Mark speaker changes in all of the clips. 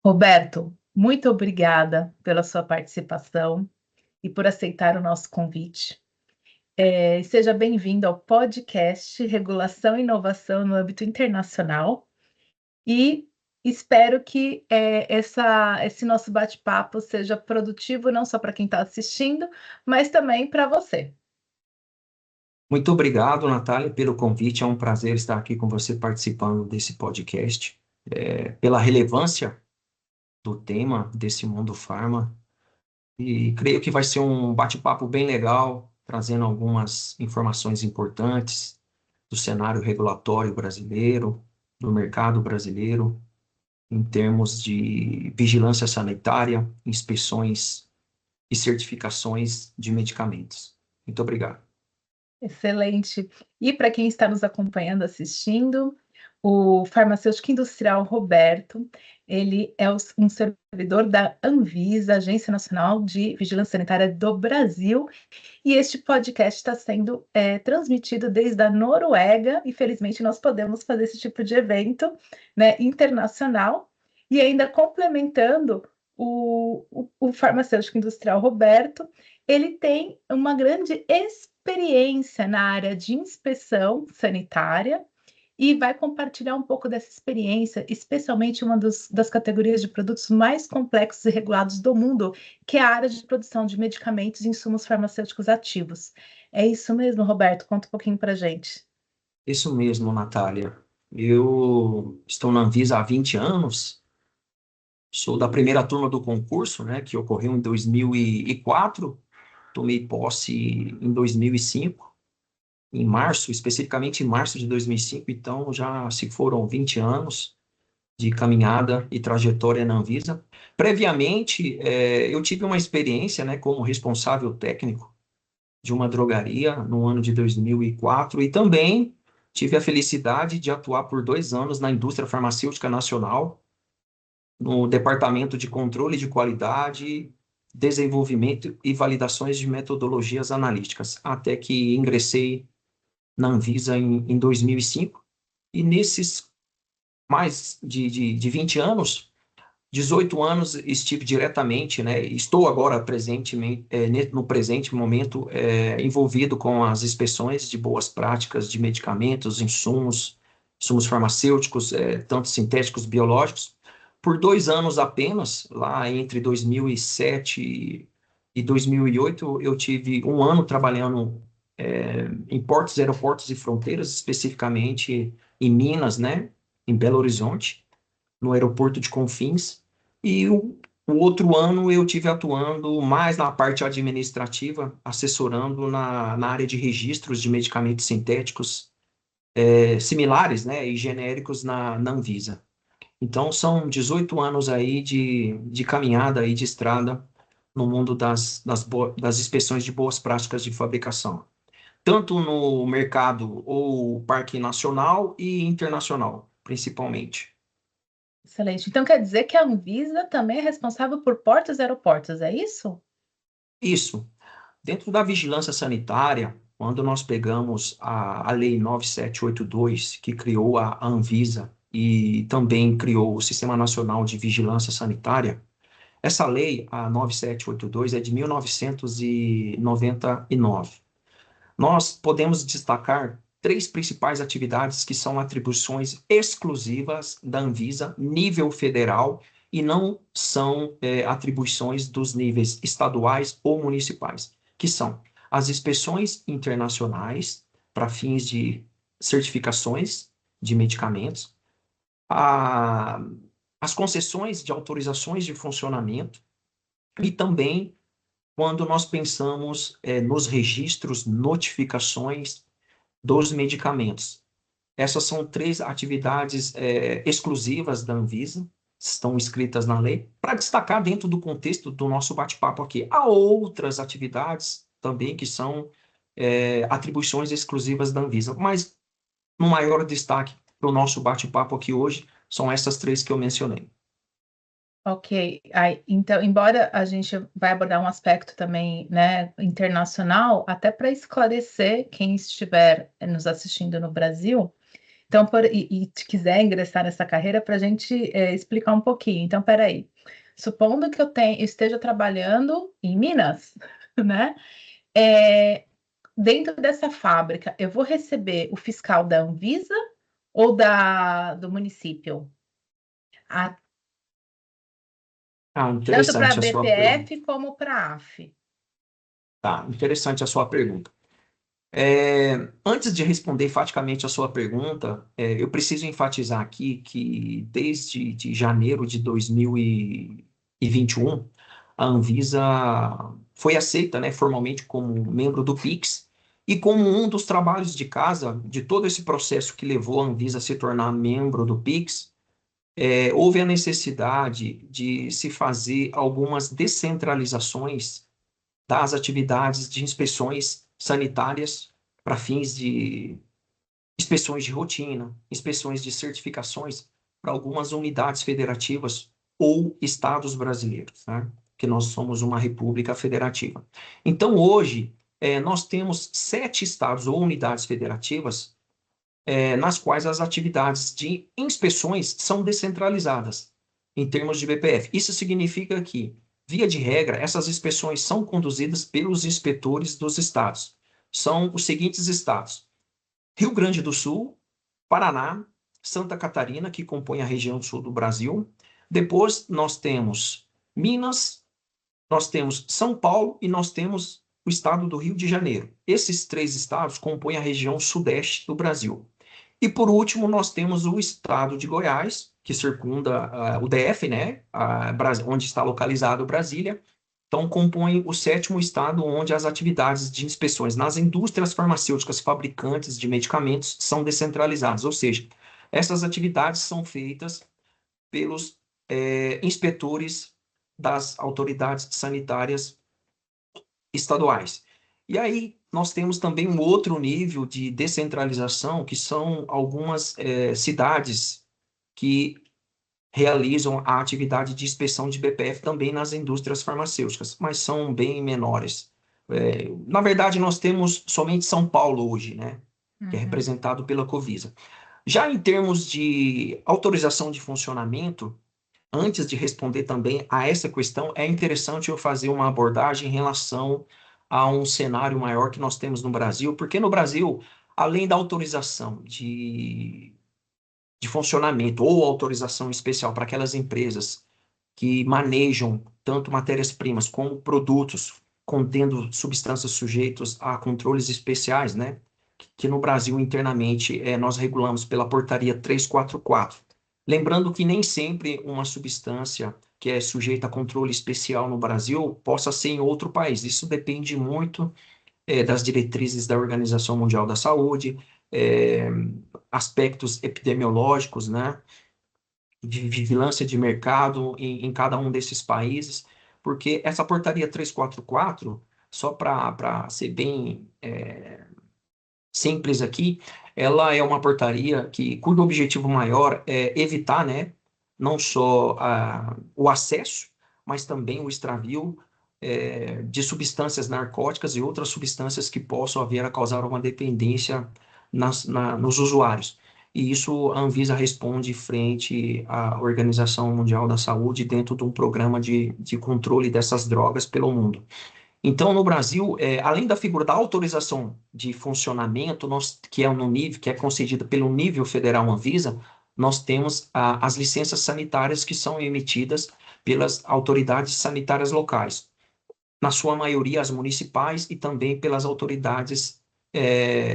Speaker 1: Roberto, muito obrigada pela sua participação e por aceitar o nosso convite. Seja bem-vindo ao podcast Regulação e Inovação no âmbito internacional e espero que esse nosso bate-papo seja produtivo não só para quem está assistindo, mas também para você.
Speaker 2: Muito obrigado, Natália, pelo convite. É um prazer estar aqui com você participando desse podcast. Pela relevância do tema desse mundo farma. E creio que vai ser um bate-papo bem legal, trazendo algumas informações importantes do cenário regulatório brasileiro, do mercado brasileiro, em termos de vigilância sanitária, inspeções e certificações de medicamentos. Muito obrigado.
Speaker 1: Excelente. E para quem está nos acompanhando, assistindo, o farmacêutico industrial Roberto, ele é um servidor da Anvisa, Agência Nacional de Vigilância Sanitária do Brasil, e este podcast está sendo transmitido desde a Noruega, e felizmente nós podemos fazer esse tipo de evento, né, internacional, e ainda complementando o farmacêutico industrial Roberto, ele tem uma grande experiência na área de inspeção sanitária e vai compartilhar um pouco dessa experiência, especialmente uma das categorias de produtos mais complexos e regulados do mundo, que é a área de produção de medicamentos e insumos farmacêuticos ativos. É isso mesmo, Roberto? Conta um pouquinho para a gente.
Speaker 2: Isso mesmo, Natália. Eu estou na Anvisa há 20 anos, sou da primeira turma do concurso, né, que ocorreu em 2004, tomei posse em 2005, em março, especificamente em março de 2005, então já se foram 20 anos de caminhada e trajetória na Anvisa. Previamente, eu tive uma experiência, né, como responsável técnico de uma drogaria no ano de 2004 e também tive a felicidade de atuar por 2 anos na indústria farmacêutica nacional, no Departamento de Controle de Qualidade, Desenvolvimento e Validações de Metodologias Analíticas, até que ingressei na Anvisa em 2005. E nesses mais de 20 anos, 18 anos estive diretamente, né, estou agora presentemente, no presente momento, envolvido com as inspeções de boas práticas de medicamentos, insumos farmacêuticos, tanto sintéticos, biológicos. Por 2 anos apenas, lá entre 2007 e 2008, eu tive um ano trabalhando em portos, aeroportos e fronteiras, especificamente em Minas, né, em Belo Horizonte, no aeroporto de Confins, e o outro ano eu tive atuando mais na parte administrativa, assessorando na área de registros de medicamentos sintéticos similares, né, e genéricos na Anvisa. Então, são 18 anos aí de caminhada aí de estrada no mundo das inspeções de boas práticas de fabricação, tanto no mercado ou parque nacional e internacional, principalmente.
Speaker 1: Excelente. Então quer dizer que a Anvisa também é responsável por portos e aeroportos, é isso?
Speaker 2: Isso. Dentro da vigilância sanitária, quando nós pegamos a Lei 9782, que criou a Anvisa e também criou o Sistema Nacional de Vigilância Sanitária, essa lei, a 9782, é de 1999. Nós podemos destacar três principais atividades que são atribuições exclusivas da Anvisa, nível federal, e não são atribuições dos níveis estaduais ou municipais, que são as inspeções internacionais para fins de certificações de medicamentos, a, as concessões de autorizações de funcionamento e também quando nós pensamos nos registros, notificações dos medicamentos. Essas são três atividades exclusivas da Anvisa, estão escritas na lei, para destacar dentro do contexto do nosso bate-papo aqui. Há outras atividades também que são atribuições exclusivas da Anvisa, mas no maior destaque para o nosso bate-papo aqui hoje são essas três que eu mencionei.
Speaker 1: Ok, então, embora a gente vai abordar um aspecto também, né, internacional, até para esclarecer quem estiver nos assistindo no Brasil, Então, e te quiser ingressar nessa carreira para a gente explicar um pouquinho. Então, peraí. Supondo que eu esteja trabalhando em Minas, né? É, dentro dessa fábrica, eu vou receber o fiscal da Anvisa ou do município? Ah, tanto para a
Speaker 2: Interessante a sua pergunta.
Speaker 1: BPF como para a AF.
Speaker 2: Tá, interessante a sua pergunta. Antes de responder enfaticamente a sua pergunta, eu preciso enfatizar aqui que desde de janeiro de 2021, a Anvisa foi aceita, né, formalmente como membro do PIX, e como um dos trabalhos de casa de todo esse processo que levou a Anvisa a se tornar membro do PIX, houve a necessidade de se fazer algumas descentralizações das atividades de inspeções sanitárias para fins de inspeções de rotina, inspeções de certificações para algumas unidades federativas ou estados brasileiros, né? Que nós somos uma república federativa. Então, hoje, nós temos 7 estados ou unidades federativas nas quais as atividades de inspeções são descentralizadas em termos de BPF. Isso significa que, via de regra, essas inspeções são conduzidas pelos inspetores dos estados. São os seguintes estados: Rio Grande do Sul, Paraná, Santa Catarina, que compõe a região sul do Brasil. Depois nós temos Minas, nós temos São Paulo e nós temos o estado do Rio de Janeiro. Esses 3 estados compõem a região sudeste do Brasil. E por último, nós temos o estado de Goiás, que circunda o DF, né, onde está localizado Brasília. Então, compõe o 7º estado onde as atividades de inspeções nas indústrias farmacêuticas fabricantes de medicamentos são descentralizadas, ou seja, essas atividades são feitas pelos inspetores das autoridades sanitárias estaduais. E aí nós temos também um outro nível de descentralização, que são algumas cidades que realizam a atividade de inspeção de BPF também nas indústrias farmacêuticas, mas são bem menores. Na verdade, nós temos somente São Paulo hoje, né, que é
Speaker 1: Uhum.
Speaker 2: representado pela Covisa. Já em termos de autorização de funcionamento, antes de responder também a essa questão, é interessante eu fazer uma abordagem em relação a um cenário maior que nós temos no Brasil, porque no Brasil, além da autorização de funcionamento ou autorização especial para aquelas empresas que manejam tanto matérias-primas como produtos contendo substâncias sujeitas a controles especiais, né? Que no Brasil internamente nós regulamos pela portaria 344. Lembrando que nem sempre uma substância que é sujeita a controle especial no Brasil possa ser em outro país. Isso depende muito das diretrizes da Organização Mundial da Saúde, é, aspectos epidemiológicos, né? De vigilância de mercado em cada um desses países, porque essa portaria 344, só para ser bem simples aqui, ela é uma portaria cujo objetivo maior é evitar, né, não só o acesso, mas também o extravio de substâncias narcóticas e outras substâncias que possam vir a causar uma dependência nos usuários. E isso a Anvisa responde frente à Organização Mundial da Saúde dentro de um programa de controle dessas drogas pelo mundo. Então, no Brasil, além da figura da autorização de funcionamento, que é no nível, que é concedida pelo nível federal Anvisa, nós temos as licenças sanitárias que são emitidas pelas autoridades sanitárias locais, na sua maioria as municipais e também pelas autoridades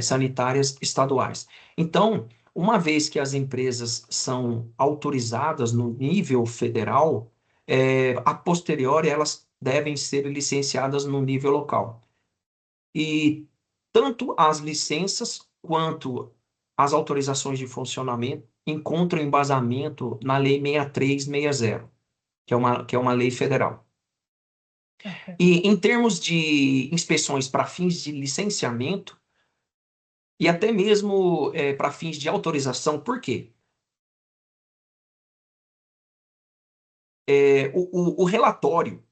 Speaker 2: sanitárias estaduais. Então, uma vez que as empresas são autorizadas no nível federal, a posteriori elas devem ser licenciadas no nível local. E tanto as licenças quanto as autorizações de funcionamento encontram embasamento na Lei 6360, que é uma lei federal. E em termos de inspeções para fins de licenciamento e até mesmo para fins de autorização, por quê? O relatório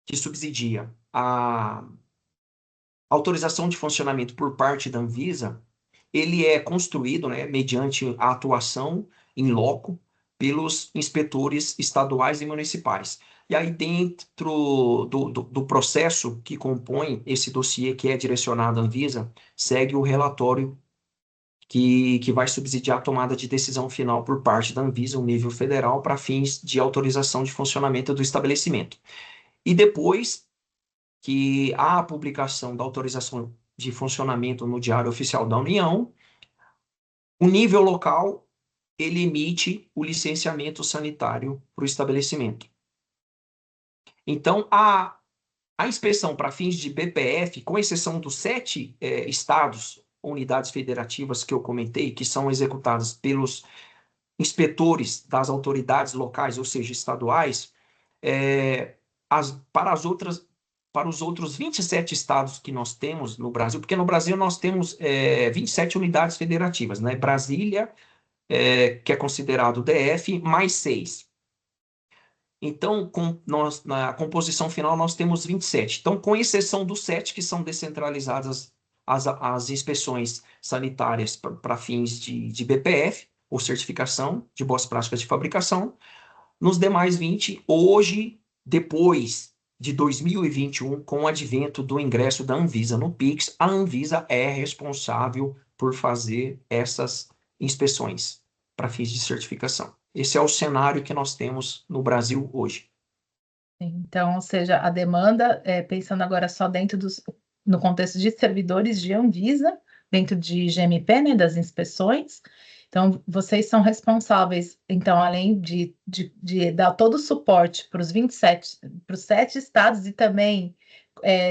Speaker 2: que subsidia a autorização de funcionamento por parte da Anvisa, ele é construído, né, mediante a atuação em loco pelos inspetores estaduais e municipais. E aí, dentro do processo que compõe esse dossiê que é direcionado à Anvisa, segue o relatório que vai subsidiar a tomada de decisão final por parte da Anvisa, o nível federal, para fins de autorização de funcionamento do estabelecimento. E depois que há a publicação da autorização de funcionamento no Diário Oficial da União, o nível local ele emite o licenciamento sanitário para o estabelecimento. Então, a inspeção para fins de BPF, com exceção dos 7 estados, unidades federativas que eu comentei, que são executadas pelos inspetores das autoridades locais, ou seja, estaduais, para os outros 27 estados que nós temos no Brasil, porque no Brasil nós temos 27 unidades federativas, né? Brasília, que é considerado DF, mais 6. Então, na composição final, nós temos 27. Então, com exceção dos 7 que são descentralizadas as inspeções sanitárias para fins de BPF, ou certificação de boas práticas de fabricação, nos demais 20, hoje, depois de 2021, com o advento do ingresso da Anvisa no PIX, a Anvisa é responsável por fazer essas inspeções para fins de certificação. Esse é o cenário que nós temos no Brasil hoje.
Speaker 1: Então, ou seja, a demanda, pensando agora só no contexto de servidores de Anvisa, dentro de GMP, né, das inspeções. Então, vocês são responsáveis, então, além de dar todo o suporte para os 27, para os 7 estados e também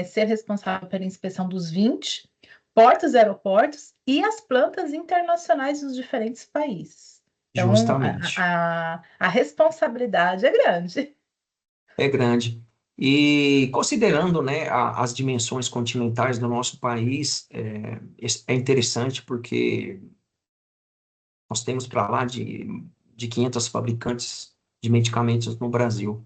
Speaker 1: ser responsável pela inspeção dos 20 portos e aeroportos e as plantas internacionais dos diferentes países. Então,
Speaker 2: Justamente.
Speaker 1: a responsabilidade é grande.
Speaker 2: É grande. E considerando, né, as dimensões continentais do nosso país, é interessante porque nós temos para lá de 500 fabricantes de medicamentos no Brasil.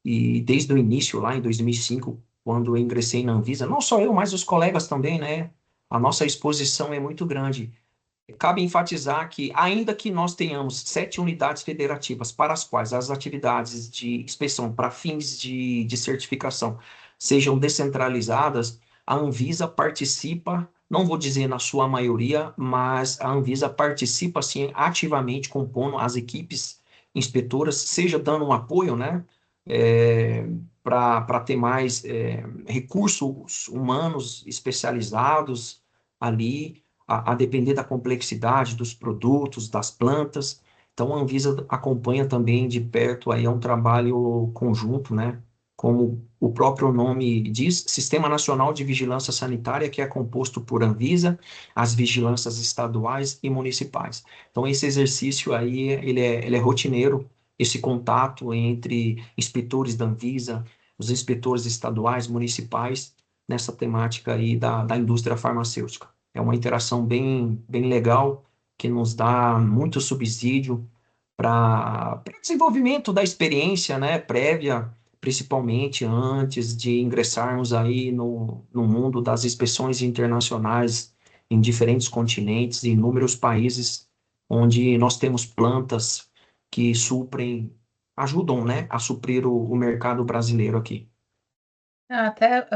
Speaker 2: E desde o início, lá em 2005, quando eu ingressei na Anvisa, não só eu, mas os colegas também, né? A nossa exposição é muito grande. Cabe enfatizar que, ainda que nós tenhamos 7 unidades federativas para as quais as atividades de inspeção para fins de certificação sejam descentralizadas, a Anvisa participa, não vou dizer na sua maioria, mas a Anvisa participa, sim, ativamente, compondo as equipes inspetoras, seja dando um apoio, né, para ter mais recursos humanos especializados ali, a depender da complexidade dos produtos, das plantas. Então, a Anvisa acompanha também de perto, aí é um trabalho conjunto, né? Como o próprio nome diz, Sistema Nacional de Vigilância Sanitária, que é composto por Anvisa, as vigilâncias estaduais e municipais. Então, esse exercício aí, ele é rotineiro, esse contato entre inspetores da Anvisa, os inspetores estaduais, municipais, nessa temática aí da indústria farmacêutica. É uma interação bem legal, que nos dá muito subsídio para desenvolvimento da experiência, né, prévia, principalmente antes de ingressarmos aí no mundo das inspeções internacionais em diferentes continentes e inúmeros países, onde nós temos plantas que ajudam, né, a suprir o mercado brasileiro aqui.
Speaker 1: Até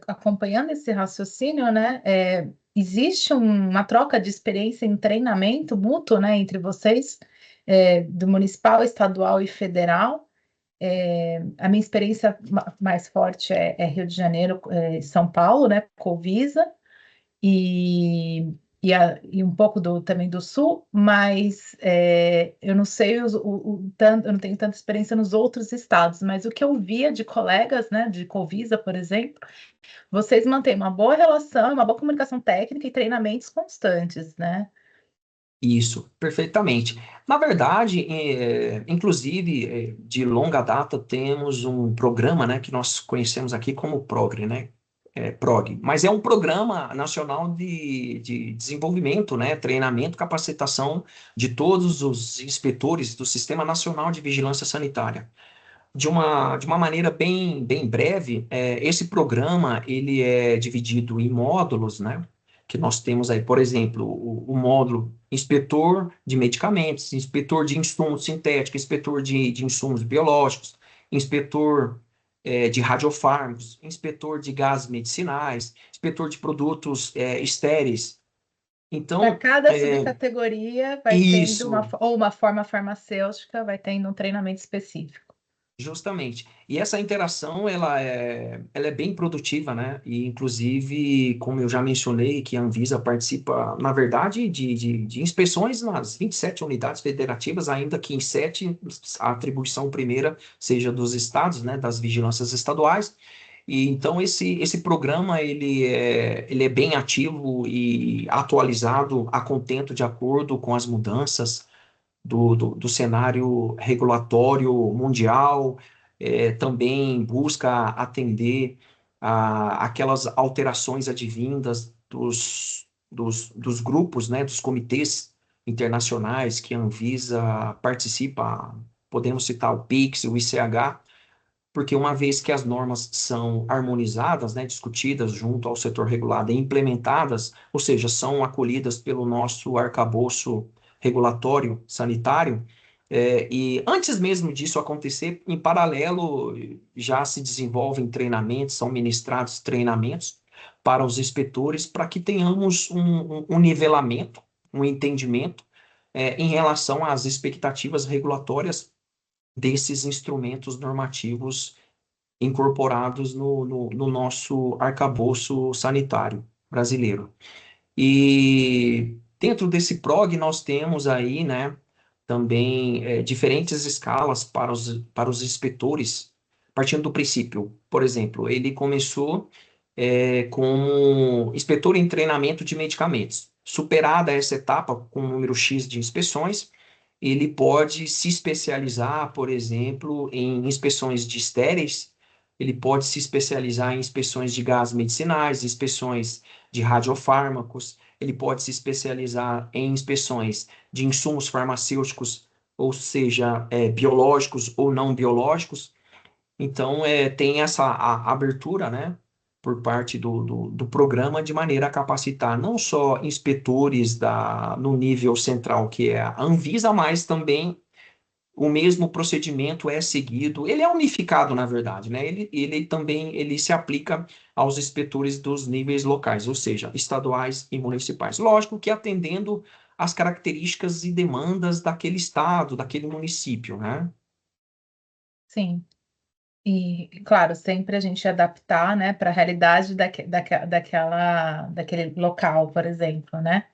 Speaker 1: acompanhando esse raciocínio, né, existe uma troca de experiência em treinamento mútuo, né, entre vocês, do municipal, estadual e federal. A minha experiência mais forte é Rio de Janeiro, São Paulo, né, Covisa, e um pouco também do Sul, mas eu não sei tanto, eu não tenho tanta experiência nos outros estados, mas o que eu via de colegas, né, de Covisa, por exemplo, vocês mantêm uma boa relação, uma boa comunicação técnica e treinamentos constantes, né?
Speaker 2: Isso, perfeitamente. Na verdade, inclusive, de longa data, temos um programa, né, que nós conhecemos aqui como PROGRE, né? PROG, mas é um programa nacional de desenvolvimento, né, treinamento, capacitação de todos os inspetores do Sistema Nacional de Vigilância Sanitária. De uma maneira bem breve, esse programa ele é dividido em módulos, né, que nós temos aí, por exemplo, o módulo inspetor de medicamentos, inspetor de insumos sintéticos, inspetor de insumos biológicos, inspetor de radiofármacos, inspetor de gases medicinais, inspetor de produtos estéreis.
Speaker 1: Para
Speaker 2: Então,
Speaker 1: cada subcategoria vai tendo
Speaker 2: isso.
Speaker 1: ou uma forma farmacêutica, vai tendo um treinamento específico.
Speaker 2: Justamente. E essa interação, ela é bem produtiva, né? E, inclusive, como eu já mencionei, que a Anvisa participa, na verdade, de inspeções nas 27 unidades federativas, ainda que em 7 a atribuição primeira seja dos estados, né? Das vigilâncias estaduais. E, então, esse programa, ele é bem ativo e atualizado a contento de acordo com as mudanças do cenário regulatório mundial, também busca atender aquelas alterações advindas dos grupos, né, dos comitês internacionais que a Anvisa participa. Podemos citar o PIX, o ICH, porque uma vez que as normas são harmonizadas, né, discutidas junto ao setor regulado e implementadas, ou seja, são acolhidas pelo nosso arcabouço regulatório sanitário, e antes mesmo disso acontecer, em paralelo, já se desenvolvem treinamentos, são ministrados treinamentos para os inspetores, para que tenhamos um nivelamento, um entendimento, em relação às expectativas regulatórias desses instrumentos normativos incorporados no nosso arcabouço sanitário brasileiro. E dentro desse PROG nós temos aí, né, também diferentes escalas para os inspetores, partindo do princípio, por exemplo, ele começou como inspetor em treinamento de medicamentos. Superada essa etapa com um número X de inspeções, ele pode se especializar, por exemplo, em inspeções de estéreis, ele pode se especializar em inspeções de gases medicinais, inspeções de radiofármacos, ele pode se especializar em inspeções de insumos farmacêuticos, ou seja, biológicos ou não biológicos. Então, tem essa abertura, né, por parte do programa, de maneira a capacitar não só inspetores no nível central, que é a Anvisa, mas também o mesmo procedimento é seguido. Ele é unificado, na verdade, né? Ele também ele se aplica aos inspetores dos níveis locais, ou seja, estaduais e municipais. Lógico que atendendo às características e demandas daquele estado, daquele município, né?
Speaker 1: Sim. E, claro, sempre a gente adaptar, né, para a realidade daquele local, por exemplo, né?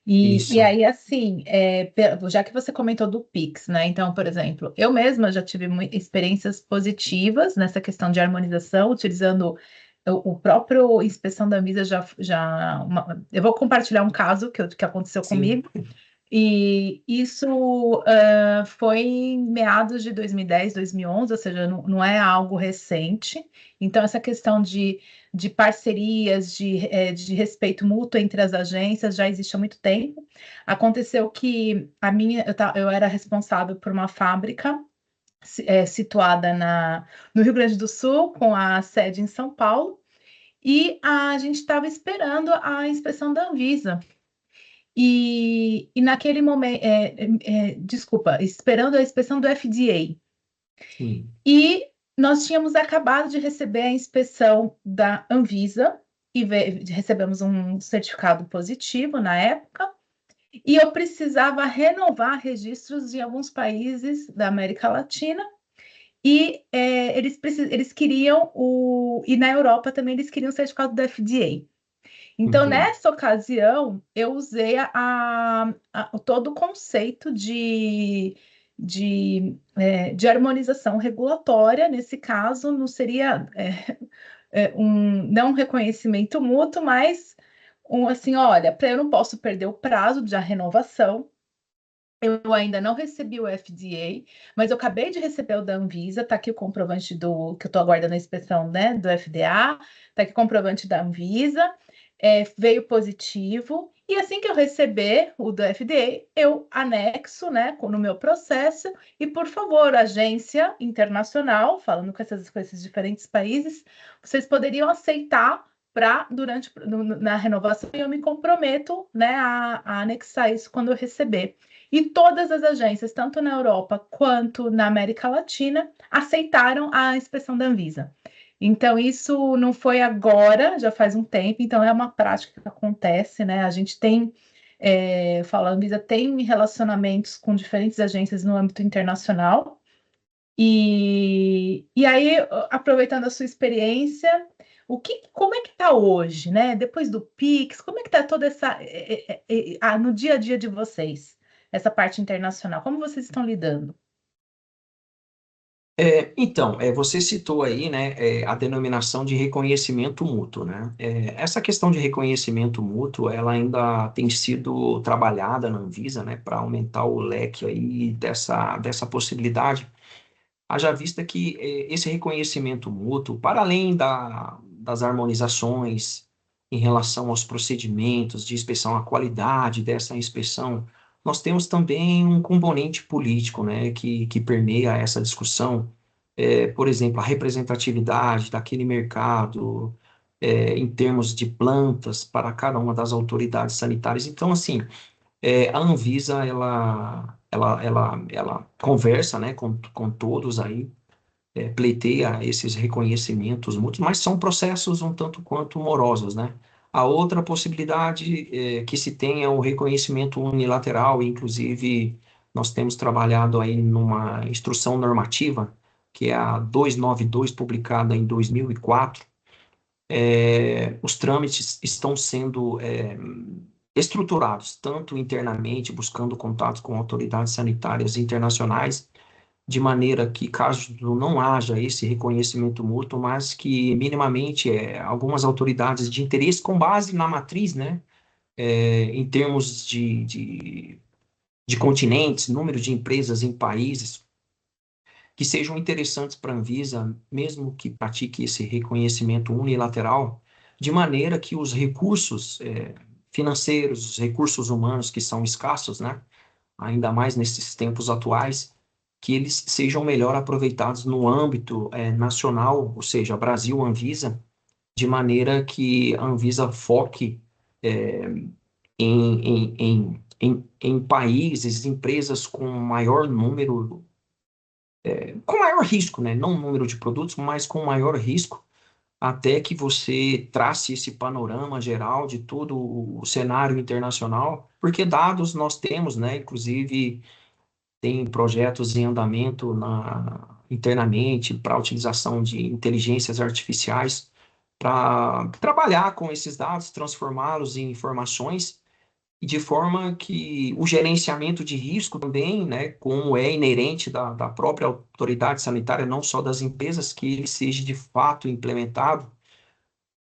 Speaker 1: E
Speaker 2: Isso.
Speaker 1: aí, assim, já que você comentou do Pix, né? Então, por exemplo, eu mesma já tive experiências positivas nessa questão de harmonização, utilizando o próprio inspeção da Anvisa eu vou compartilhar um caso que aconteceu
Speaker 2: Sim.
Speaker 1: comigo. E isso foi em meados de 2010, 2011, ou seja, não é algo recente. Então, essa questão de parcerias, de respeito mútuo entre as agências já existe há muito tempo. Aconteceu que eu era responsável por uma fábrica situada no Rio Grande do Sul, com a sede em São Paulo, e a gente estava esperando a inspeção da Anvisa. E naquele momento, desculpa, esperando a inspeção do FDA.
Speaker 2: Sim.
Speaker 1: E nós tínhamos acabado de receber a inspeção da Anvisa e recebemos um certificado positivo na época. E eu precisava renovar registros em alguns países da América Latina. E eles queriam e na Europa também eles queriam o certificado do FDA. Então,
Speaker 2: Uhum.
Speaker 1: nessa ocasião, eu usei todo o conceito de harmonização regulatória. Nesse caso, não seria não um reconhecimento mútuo, mas assim, olha, eu não posso perder o prazo de renovação. Eu ainda não recebi o FDA, mas eu acabei de receber o da Anvisa. Está aqui o comprovante que eu estou aguardando a inspeção, né, do FDA. Está aqui o comprovante da Anvisa. Veio positivo. E assim que eu receber o do FDA, eu anexo, né, no meu processo. E, por favor, agência internacional, falando com esses diferentes países, vocês poderiam aceitar na renovação, e eu me comprometo, né, a anexar isso quando eu receber. E todas as agências, tanto na Europa quanto na América Latina, aceitaram a inspeção da Anvisa. Então, isso não foi agora, já faz um tempo, então é uma prática que acontece, né? A gente tem, a Anvisa tem relacionamentos com diferentes agências no âmbito internacional. E aí, aproveitando a sua experiência, como é que está hoje, né? Depois do Pix, como é que está toda essa no dia a dia de vocês, essa parte internacional? Como vocês estão lidando?
Speaker 2: Então, você citou aí, né, a denominação de reconhecimento mútuo, né? Essa questão de reconhecimento mútuo, ela ainda tem sido trabalhada na Anvisa, né, para aumentar o leque aí dessa possibilidade. Haja vista que esse reconhecimento mútuo, para além das harmonizações em relação aos procedimentos de inspeção, a qualidade dessa inspeção, nós temos também um componente político, né, que permeia essa discussão. Por exemplo, a representatividade daquele mercado, em termos de plantas para cada uma das autoridades sanitárias. Então, assim, a Anvisa, ela conversa, né, com todos aí, pleiteia esses reconhecimentos mútuos, mas são processos um tanto quanto morosos, né? A outra possibilidade que se tem é o reconhecimento unilateral, inclusive nós temos trabalhado aí numa instrução normativa, que é a 292, publicada em 2004. Os trâmites estão sendo estruturados, tanto internamente, buscando contatos com autoridades sanitárias internacionais, de maneira que, caso não haja esse reconhecimento mútuo, mas que minimamente algumas autoridades de interesse, com base na matriz, né, em termos de continentes, número de empresas em países, que sejam interessantes para a Anvisa, mesmo que pratique esse reconhecimento unilateral, de maneira que os recursos financeiros, os recursos humanos que são escassos, né, ainda mais nesses tempos atuais, que eles sejam melhor aproveitados no âmbito nacional, ou seja, Brasil, Anvisa, de maneira que a Anvisa foque em países, empresas com maior risco, né? Não número de produtos, mas com maior risco, até que você trace esse panorama geral de todo o cenário internacional, porque dados nós temos, né? Inclusive, tem projetos em andamento internamente para a utilização de inteligências artificiais para trabalhar com esses dados, transformá-los em informações, e de forma que o gerenciamento de risco também, né, como é inerente da própria autoridade sanitária, não só das empresas, que ele seja de fato implementado,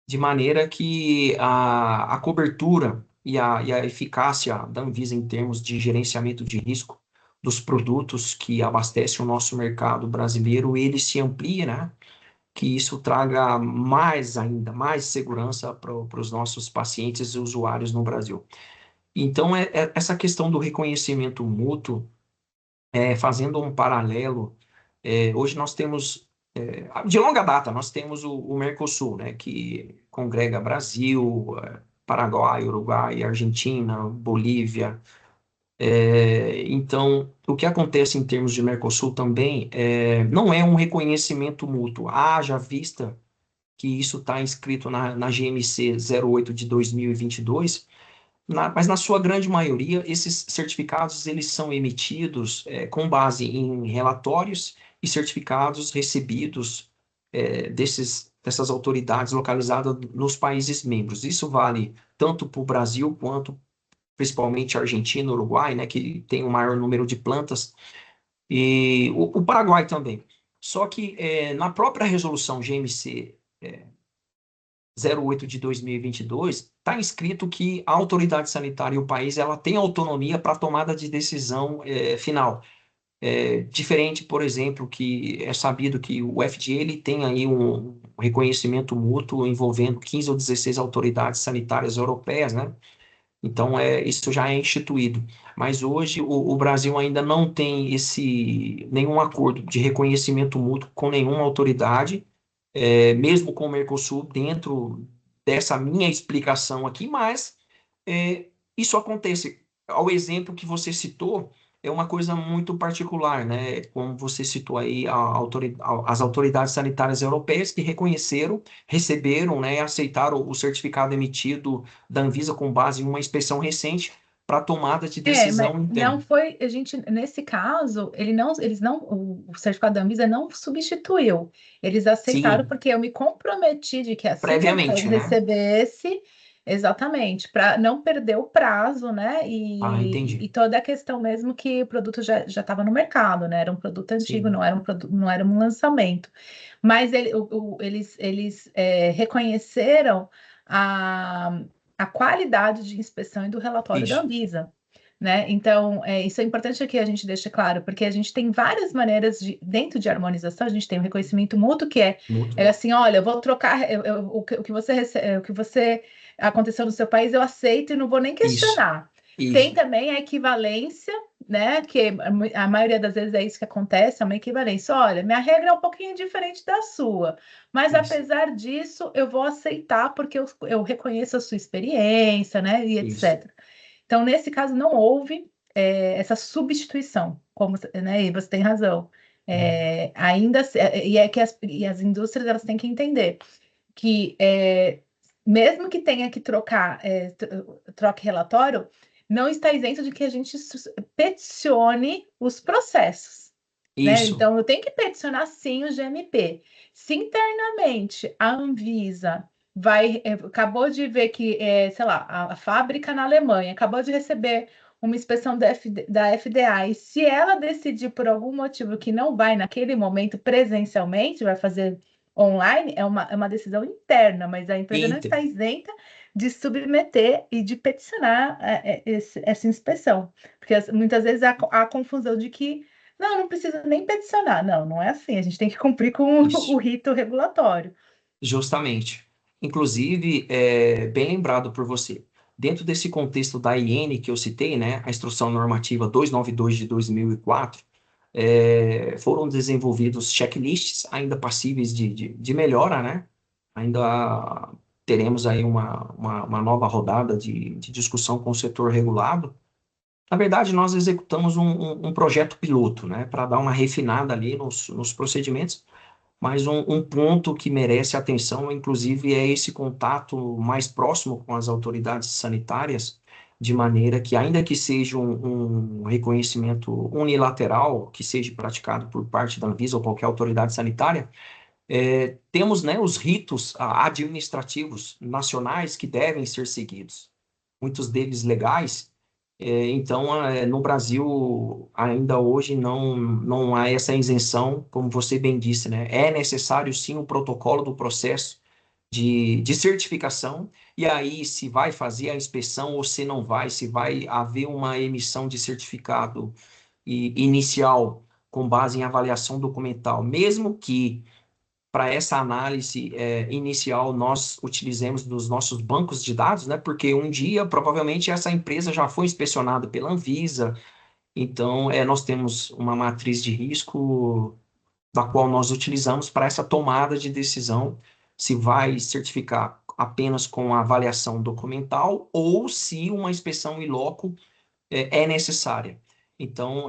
Speaker 2: de maneira que a cobertura e a eficácia da Anvisa em termos de gerenciamento de risco dos produtos que abastecem o nosso mercado brasileiro, ele se amplie, né? Que isso traga ainda mais segurança para os nossos pacientes e usuários no Brasil. Então, essa questão do reconhecimento mútuo, fazendo um paralelo, hoje nós temos, de longa data, nós temos o Mercosul, né, que congrega Brasil, Paraguai, Uruguai, Argentina, Bolívia. Então, o que acontece em termos de Mercosul também não é um reconhecimento mútuo, haja vista que isso está inscrito na GMC 08 de 2022, mas na sua grande maioria, esses certificados eles são emitidos com base em relatórios e certificados recebidos dessas autoridades localizadas nos países membros. Isso vale tanto para o Brasil quanto principalmente Argentina, Uruguai, né, que tem o maior número de plantas, e o Paraguai também. Só que na própria resolução GMC 08 de 2022, está escrito que a autoridade sanitária e o país ela tem autonomia para a tomada de decisão final. Diferente, por exemplo, que é sabido que o FDA ele tem aí um reconhecimento mútuo envolvendo 15 ou 16 autoridades sanitárias europeias, né? Então, isso já é instituído. Mas hoje o Brasil ainda não tem nenhum acordo de reconhecimento mútuo com nenhuma autoridade, mesmo com o Mercosul, dentro dessa minha explicação aqui, mas isso acontece. Ao exemplo que você citou, é uma coisa muito particular, né? Como você citou aí, as autoridades sanitárias europeias que reconheceram, receberam, né, e aceitaram o certificado emitido da Anvisa com base em uma inspeção recente para tomada de
Speaker 1: Mas
Speaker 2: decisão
Speaker 1: não
Speaker 2: interna.
Speaker 1: foi, a gente, nesse caso, eles não, o certificado da Anvisa não substituiu. Eles aceitaram
Speaker 2: Sim,
Speaker 1: porque eu me comprometi de que assim que eu
Speaker 2: previamente, né?
Speaker 1: recebesse, exatamente, para não perder o prazo, né?
Speaker 2: Ah,
Speaker 1: E
Speaker 2: entendi.
Speaker 1: toda a questão mesmo que o produto já estava no mercado, né? Era um produto antigo,
Speaker 2: Sim,
Speaker 1: não era um produto, não era um lançamento. Mas eles reconheceram a, a qualidade de inspeção e do relatório da
Speaker 2: isso.
Speaker 1: Anvisa. Né? Então, isso é importante que a gente deixe claro, porque a gente tem várias maneiras dentro de harmonização, a gente tem o reconhecimento mútuo, que
Speaker 2: Muito.
Speaker 1: é assim, olha, eu vou trocar o que você o que você aconteceu no seu país, eu aceito e não vou nem
Speaker 2: Isso,
Speaker 1: questionar. Tem
Speaker 2: isso,
Speaker 1: também a equivalência, né? Que a maioria das vezes é isso que acontece, é uma equivalência. Olha, minha regra é um pouquinho diferente da sua, mas
Speaker 2: isso,
Speaker 1: apesar disso, eu vou aceitar porque eu reconheço a sua experiência, né? E
Speaker 2: isso.
Speaker 1: etc. Então, nesse caso, não houve essa substituição, como, né, e você tem razão. E é que e as indústrias elas têm que entender que mesmo que tenha que trocar, troque relatório, não está isento de que a gente peticione os processos. Né?
Speaker 2: Isso,
Speaker 1: Então, eu tenho que peticionar sim o GMP. Se internamente a Anvisa acabou de ver que, sei lá, a fábrica na Alemanha acabou de receber uma inspeção da FDA, e se ela decidir por algum motivo que não vai naquele momento presencialmente, vai fazer online, é uma decisão interna, mas a empresa não está
Speaker 2: Inter,
Speaker 1: isenta de submeter e de peticionar essa inspeção. Porque muitas vezes há a confusão de que não precisa nem peticionar. Não, não é assim. A gente tem que cumprir com o
Speaker 2: isso,
Speaker 1: rito regulatório.
Speaker 2: justamente. Inclusive, bem lembrado por você. Dentro desse contexto da IN que eu citei, né, a Instrução Normativa 292 de 2004, foram desenvolvidos checklists ainda passíveis de melhora, né? Ainda teremos aí uma nova rodada de discussão com o setor regulado. Na verdade, nós executamos um projeto piloto, né, para dar uma refinada ali nos procedimentos, mas um ponto que merece atenção, inclusive, é esse contato mais próximo com as autoridades sanitárias, de maneira que, ainda que seja um reconhecimento unilateral, que seja praticado por parte da Anvisa ou qualquer autoridade sanitária, temos, né, os ritos administrativos nacionais que devem ser seguidos, muitos deles legais. Então, no Brasil, ainda hoje não há essa isenção, como você bem disse, né? É necessário sim o protocolo do processo de certificação, e aí se vai fazer a inspeção ou se não vai, se vai haver uma emissão de certificado inicial com base em avaliação documental, mesmo que para essa análise inicial nós utilizemos dos nossos bancos de dados, né? Porque um dia provavelmente essa empresa já foi inspecionada pela Anvisa, então nós temos uma matriz de risco da qual nós utilizamos para essa tomada de decisão se vai certificar apenas com a avaliação documental ou se uma inspeção in loco é necessária. Então,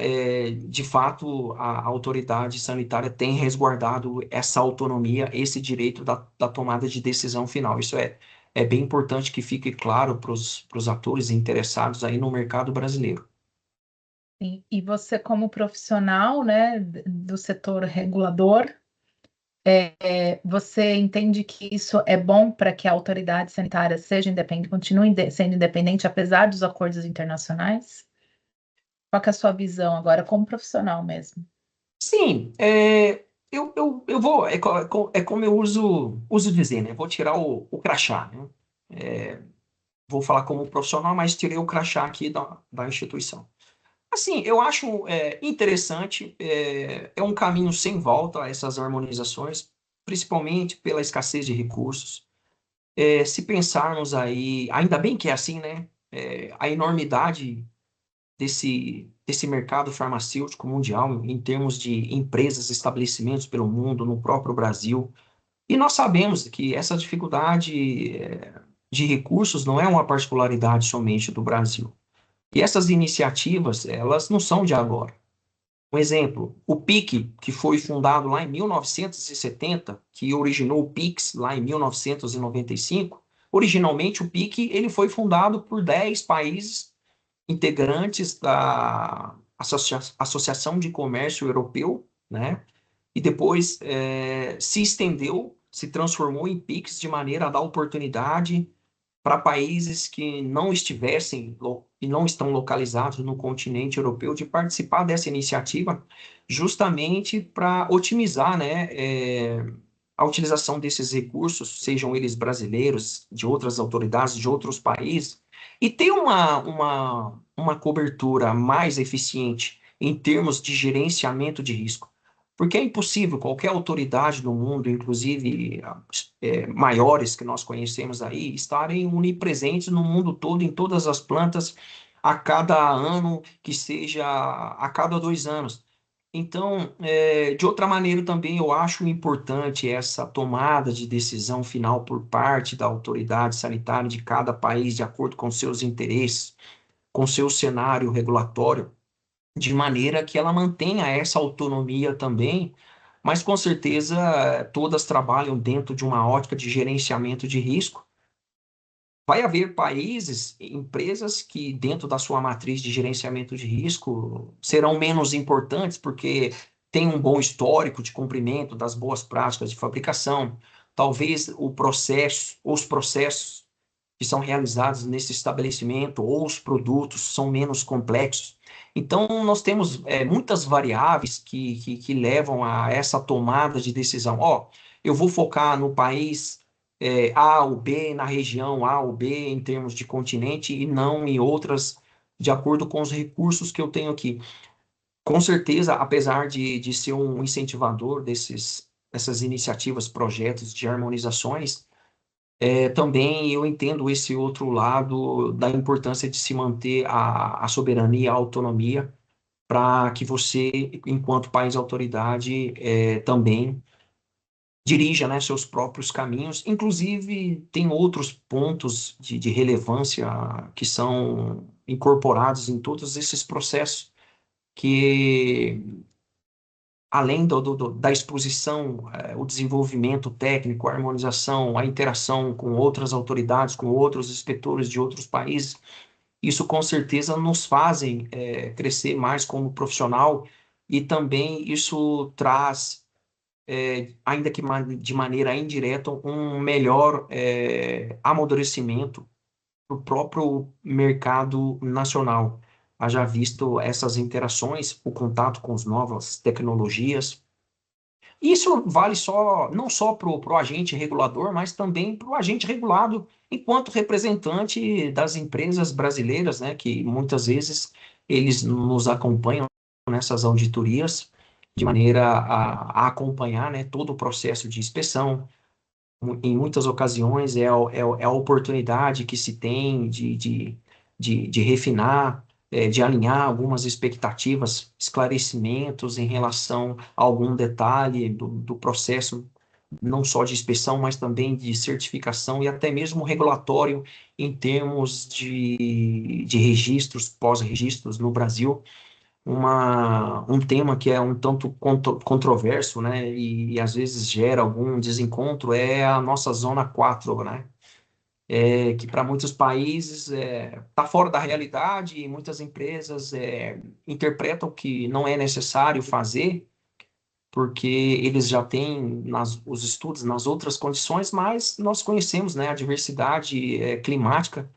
Speaker 2: de fato, a autoridade sanitária tem resguardado essa autonomia, esse direito da tomada de decisão final. Isso é bem importante que fique claro para os atores interessados aí no mercado brasileiro.
Speaker 1: E você, como profissional, né, do setor regulador, você entende que isso é bom para que a autoridade sanitária seja independente, continue sendo independente, apesar dos acordos internacionais? Qual que é a sua visão agora, como profissional mesmo?
Speaker 2: Sim, eu vou, é como eu uso dizer, né? Vou tirar o crachá, né? Vou falar como profissional, mas tirei o crachá aqui da instituição. Assim, eu acho interessante, é um caminho sem volta a essas harmonizações, principalmente pela escassez de recursos. Se pensarmos aí, ainda bem que é assim, né? A enormidade desse mercado farmacêutico mundial, em termos de empresas, estabelecimentos pelo mundo, no próprio Brasil. E nós sabemos que essa dificuldade de recursos não é uma particularidade somente do Brasil. E essas iniciativas, elas não são de agora. Um exemplo, o PIC, que foi fundado lá em 1970, que originou o PIX lá em 1995, originalmente o PIC ele foi fundado por 10 países integrantes da Associação de Comércio Europeu, né? E depois se estendeu, se transformou em PIX de maneira a dar oportunidade para países que não estivessem e não estão localizados no continente europeu de participar dessa iniciativa, justamente para otimizar, né, a utilização desses recursos, sejam eles brasileiros, de outras autoridades, de outros países, e ter uma cobertura mais eficiente em termos de gerenciamento de risco. Porque é impossível qualquer autoridade do mundo, inclusive maiores que nós conhecemos aí, estarem onipresentes no mundo todo, em todas as plantas, a cada ano, que seja a cada 2 anos. Então, de outra maneira também eu acho importante essa tomada de decisão final por parte da autoridade sanitária de cada país, de acordo com seus interesses, com seu cenário regulatório, de maneira que ela mantenha essa autonomia também, mas com certeza todas trabalham dentro de uma ótica de gerenciamento de risco. Vai haver países, empresas que, dentro da sua matriz de gerenciamento de risco, serão menos importantes porque tem um bom histórico de cumprimento das boas práticas de fabricação. Talvez os processos que são realizados nesse estabelecimento ou os produtos são menos complexos. Então, nós temos muitas variáveis que levam a essa tomada de decisão. Ó, eu vou focar no país A ou B, na região A ou B, em termos de continente, e não em outras, de acordo com os recursos que eu tenho aqui. Com certeza, apesar de ser um incentivador dessas iniciativas, projetos de harmonizações, também eu entendo esse outro lado da importância de se manter a soberania, a autonomia, para que você, enquanto país autoridade, também dirija, né, seus próprios caminhos. Inclusive, tem outros pontos de relevância que são incorporados em todos esses processos, que além da exposição, o desenvolvimento técnico, a harmonização, a interação com outras autoridades, com outros inspetores de outros países, isso com certeza nos fazem crescer mais como profissional e também isso traz, ainda que de maneira indireta, um melhor amadurecimento para o próprio mercado nacional. Haja visto essas interações, o contato com as novas tecnologias. Isso vale não só para o agente regulador, mas também para o agente regulado enquanto representante das empresas brasileiras, né, que muitas vezes eles nos acompanham nessas auditorias de maneira a acompanhar, né, todo o processo de inspeção. Em muitas ocasiões é a oportunidade que se tem de refinar, de alinhar algumas expectativas, esclarecimentos em relação a algum detalhe do processo, não só de inspeção, mas também de certificação e até mesmo regulatório em termos de registros, pós-registros no Brasil. Um tema que é um tanto controverso, né, e às vezes gera algum desencontro, é a nossa Zona 4, né, que para muitos países está fora da realidade e muitas empresas interpretam que não é necessário fazer, porque eles já têm os estudos nas outras condições, mas nós conhecemos, né, a diversidade climática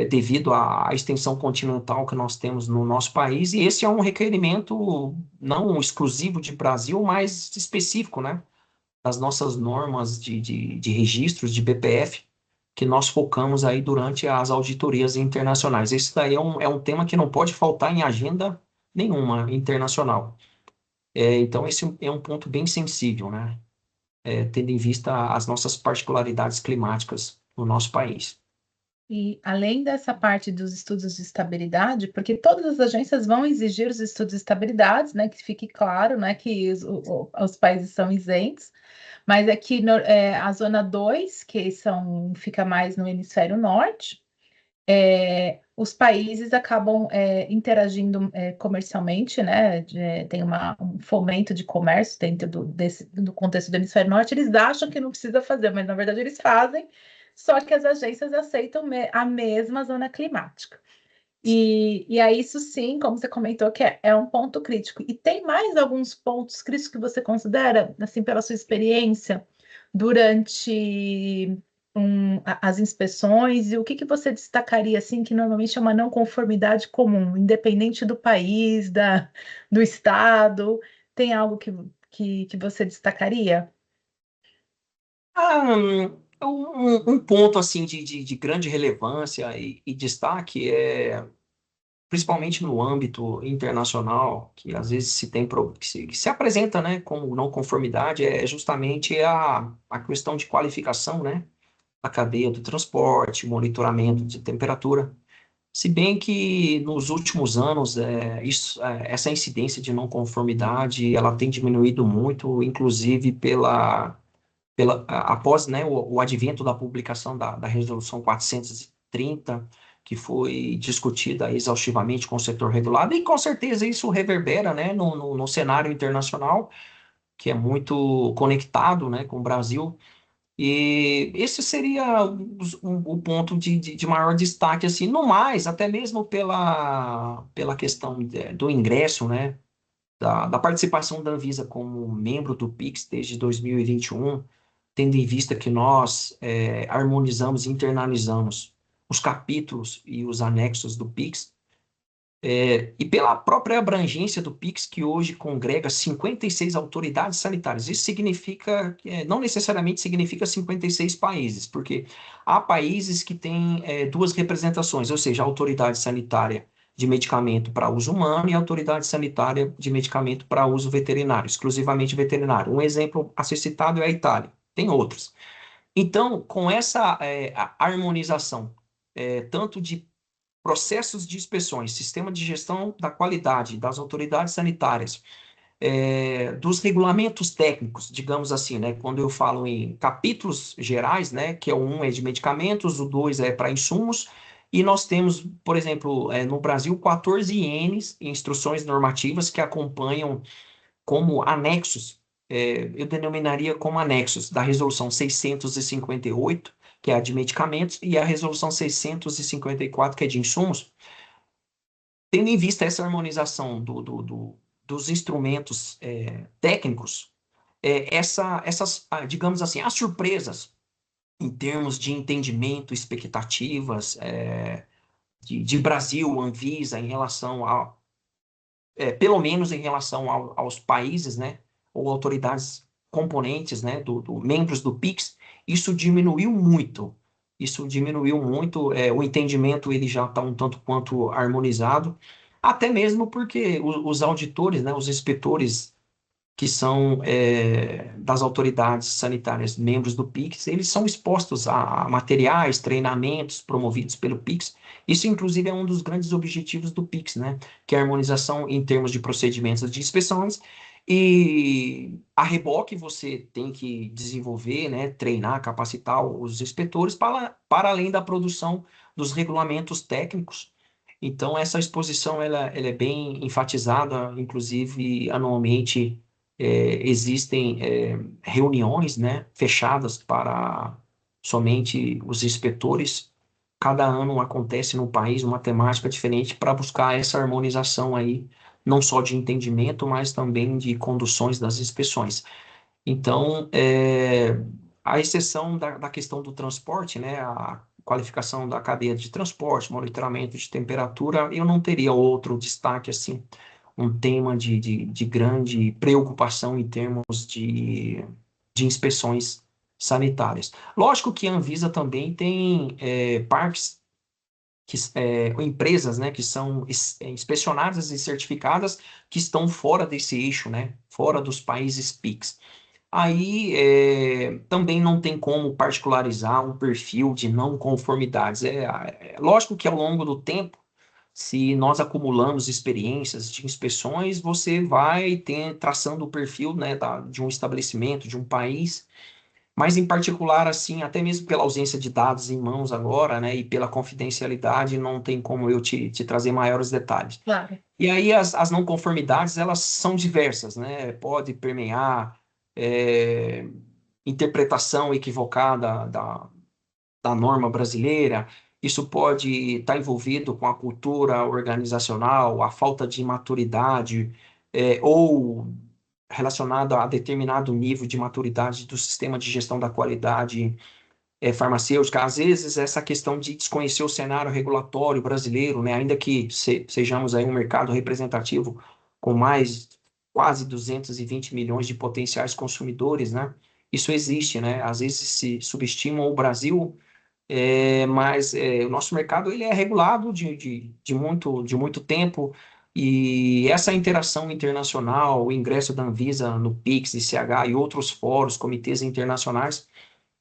Speaker 2: devido à extensão continental que nós temos no nosso país, e esse é um requerimento não exclusivo de Brasil, mas específico, né, das nossas normas de registros de BPF, que nós focamos aí durante as auditorias internacionais. Esse daí é um tema que não pode faltar em agenda nenhuma internacional. Então, esse é um ponto bem sensível, né, tendo em vista as nossas particularidades climáticas no nosso país.
Speaker 1: E além dessa parte dos estudos de estabilidade, porque todas as agências vão exigir os estudos de estabilidade, né, que fique claro, né, que os países são isentos, mas aqui a zona 2, que fica mais no hemisfério norte, os países acabam interagindo comercialmente, né? Tem um fomento de comércio dentro do contexto do hemisfério norte. Eles acham que não precisa fazer, mas na verdade eles fazem, só que as agências aceitam a mesma zona climática. E aí, isso sim, como você comentou, que é um ponto crítico. E tem mais alguns pontos críticos que você considera, assim, pela sua experiência, durante as inspeções? E o que você destacaria, assim, que normalmente é uma não conformidade comum, independente do país, do estado? Tem algo que você destacaria?
Speaker 2: Um ponto assim de grande relevância e destaque principalmente no âmbito internacional, que às vezes que se apresenta, né, como não conformidade, é justamente a questão de qualificação, né, da cadeia do transporte, monitoramento de temperatura. Se bem que nos últimos anos, essa incidência de não conformidade, ela tem diminuído muito, inclusive após, né, o advento da publicação da Resolução 430, que foi discutida exaustivamente com o setor regulado, e com certeza isso reverbera, né, no cenário internacional, que é muito conectado, né, com o Brasil, e esse seria o ponto de maior destaque, assim, no mais, até mesmo pela questão do ingresso, né, da participação da Anvisa como membro do PIX desde 2021, tendo em vista que nós harmonizamos e internalizamos os capítulos e os anexos do PIX, e pela própria abrangência do PIX, que hoje congrega 56 autoridades sanitárias. Isso significa, não necessariamente significa 56 países, porque há países que têm duas representações, ou seja, a autoridade sanitária de medicamento para uso humano e a autoridade sanitária de medicamento para uso veterinário, exclusivamente veterinário. Um exemplo a ser citado é a Itália, tem outros. Então, com essa harmonização, tanto de processos de inspeções, sistema de gestão da qualidade das autoridades sanitárias, dos regulamentos técnicos, digamos assim, né? Quando eu falo em capítulos gerais, né? Que um é de medicamentos, o 2 é para insumos, e nós temos, por exemplo, no Brasil, 14 INs, instruções normativas, que acompanham como anexos, eu denominaria como anexos da Resolução 658, que é a de medicamentos, e a Resolução 654, que é de insumos, tendo em vista essa harmonização dos instrumentos técnicos, digamos assim, as surpresas em termos de entendimento, expectativas de Brasil, Anvisa, em relação pelo menos em relação aos países, né, ou autoridades componentes, né, membros do PIX, isso diminuiu muito. Isso diminuiu muito, o entendimento ele já está um tanto quanto harmonizado, até mesmo porque os auditores, né, os inspetores que são das autoridades sanitárias, membros do PIX, eles são expostos a materiais, treinamentos promovidos pelo PIX. Isso, inclusive, é um dos grandes objetivos do PIX, né? Que é a harmonização em termos de procedimentos de inspeções. E a reboque você tem que desenvolver, né, treinar, capacitar os inspetores para além da produção dos regulamentos técnicos. Então, essa exposição ela é bem enfatizada, inclusive anualmente existem reuniões, né, fechadas para somente os inspetores. Cada ano acontece no país uma temática diferente para buscar essa harmonização aí, não só de entendimento, mas também de conduções das inspeções. Então, a exceção da questão do transporte, né, a qualificação da cadeia de transporte, monitoramento de temperatura, eu não teria outro destaque assim, um tema de grande preocupação em termos de inspeções sanitárias. Lógico que a Anvisa também tem parques, empresas, né, que são inspecionadas e certificadas que estão fora desse eixo, né, fora dos países PICs. Aí também não tem como particularizar um perfil de não conformidades. É lógico que ao longo do tempo, se nós acumulamos experiências de inspeções, você vai traçando o perfil, né, de um estabelecimento, de um país, mas em particular, assim, até mesmo pela ausência de dados em mãos agora, né, e pela confidencialidade, não tem como eu te trazer maiores detalhes.
Speaker 1: Claro.
Speaker 2: E aí as não conformidades, elas são diversas, né? Pode permear é, interpretação equivocada da norma brasileira, isso pode estar envolvido com a cultura organizacional, a falta de maturidade, ou relacionado a determinado nível de maturidade do sistema de gestão da qualidade farmacêutica. Às vezes, essa questão de desconhecer o cenário regulatório brasileiro, né, ainda que sejamos aí um mercado representativo com mais quase 220 milhões de potenciais consumidores, né, isso existe, né, às vezes se subestima o Brasil, mas o nosso mercado ele é regulado de muito tempo, e essa interação internacional, o ingresso da Anvisa no PIX, ICH e outros fóruns, comitês internacionais,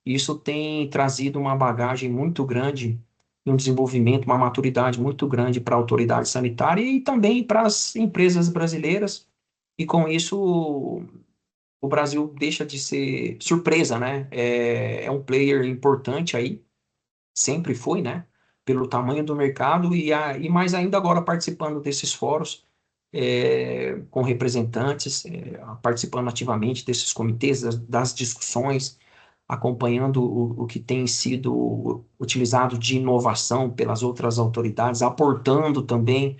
Speaker 2: isso tem trazido uma bagagem muito grande, um desenvolvimento, uma maturidade muito grande para a autoridade sanitária e também para as empresas brasileiras. E com isso, o Brasil deixa de ser surpresa, né? É um player importante aí, sempre foi, né? Pelo tamanho do mercado e mais ainda agora participando desses fóruns, com representantes, participando ativamente desses comitês, das discussões, acompanhando o que tem sido utilizado de inovação pelas outras autoridades, aportando também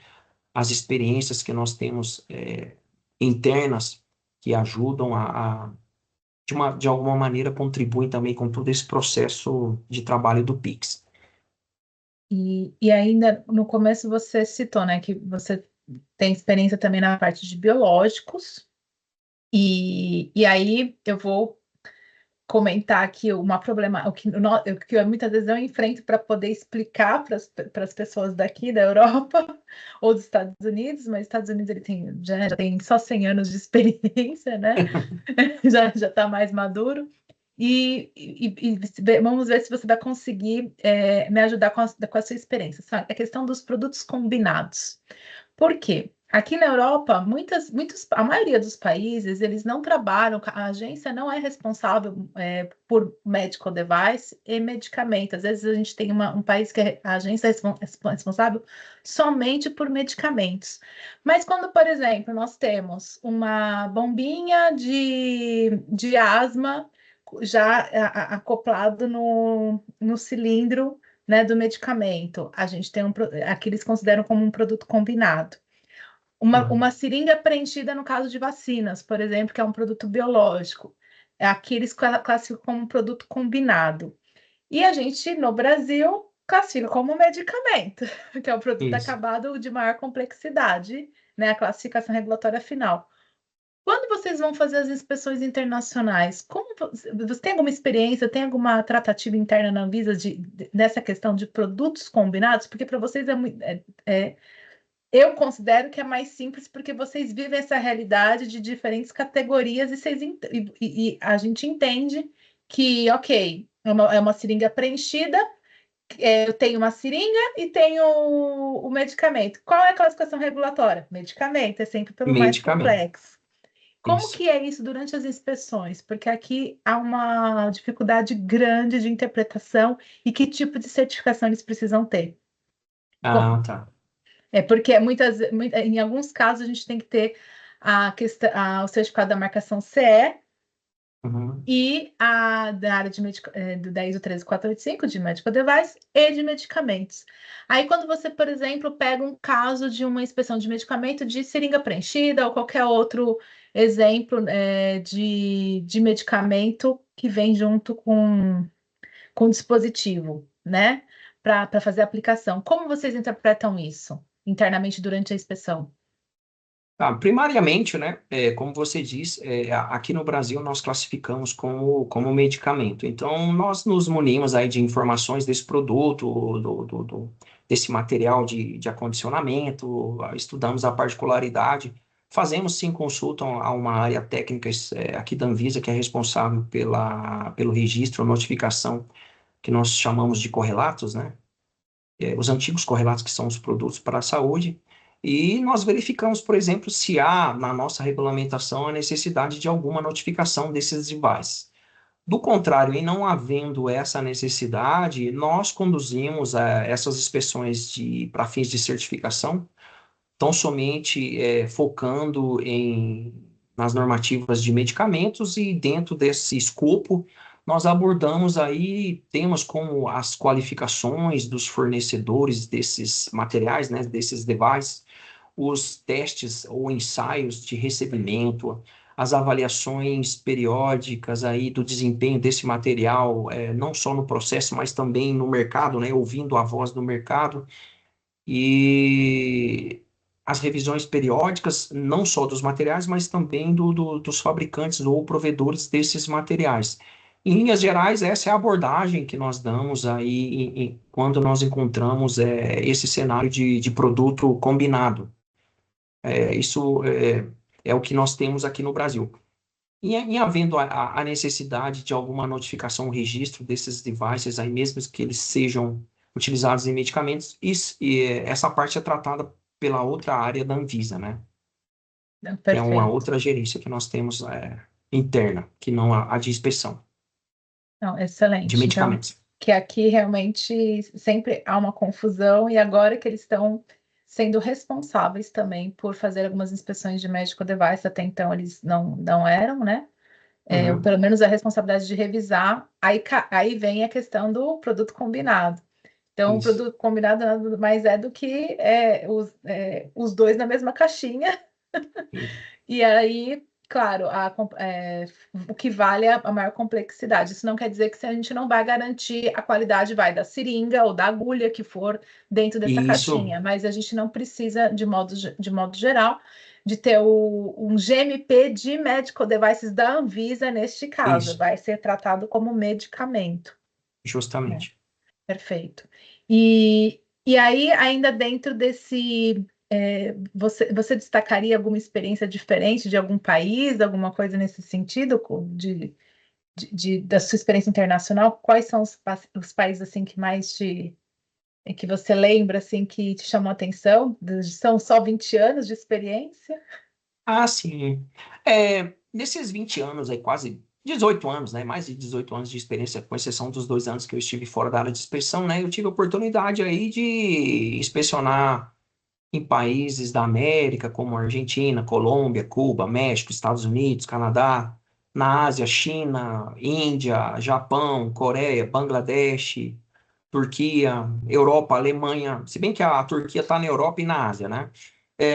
Speaker 2: as experiências que nós temos internas que ajudam de alguma maneira, contribuem também com todo esse processo de trabalho do PIX.
Speaker 1: E ainda no começo você citou, né, que você tem experiência também na parte de biológicos, e aí eu vou comentar aqui uma problema, o que muitas vezes eu enfrento para poder explicar para as pessoas daqui da Europa ou dos Estados Unidos, mas Estados Unidos ele tem, já tem só 100 anos de experiência, né? Já está mais maduro. Vamos ver se você vai conseguir me ajudar com a sua experiência. Sabe? A questão dos produtos combinados. Por quê? Aqui na Europa, a maioria dos países, eles não trabalham, a agência não é responsável por medical device e medicamento. Às vezes a gente tem um país que a agência é responsável somente por medicamentos. Mas quando, por exemplo, nós temos uma bombinha de asma já acoplado no cilindro, né, do medicamento. A gente tem aqui eles consideram como um produto combinado.
Speaker 2: Uhum.
Speaker 1: Uma seringa preenchida no caso de vacinas, por exemplo, que é um produto biológico. Aqui eles classificam como um produto combinado. E a gente, no Brasil, classifica como medicamento, que é o produto
Speaker 2: Isso.
Speaker 1: acabado de maior complexidade, né? A classificação regulatória final. Quando vocês vão fazer as inspeções internacionais, você tem alguma experiência, tem alguma tratativa interna na Anvisa nessa questão de produtos combinados? Porque para vocês eu considero que é mais simples porque vocês vivem essa realidade de diferentes categorias e a gente entende que, ok, é uma seringa preenchida, eu tenho uma seringa e tenho o medicamento. Qual é a classificação regulatória? Medicamento, é sempre pelo mais
Speaker 2: Medicamento.
Speaker 1: complexo. Como
Speaker 2: Isso.
Speaker 1: que é isso durante as inspeções? Porque aqui há uma dificuldade grande de interpretação e que tipo de certificação eles precisam ter.
Speaker 2: Ah, tá.
Speaker 1: Porque em alguns casos a gente tem que ter o certificado da marcação CE
Speaker 2: Uhum.
Speaker 1: e da área da ISO 13485 de medical device e de medicamentos. Aí quando você, por exemplo, pega um caso de uma inspeção de medicamento de seringa preenchida ou qualquer outro exemplo de medicamento que vem junto com o dispositivo, né? Para fazer a aplicação. Como vocês interpretam isso internamente durante a inspeção?
Speaker 2: Primariamente, né, como você diz, aqui no Brasil nós classificamos como medicamento. Então, nós nos munimos aí de informações desse produto, desse material de acondicionamento, estudamos a particularidade. Fazemos sim consulta a uma área técnica aqui da Anvisa, que é responsável pelo registro, notificação, que nós chamamos de correlatos, né? Os antigos correlatos, que são os produtos para a saúde, e nós verificamos, por exemplo, se há na nossa regulamentação a necessidade de alguma notificação desses devices. Do contrário, em não havendo essa necessidade, nós conduzimos essas inspeções para fins de certificação, tão somente focando nas normativas de medicamentos, e dentro desse escopo nós abordamos aí temas como as qualificações dos fornecedores desses materiais, né, desses devices, os testes ou ensaios de recebimento, as avaliações periódicas aí do desempenho desse material, não só no processo, mas também no mercado, né, ouvindo a voz do mercado, e as revisões periódicas, não só dos materiais, mas também dos fabricantes ou provedores desses materiais. Em linhas gerais, essa é a abordagem que nós damos aí quando nós encontramos esse cenário de produto combinado. Isso é o que nós temos aqui no Brasil. Em havendo a necessidade de alguma notificação, registro desses devices, aí mesmo que eles sejam utilizados em medicamentos, essa parte é tratada pela outra área da Anvisa, né? Que é uma
Speaker 1: Perfeito.
Speaker 2: outra gerência que nós temos interna, que não a de inspeção
Speaker 1: Não,
Speaker 2: de
Speaker 1: excelente. Então,
Speaker 2: medicamentos.
Speaker 1: que aqui realmente sempre há uma confusão, e agora que eles estão sendo responsáveis também por fazer algumas inspeções de medical device, até então eles não eram, né? Ou
Speaker 2: Uhum,
Speaker 1: pelo menos a responsabilidade de revisar, aí vem a questão do produto combinado. Então, o
Speaker 2: isso,
Speaker 1: produto combinado nada mais é do que os dois na mesma caixinha.
Speaker 2: isso,
Speaker 1: E aí, claro, o que vale é a maior complexidade. Isso não quer dizer que se a gente não vai garantir a qualidade, vai da seringa ou da agulha que for dentro dessa
Speaker 2: isso,
Speaker 1: caixinha, mas a gente não precisa, de modo geral, de ter um GMP de medical devices da Anvisa neste caso.
Speaker 2: isso,
Speaker 1: Vai ser tratado como medicamento, né?
Speaker 2: justamente.
Speaker 1: Perfeito. E aí, ainda dentro desse. Você destacaria alguma experiência diferente de algum país, alguma coisa nesse sentido, da sua experiência internacional? Quais são os países assim que mais que você lembra assim que te chamou a atenção? São só 20 anos de experiência?
Speaker 2: Ah, sim. Nesses 20 anos, aí, quase 18 anos, né? Mais de 18 anos de experiência, com exceção dos 2 anos que eu estive fora da área de inspeção, né? Eu tive a oportunidade aí de inspecionar em países da América, como Argentina, Colômbia, Cuba, México, Estados Unidos, Canadá, na Ásia, China, Índia, Japão, Coreia, Bangladesh, Turquia, Europa, Alemanha, se bem que a Turquia está na Europa e na Ásia, né?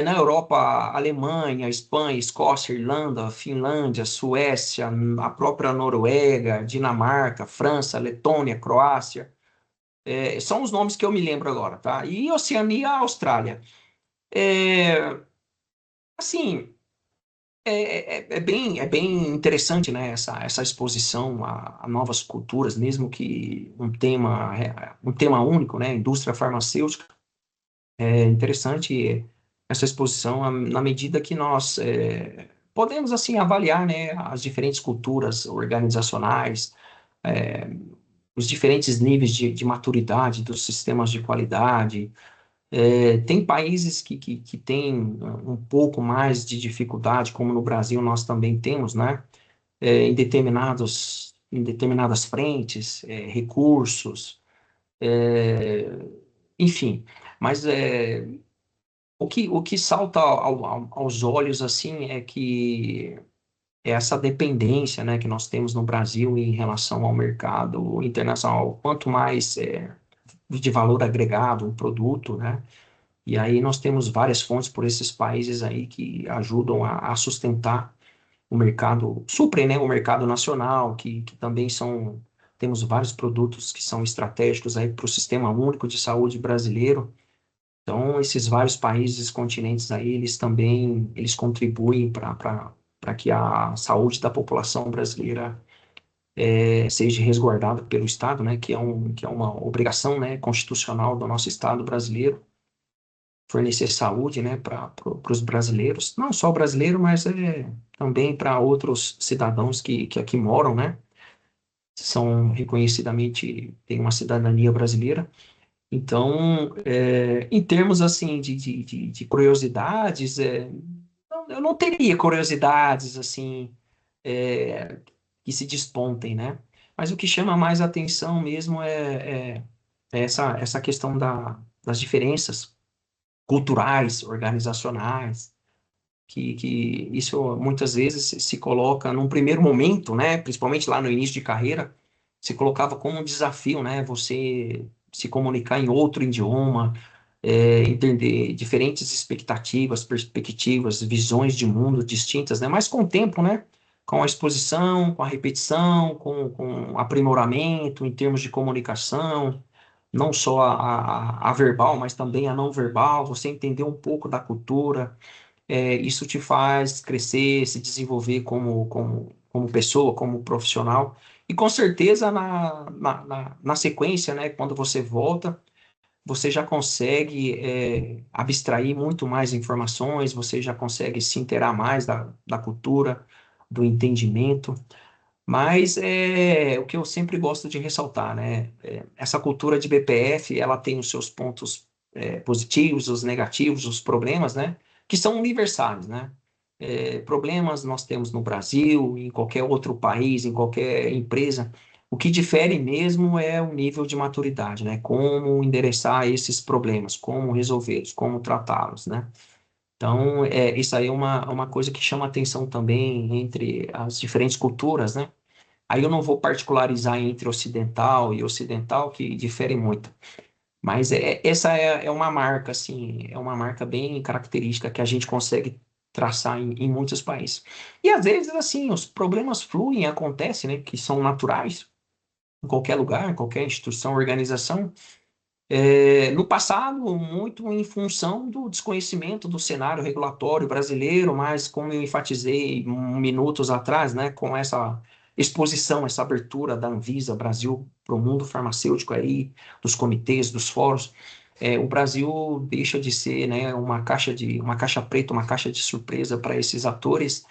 Speaker 2: Na Europa, Alemanha, Espanha, Escócia, Irlanda, Finlândia, Suécia, a própria Noruega, Dinamarca, França, Letônia, Croácia, são os nomes que eu me lembro agora, tá? E Oceania, Austrália. É, assim, é bem interessante, né, essa exposição a novas culturas, mesmo que um tema único, né, indústria farmacêutica. É interessante essa exposição na medida que nós podemos, assim, avaliar, né, as diferentes culturas organizacionais, é, os diferentes níveis de maturidade dos sistemas de qualidade. Tem países que têm um pouco mais de dificuldade, como no Brasil nós também temos, né? Em determinadas frentes, recursos, é, enfim. Mas o que salta aos olhos, assim, é que essa dependência, né, que nós temos no Brasil em relação ao mercado internacional, quanto mais de valor agregado um produto, né? E aí nós temos várias fontes por esses países aí que ajudam a sustentar o mercado, suprem, né, o mercado nacional, que também temos vários produtos que são estratégicos aí para o Sistema Único de Saúde brasileiro. Então, esses vários países, continentes aí, eles contribuem para que a saúde da população brasileira seja resguardada pelo Estado, né, que é uma obrigação, né, constitucional do nosso Estado brasileiro. fornecer saúde, né, para os brasileiros, não só brasileiro, mas também para outros cidadãos que aqui moram, né, são reconhecidamente, têm uma cidadania brasileira. Então, em termos assim de curiosidades, eu não teria curiosidades assim que se despontem, né? Mas o que chama mais atenção mesmo é essa questão das diferenças culturais, organizacionais, que isso muitas vezes se coloca num primeiro momento, né? Principalmente lá no início de carreira, se colocava como um desafio, né? Você se comunicar em outro idioma, entender diferentes expectativas, perspectivas, visões de mundo distintas, né? Mas com o tempo, né? Com a exposição, com a repetição, com aprimoramento em termos de comunicação, não só a verbal, mas também a não verbal, você entender um pouco da cultura, isso te faz crescer, se desenvolver como pessoa, como profissional. E com certeza na sequência, né, quando você volta, você já consegue abstrair muito mais informações, você já consegue se inteirar mais da cultura, do entendimento. Mas o que eu sempre gosto de ressaltar, né? Essa cultura de BPF, ela tem os seus pontos positivos, os negativos, os problemas, né? Que são universais, né? Problemas nós temos no Brasil, em qualquer outro país, em qualquer empresa. O que difere mesmo é o nível de maturidade, né? Como endereçar esses problemas, como resolvê-los, como tratá-los, né? Então, isso aí é uma coisa que chama atenção também entre as diferentes culturas, né? Aí eu não vou particularizar entre ocidental, que difere muito. Mas essa é uma marca, assim, é uma marca bem característica que a gente consegue traçar em muitos países. E às vezes, assim, os problemas fluem, acontecem, né, que são naturais, em qualquer lugar, em qualquer instituição, organização. No passado, muito em função do desconhecimento do cenário regulatório brasileiro, mas como eu enfatizei minutos atrás, né, com essa exposição, essa abertura da Anvisa Brasil para o mundo farmacêutico aí, dos comitês, dos fóruns, o Brasil deixa de ser, né, uma caixa preta, uma caixa de surpresa para esses atores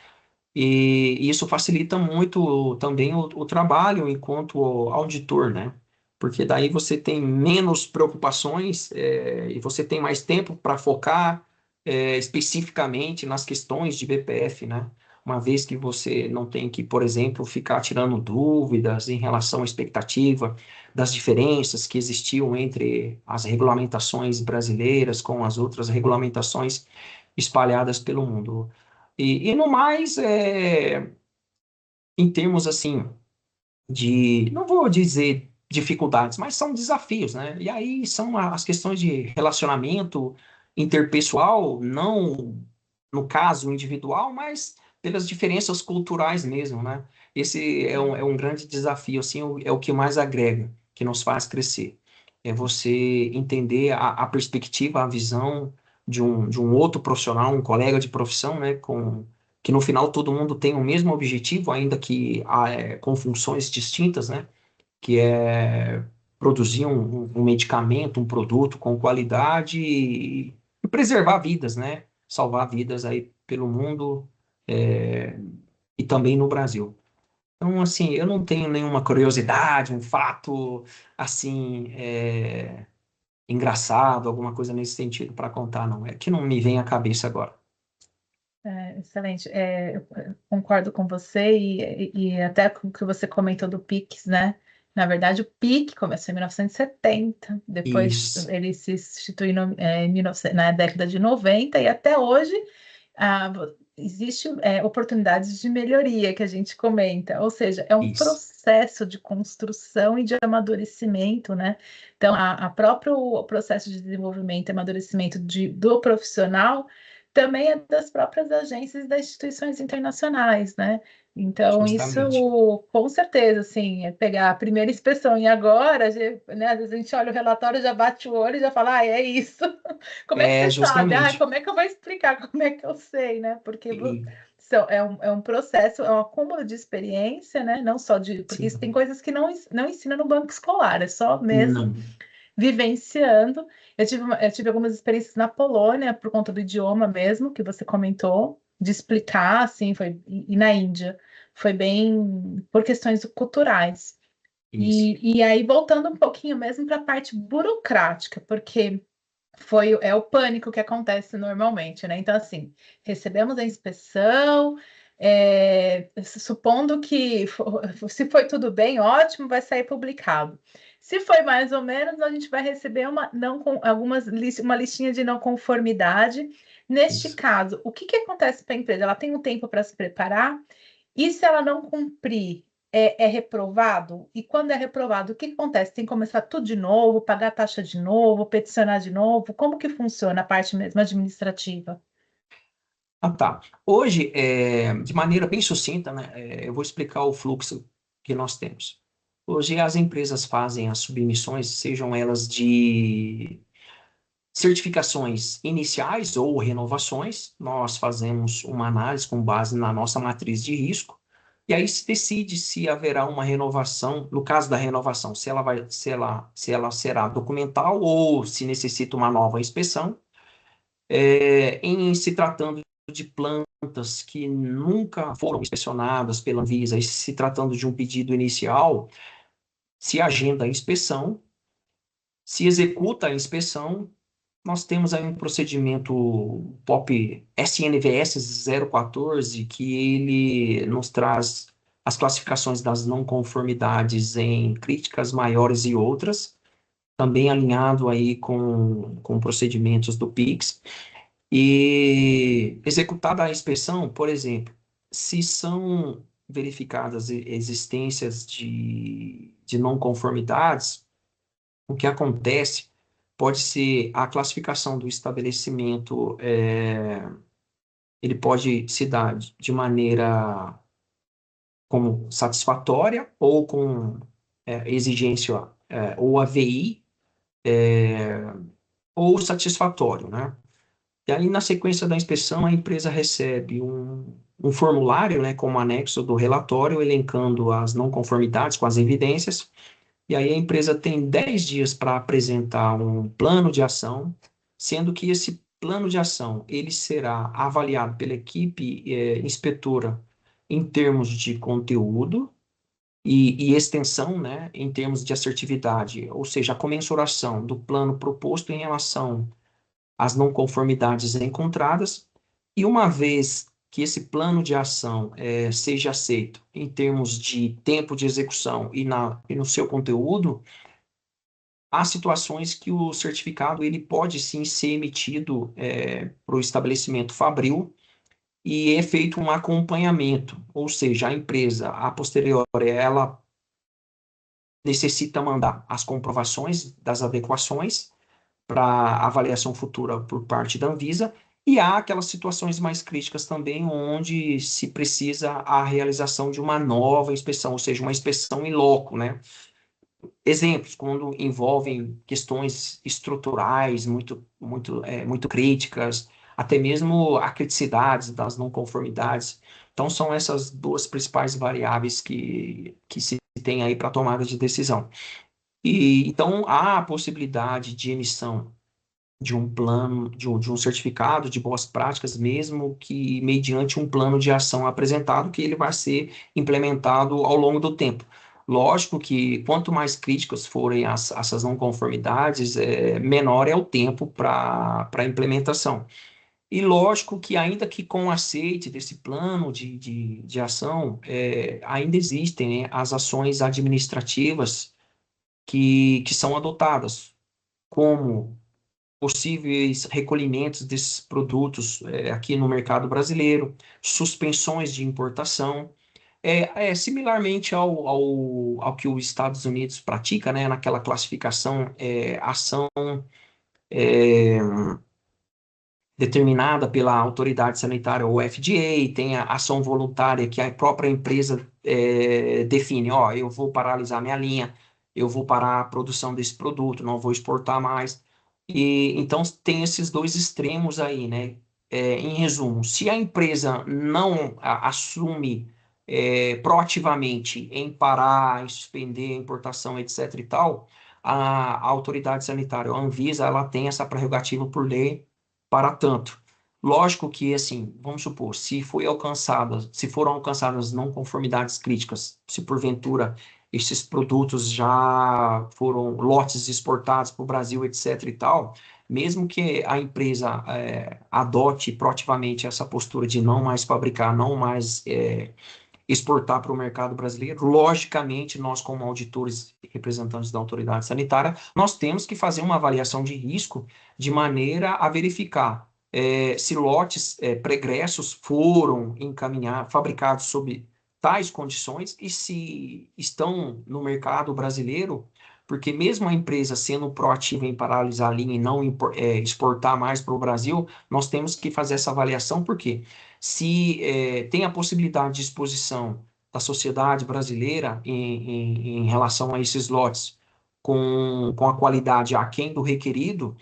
Speaker 2: e isso facilita muito também o trabalho enquanto auditor, né? Porque daí você tem menos preocupações, e você tem mais tempo para focar especificamente nas questões de BPF, né? Uma vez que você não tem que, por exemplo, ficar tirando dúvidas em relação à expectativa das diferenças que existiam entre as regulamentações brasileiras com as outras regulamentações espalhadas pelo mundo. E no mais, em termos assim não vou dizer dificuldades, mas são desafios, né? E aí são as questões de relacionamento interpessoal, não no caso individual, mas pelas diferenças culturais mesmo, né? Esse é um grande desafio, assim, é o que mais agrega, que nos faz crescer. É você entender a perspectiva, a visão de um outro profissional, um colega de profissão, né? Que no final todo mundo tem o mesmo objetivo, ainda que com funções distintas, né? Que é produzir um medicamento, um produto com qualidade e preservar vidas, né? Salvar vidas aí pelo mundo e também no Brasil. Então, assim, eu não tenho nenhuma curiosidade, um fato assim engraçado, alguma coisa nesse sentido para contar, não. É que não me vem à cabeça agora.
Speaker 1: Excelente. Eu concordo com você e até com o que você comentou do PIX, né? Na verdade, o PIC começou em 1970, depois
Speaker 2: Isso,
Speaker 1: ele se instituiu em 1900 na década de 90 e até hoje ah, existe oportunidades de melhoria que a gente comenta, ou seja, é um
Speaker 2: isso,
Speaker 1: processo de construção e de amadurecimento, né? Então, a próprio processo de desenvolvimento e amadurecimento do profissional também é das próprias agências e das instituições internacionais, né? Então,
Speaker 2: justamente.
Speaker 1: isso, com certeza, assim, é pegar a primeira inspeção e agora, né, às vezes a gente olha o relatório, já bate o olho e já fala, é isso. Como é que você sabe?
Speaker 2: Justamente.
Speaker 1: Como é que eu vou explicar? Como é que eu sei, né? Porque
Speaker 2: E,
Speaker 1: é um processo, é um acúmulo de experiência, né? Não só de... Porque isso tem
Speaker 2: sim,
Speaker 1: coisas que não ensina no banco escolar, é só mesmo
Speaker 2: não.
Speaker 1: vivenciando. Eu tive algumas experiências na Polônia, por conta do idioma mesmo, que você comentou, de explicar, assim, e na Índia. Foi bem por questões culturais.
Speaker 2: Isso.
Speaker 1: E aí, voltando um pouquinho mesmo para a parte burocrática, porque é o pânico que acontece normalmente, né? Então, assim, recebemos a inspeção, supondo que se foi tudo bem, ótimo, vai sair publicado. Se foi mais ou menos, a gente vai receber uma listinha de não conformidade. Neste
Speaker 2: Isso.
Speaker 1: caso, o que acontece para a empresa? Ela tem um tempo para se preparar, e se ela não cumprir, é reprovado? E quando é reprovado, o que acontece? Tem que começar tudo de novo, pagar taxa de novo, peticionar de novo? Como que funciona a parte mesmo administrativa?
Speaker 2: Ah, tá. Hoje, de maneira bem sucinta, né, eu vou explicar o fluxo que nós temos. Hoje, as empresas fazem as submissões, sejam elas de certificações iniciais ou renovações. Nós fazemos uma análise com base na nossa matriz de risco, e aí se decide se haverá uma renovação, no caso da renovação, se ela será documental ou se necessita uma nova inspeção. Em se tratando de plantas que nunca foram inspecionadas pela Anvisa, e se tratando de um pedido inicial, se agenda a inspeção, se executa a inspeção. Nós temos aí um procedimento POP SNVS 014, que ele nos traz as classificações das não conformidades em críticas, maiores e outras, também alinhado aí com procedimentos do PIX. E executada a inspeção, por exemplo, se são verificadas existências de não conformidades, o que acontece pode ser a classificação do estabelecimento, ele pode se dar de maneira como satisfatória ou com exigência ou AVI, ou satisfatório, né? E aí, na sequência da inspeção, a empresa recebe um formulário, né, como anexo do relatório, elencando as não conformidades com as evidências. E aí a empresa tem 10 dias para apresentar um plano de ação, sendo que esse plano de ação ele será avaliado pela equipe inspetora em termos de conteúdo e extensão, né, em termos de assertividade, ou seja, a comensuração do plano proposto em relação às não conformidades encontradas. E uma vez que esse plano de ação seja aceito em termos de tempo de execução e no seu conteúdo, há situações que o certificado ele pode sim ser emitido para o estabelecimento fabril e é feito um acompanhamento, ou seja, a empresa, a posteriori, ela necessita mandar as comprovações das adequações para avaliação futura por parte da Anvisa, e há aquelas situações mais críticas também, onde se precisa a realização de uma nova inspeção, ou seja, uma inspeção em loco, né? Exemplos, quando envolvem questões estruturais muito críticas, até mesmo a criticidade das não conformidades. Então, são essas duas principais variáveis que se tem aí para tomada de decisão. E então há a possibilidade de emissão de um plano, de um certificado de boas práticas, mesmo que mediante um plano de ação apresentado, que ele vai ser implementado ao longo do tempo. Lógico que quanto mais críticas forem essas não conformidades, menor é o tempo para a implementação. E lógico que ainda que com o aceite desse plano de ação, ainda existem, né, as ações administrativas que são adotadas, como possíveis recolhimentos desses produtos aqui no mercado brasileiro, suspensões de importação, similarmente ao que os Estados Unidos pratica, né, naquela classificação, ação é, determinada pela autoridade sanitária, ou FDA, tem a ação voluntária que a própria empresa define, ó, eu vou paralisar minha linha, eu vou parar a produção desse produto, não vou exportar mais. E então tem esses dois extremos aí, né? Em resumo, se a empresa não assume proativamente em parar, em suspender a importação, etc. e tal, a autoridade sanitária, a Anvisa, ela tem essa prerrogativa por lei para tanto. Lógico que, assim, vamos supor, se foram alcançadas não conformidades críticas, se porventura esses produtos já foram lotes exportados para o Brasil, etc. e tal, mesmo que a empresa adote proativamente essa postura de não mais fabricar, não mais exportar para o mercado brasileiro, logicamente, nós, como auditores e representantes da autoridade sanitária, nós temos que fazer uma avaliação de risco de maneira a verificar se lotes pregressos foram fabricados sob tais condições e se estão no mercado brasileiro, porque mesmo a empresa sendo proativa em paralisar a linha e não exportar mais para o Brasil, nós temos que fazer essa avaliação, porque se tem a possibilidade de exposição da sociedade brasileira em relação a esses lotes com a qualidade aquém do requerido,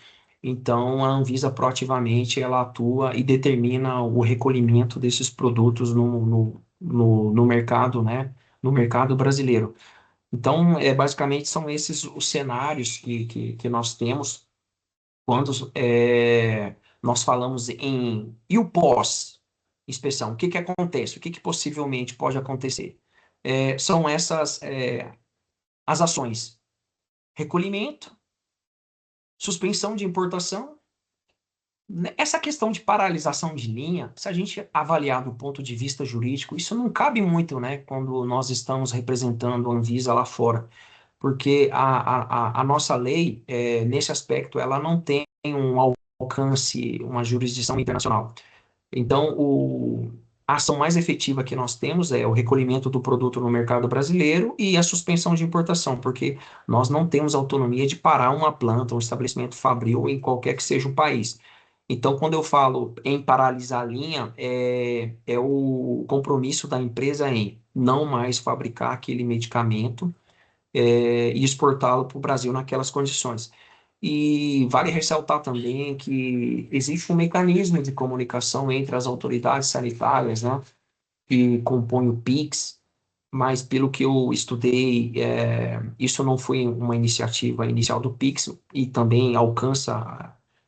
Speaker 2: então a Anvisa proativamente ela atua e determina o recolhimento desses produtos no mercado, né, no mercado brasileiro. Então, basicamente são esses os cenários que nós temos quando nós falamos em e o pós-inspeção. O que que acontece? O que que possivelmente pode acontecer? São essas as ações: recolhimento, suspensão de importação. Essa questão de paralisação de linha, se a gente avaliar do ponto de vista jurídico, isso não cabe muito, né, quando nós estamos representando a Anvisa lá fora, porque a nossa lei, nesse aspecto, ela não tem um alcance, uma jurisdição internacional. Então, a ação mais efetiva que nós temos é o recolhimento do produto no mercado brasileiro e a suspensão de importação, porque nós não temos autonomia de parar uma planta, um estabelecimento fabril em qualquer que seja o país. Então, quando eu falo em paralisar a linha, é o compromisso da empresa em não mais fabricar aquele medicamento e exportá-lo para o Brasil naquelas condições. E vale ressaltar também que existe um mecanismo de comunicação entre as autoridades sanitárias, né, que compõem o PIX, mas pelo que eu estudei, isso não foi uma iniciativa inicial do PIX e também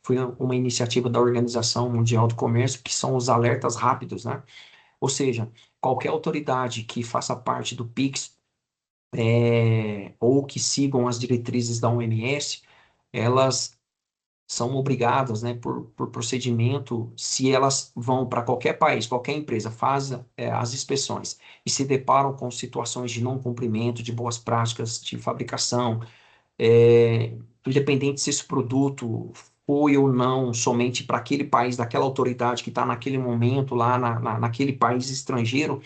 Speaker 2: foi uma iniciativa da Organização Mundial do Comércio, que são os alertas rápidos, né? Ou seja, qualquer autoridade que faça parte do PIX ou que sigam as diretrizes da OMS, elas são obrigadas, né, por procedimento, se elas vão para qualquer país, qualquer empresa, faz as inspeções e se deparam com situações de não cumprimento de boas práticas de fabricação, independente se esse produto foi ou não somente para aquele país, daquela autoridade que está naquele momento lá naquele país estrangeiro,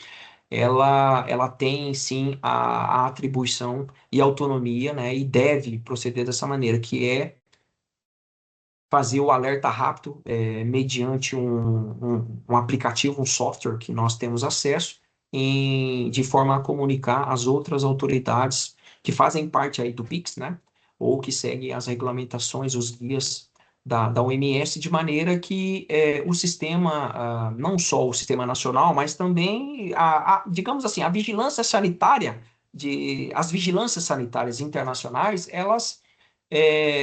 Speaker 2: ela tem sim a atribuição e autonomia, né, e deve proceder dessa maneira, que é fazer o alerta rápido mediante um aplicativo, um software que nós temos acesso, de forma a comunicar às outras autoridades que fazem parte aí do PIX, né? Ou que seguem as regulamentações, os guias da OMS, de maneira que o sistema, não só o sistema nacional, mas também, digamos assim, a vigilância sanitária, as vigilâncias sanitárias internacionais, elas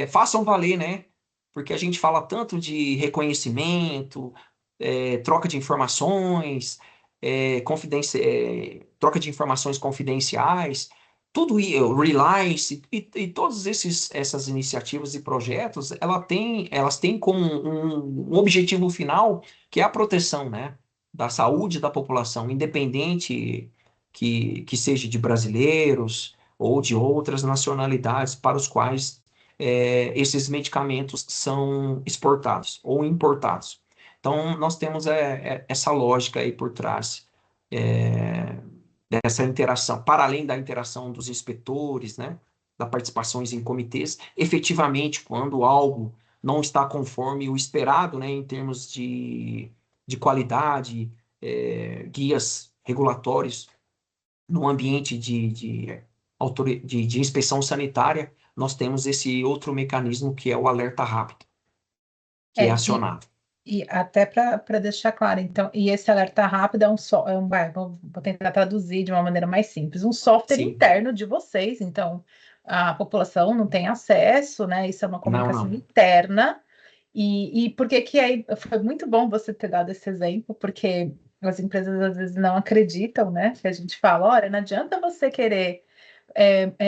Speaker 2: façam valer, né? Porque a gente fala tanto de reconhecimento, troca de informações, troca de informações confidenciais, tudo isso, Reliance e todas essas iniciativas e projetos, elas têm como um objetivo final que é a proteção, né, da saúde da população, independente que seja de brasileiros ou de outras nacionalidades para os quais esses medicamentos são exportados ou importados. Então, nós temos essa lógica aí por trás dessa interação, para além da interação dos inspetores, né, da participações em comitês, efetivamente, quando algo não está conforme o esperado, né, em termos de qualidade, guias regulatórios no ambiente de inspeção sanitária, nós temos esse outro mecanismo que é o alerta rápido, que é
Speaker 1: É, e,
Speaker 2: acionado.
Speaker 1: e até para deixar claro, então, e esse alerta rápido vou tentar traduzir de uma maneira mais simples, um software
Speaker 2: Sim,
Speaker 1: interno de vocês, então, a população não tem acesso, né? Isso é uma
Speaker 2: Não,
Speaker 1: comunicação
Speaker 2: não.
Speaker 1: interna. E por que que aí foi muito bom você ter dado esse exemplo, porque as empresas às vezes não acreditam, né? Que a gente fala, olha, não adianta você querer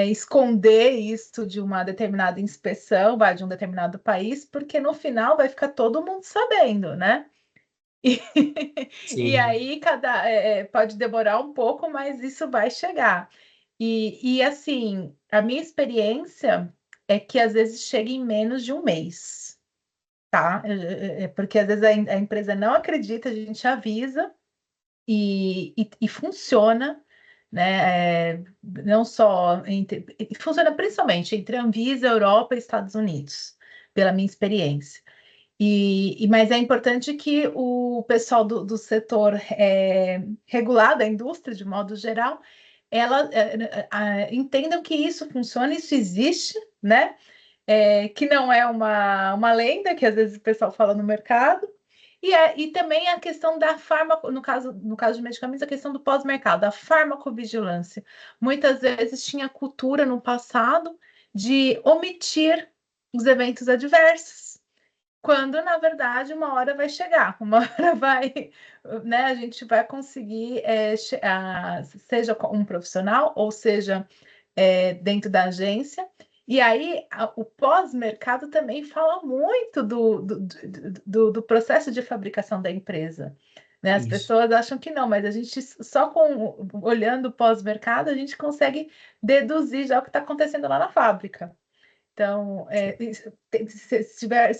Speaker 1: esconder isso de uma determinada inspeção, vai de um determinado país, porque no final vai ficar todo mundo sabendo, né? E, e
Speaker 2: Sim,
Speaker 1: aí pode demorar um pouco, mas isso vai chegar. E assim, a minha experiência é que às vezes chega em menos de um mês, tá? Porque às vezes a empresa não acredita, a gente avisa e funciona, né? Não só funciona principalmente entre Anvisa, Europa e Estados Unidos, pela minha experiência. Mas é importante que o pessoal do setor regulado, a indústria de modo geral, ela entendam que isso funciona, isso existe, né? Que não é uma lenda que às vezes o pessoal fala no mercado. E também a questão da fármaco, no caso de medicamentos, a questão do pós-mercado, a farmacovigilância. Muitas vezes tinha cultura no passado de omitir os eventos adversos, quando na verdade uma hora vai chegar, uma hora vai, né, a gente vai conseguir, seja um profissional, ou seja, dentro da agência. E aí, o pós-mercado também fala muito do processo de fabricação da empresa. Né? As
Speaker 2: isso.
Speaker 1: pessoas acham que não, mas a gente só olhando o pós-mercado, a gente consegue deduzir já o que está acontecendo lá na fábrica. Então, se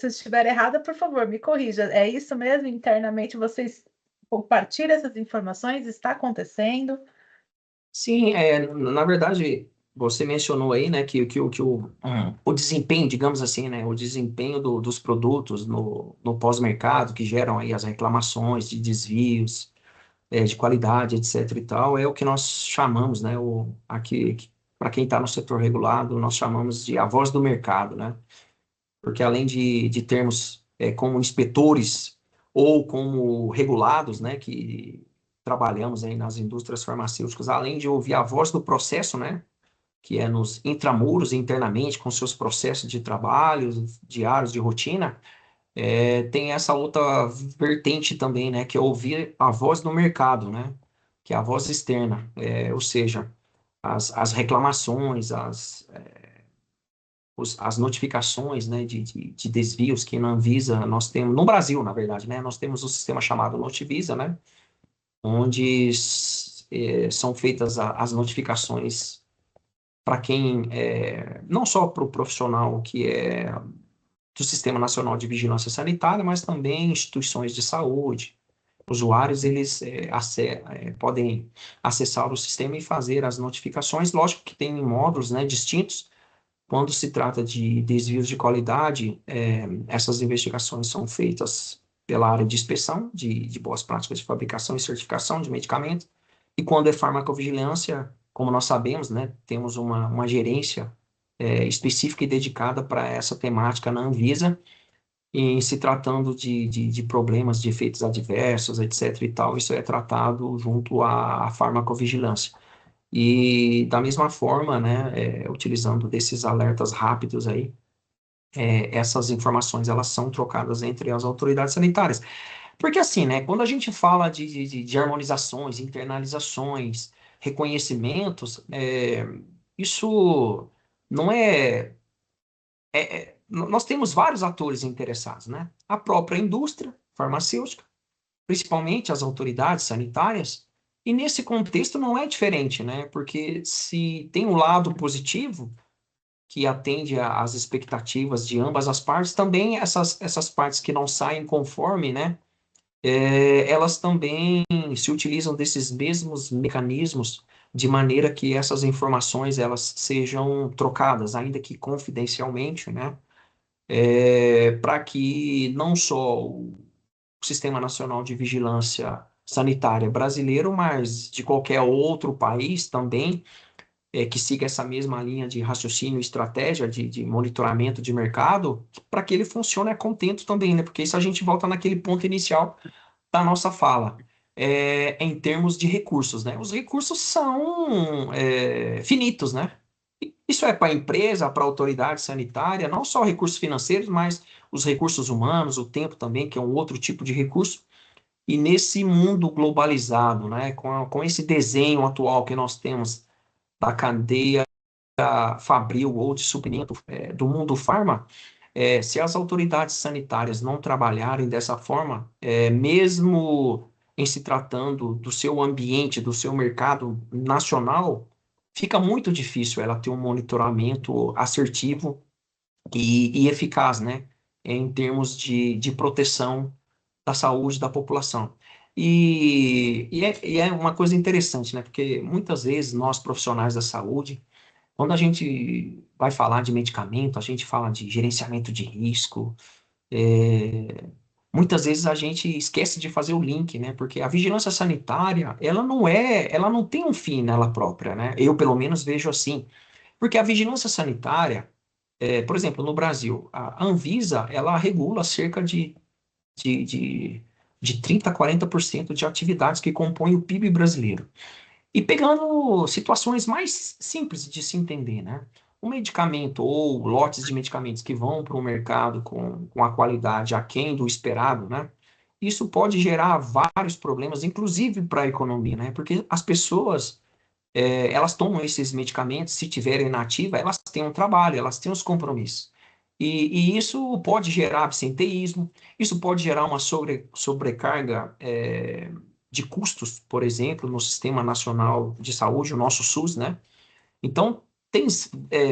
Speaker 1: estiver errada, por favor, me corrija. É isso mesmo? Internamente vocês compartilham essas informações? Está acontecendo?
Speaker 2: Sim, na verdade, você mencionou aí, né, o desempenho, digamos assim, né, o desempenho dos produtos no pós-mercado, que geram aí as reclamações de desvios, de qualidade, etc e tal, é o que nós chamamos, né, aqui, para quem está no setor regulado, nós chamamos de a voz do mercado, né, porque além de termos como inspetores ou como regulados, né, que trabalhamos aí nas indústrias farmacêuticas, além de ouvir a voz do processo, né, que é nos intramuros, internamente, com seus processos de trabalho, diários, de rotina, tem essa outra vertente também, né, que é ouvir a voz do mercado, né, que é a voz externa, ou seja, as reclamações, as notificações, né, de desvios que na Anvisa nós temos, no Brasil, na verdade, né, nós temos um sistema chamado Notivisa, né, onde são feitas as notificações para quem, não só para o profissional que é do Sistema Nacional de Vigilância Sanitária, mas também instituições de saúde. Usuários, eles podem acessar o sistema e fazer as notificações, lógico que tem módulos, né, distintos. Quando se trata de desvios de qualidade, essas investigações são feitas pela área de inspeção de boas práticas de fabricação e certificação de medicamentos. E quando é farmacovigilância, como nós sabemos, né, temos uma gerência específica e dedicada para essa temática na Anvisa, em se tratando de problemas de efeitos adversos, etc. e tal, isso é tratado junto à farmacovigilância. E da mesma forma, né, utilizando desses alertas rápidos aí, essas informações elas são trocadas entre as autoridades sanitárias. Porque assim, né, quando a gente fala de harmonizações, internalizações, reconhecimentos, isso não nós temos vários atores interessados, né? A própria indústria farmacêutica, principalmente as autoridades sanitárias, e nesse contexto não é diferente, né? Porque se tem um lado positivo que atende às expectativas de ambas as partes, também essas partes que não saem conforme, né? Elas também se utilizam desses mesmos mecanismos de maneira que essas informações elas sejam trocadas, ainda que confidencialmente, né? Para que não só o Sistema Nacional de Vigilância Sanitária brasileiro, mas de qualquer outro país também, que siga essa mesma linha de raciocínio e estratégia de monitoramento de mercado, para que ele funcione a contento também, né? Porque isso a gente volta naquele ponto inicial da nossa fala. Em termos de recursos, né? Os recursos são finitos, né? Isso é para a empresa, para a autoridade sanitária, não só recursos financeiros, mas os recursos humanos, o tempo também, que é um outro tipo de recurso. E nesse mundo globalizado, né, com esse desenho atual que nós temos da cadeia fabril ou de suprimento do mundo farma, se as autoridades sanitárias não trabalharem dessa forma, mesmo em se tratando do seu ambiente, do seu mercado nacional, fica muito difícil ela ter um monitoramento assertivo e eficaz, né, em termos de proteção da saúde da população. E é uma coisa interessante, né, porque muitas vezes nós profissionais da saúde, quando a gente vai falar de medicamento, a gente fala de gerenciamento de risco, muitas vezes a gente esquece de fazer o link, né? Porque a vigilância sanitária, ela não tem um fim nela própria, né? Eu, pelo menos, vejo assim. Porque a vigilância sanitária, por exemplo, no Brasil, a Anvisa, ela regula cerca de, de, de 30% a 40% de atividades que compõem o PIB brasileiro. E pegando situações mais simples de se entender, né? Um medicamento ou lotes de medicamentos que vão para o mercado com a qualidade aquém do esperado, né? Isso pode gerar vários problemas, inclusive para a economia, né? Porque as pessoas, elas tomam esses medicamentos, se tiverem na ativa, elas têm um trabalho, elas têm os compromissos. E isso pode gerar absenteísmo, isso pode gerar uma sobrecarga de custos, por exemplo, no Sistema Nacional de Saúde, o nosso SUS, né? Então, tem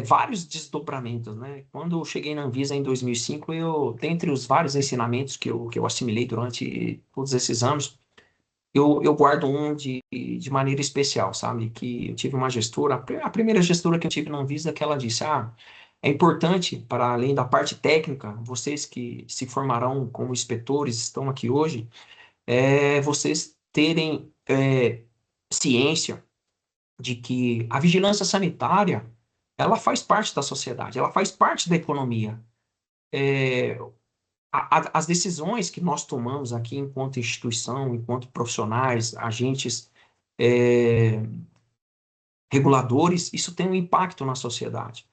Speaker 2: vários desdobramentos, né? Quando eu cheguei na Anvisa em 2005, dentre os vários ensinamentos que eu assimilei durante todos esses anos, eu guardo um de maneira especial, sabe? Que eu tive uma gestora, a primeira gestora que eu tive na Anvisa, que ela disse, é importante, para além da parte técnica, vocês que se formarão como inspetores, estão aqui hoje, vocês terem ciência de que a vigilância sanitária, ela faz parte da sociedade, ela faz parte da economia. É, as decisões que nós tomamos aqui enquanto instituição, enquanto profissionais, agentes é, reguladores, isso tem um impacto na sociedade.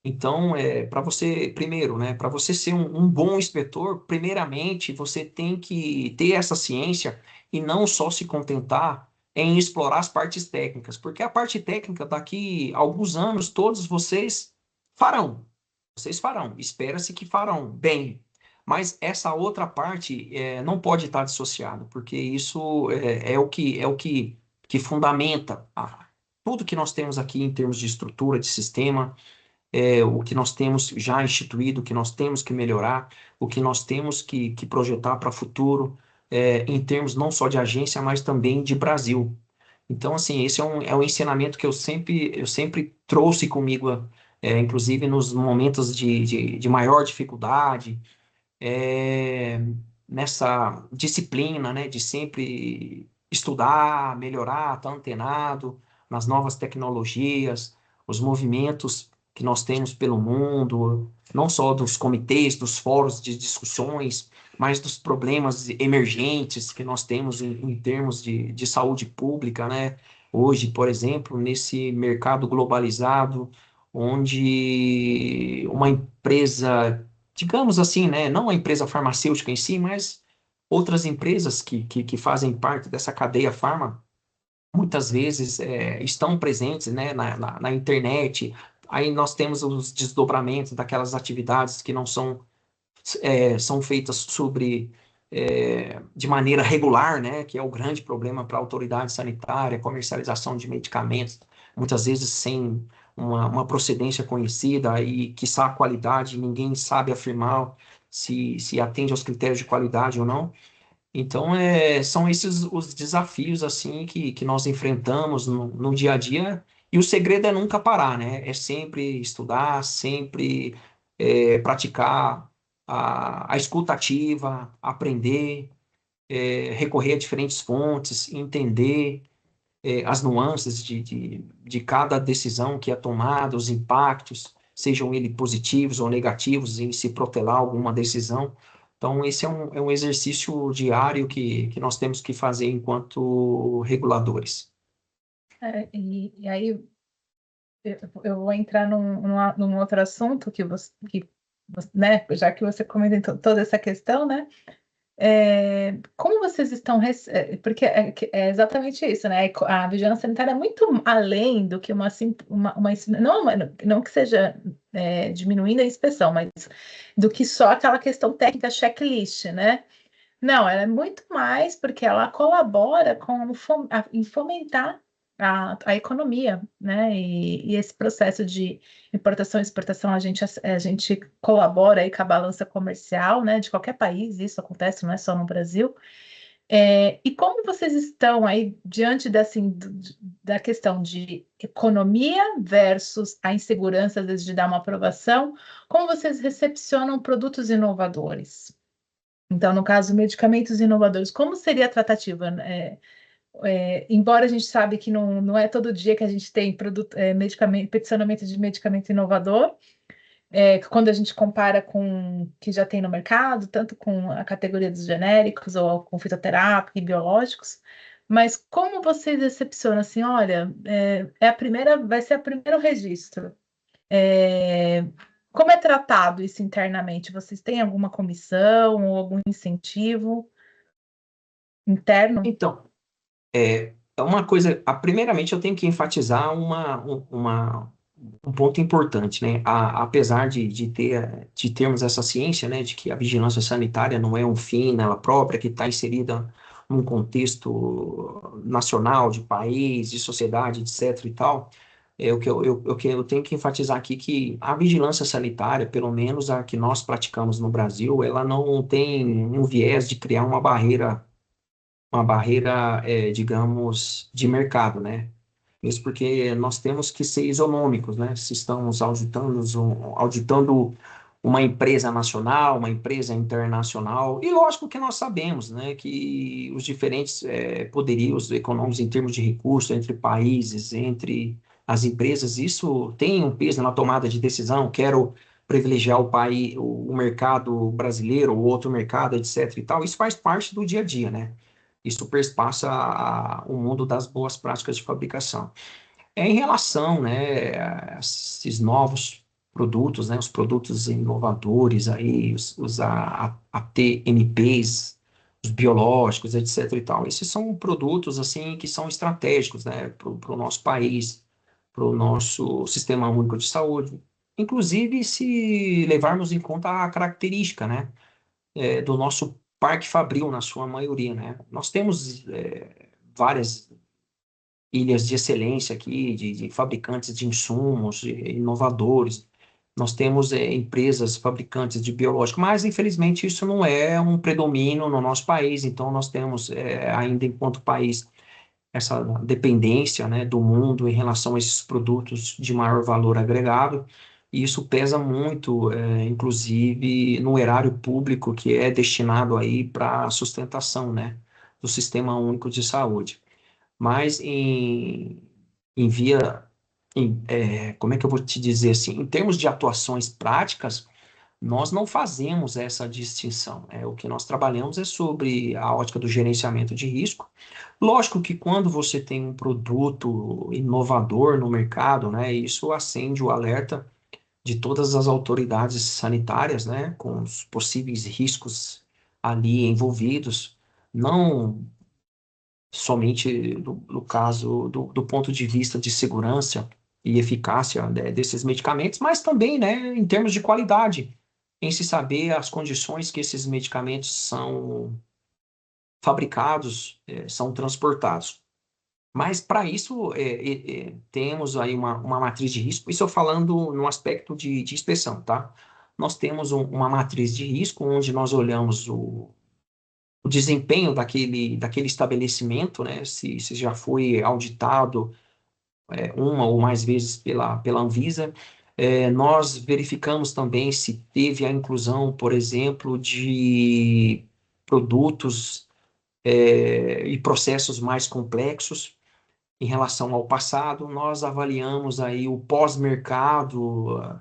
Speaker 2: Então, para você, primeiro, né, para você ser um bom inspetor, primeiramente, você tem que ter essa ciência e não só se contentar em explorar as partes técnicas, porque a parte técnica, daqui a alguns anos, todos farão. Vocês farão. Espera-se que farão bem. Mas essa outra parte não pode estar dissociada, porque isso é o que fundamenta tudo que nós temos aqui em termos de estrutura, de sistema, o que nós temos já instituído, o que nós temos que melhorar, o que nós temos que projetar para o futuro, em termos não só de agência, mas também de Brasil. Então, assim, esse é um ensinamento que eu sempre trouxe comigo, inclusive nos momentos de maior dificuldade, é, nessa disciplina, né, de sempre estudar, melhorar, estar antenado nas novas tecnologias, os movimentos que nós temos pelo mundo, não só dos comitês, dos fóruns de discussões, mas dos problemas emergentes que nós temos em termos de saúde pública, né? Hoje, por exemplo, nesse mercado globalizado, onde uma empresa, digamos assim, né, não a empresa farmacêutica em si, mas outras empresas que fazem parte dessa cadeia farma, muitas vezes estão presentes, né, na internet. Aí nós temos os desdobramentos daquelas atividades que não são feitas de maneira regular, né, que é o grande problema para a autoridade sanitária, comercialização de medicamentos, muitas vezes sem uma procedência conhecida e, quiçá, a qualidade, ninguém sabe afirmar se atende aos critérios de qualidade ou não. Então, são esses os desafios assim que nós enfrentamos no dia a dia, e o segredo é nunca parar, né? É sempre estudar, sempre praticar a escuta ativa, aprender, recorrer a diferentes fontes, entender as nuances de cada decisão que é tomada, os impactos, sejam eles positivos ou negativos, em se protelar alguma decisão. Então, esse é um exercício diário que nós temos que fazer enquanto reguladores.
Speaker 1: E aí eu vou entrar num outro assunto né, já que você comentou toda essa questão, né? Como vocês estão, porque é exatamente isso, né? A vigilância sanitária é muito além do que não que seja diminuindo a inspeção, mas do que só aquela questão técnica checklist, né? Não, ela é muito mais porque ela colabora em fomentar a economia, né? E esse processo de importação e exportação, a gente colabora aí com a balança comercial, né? De qualquer país, isso acontece, não é só no Brasil. E como vocês estão aí diante da questão de economia versus a insegurança, às vezes, de dar uma aprovação, como vocês recepcionam produtos inovadores? Então, no caso, medicamentos inovadores, como seria a tratativa? Embora a gente sabe que não é todo dia que a gente tem peticionamento de medicamento inovador, quando a gente compara com o que já tem no mercado, tanto com a categoria dos genéricos ou com fitoterápico e biológicos, mas como vocês decepcionam assim, olha, vai ser o primeiro registro. É, Como é tratado isso internamente? Vocês têm alguma comissão ou algum incentivo interno?
Speaker 2: Então, é uma coisa, primeiramente eu tenho que enfatizar um ponto importante, né? Apesar de termos essa ciência, né, de que a vigilância sanitária não é um fim nela própria, que está inserida num contexto nacional, de país, de sociedade, etc. e tal, o que eu tenho que enfatizar aqui que a vigilância sanitária, pelo menos a que nós praticamos no Brasil, ela não tem um viés de criar uma barreira, digamos, de mercado, né? Isso porque nós temos que ser isonômicos, né? Se estamos auditando uma empresa nacional, uma empresa internacional, e lógico que nós sabemos, né, que os diferentes poderios econômicos em termos de recursos entre países, entre as empresas, isso tem um peso na tomada de decisão. Quero privilegiar o país, o mercado brasileiro, ou outro mercado, etc. e tal. Isso faz parte do dia a dia, né? Isso perpassa o mundo das boas práticas de fabricação. Em relação, né, a esses novos produtos, né, os produtos inovadores aí, os ATMPs, os biológicos, etc. e tal, esses são produtos assim que são estratégicos, né, para o nosso país, para o nosso sistema único de saúde. Inclusive, se levarmos em conta a característica, né, do nosso parque fabril, na sua maioria, né? Nós temos várias ilhas de excelência aqui, de fabricantes de insumos, inovadores. Nós temos empresas fabricantes de biológico, mas infelizmente isso não é um predomínio no nosso país. Então nós temos ainda enquanto país essa dependência, né, do mundo em relação a esses produtos de maior valor agregado. E isso pesa muito, inclusive no erário público que é destinado aí para a sustentação, né, do Sistema Único de Saúde. Mas em via, como é que eu vou te dizer assim, em termos de atuações práticas, nós não fazemos essa distinção. O que nós trabalhamos é sobre a ótica do gerenciamento de risco. Lógico que quando você tem um produto inovador no mercado, né, isso acende o alerta de todas as autoridades sanitárias, né, com os possíveis riscos ali envolvidos, não somente no caso do ponto de vista de segurança e eficácia, né, desses medicamentos, mas também, né, em termos de qualidade, em se saber as condições que esses medicamentos são fabricados, são transportados. Mas para isso temos aí uma matriz de risco, isso eu falando no aspecto de inspeção, tá? Nós temos uma matriz de risco onde nós olhamos o desempenho daquele estabelecimento, né? Se já foi auditado uma ou mais vezes pela Anvisa. Nós verificamos também se teve a inclusão, por exemplo, de produtos e processos mais complexos em relação ao passado. Nós avaliamos aí o pós-mercado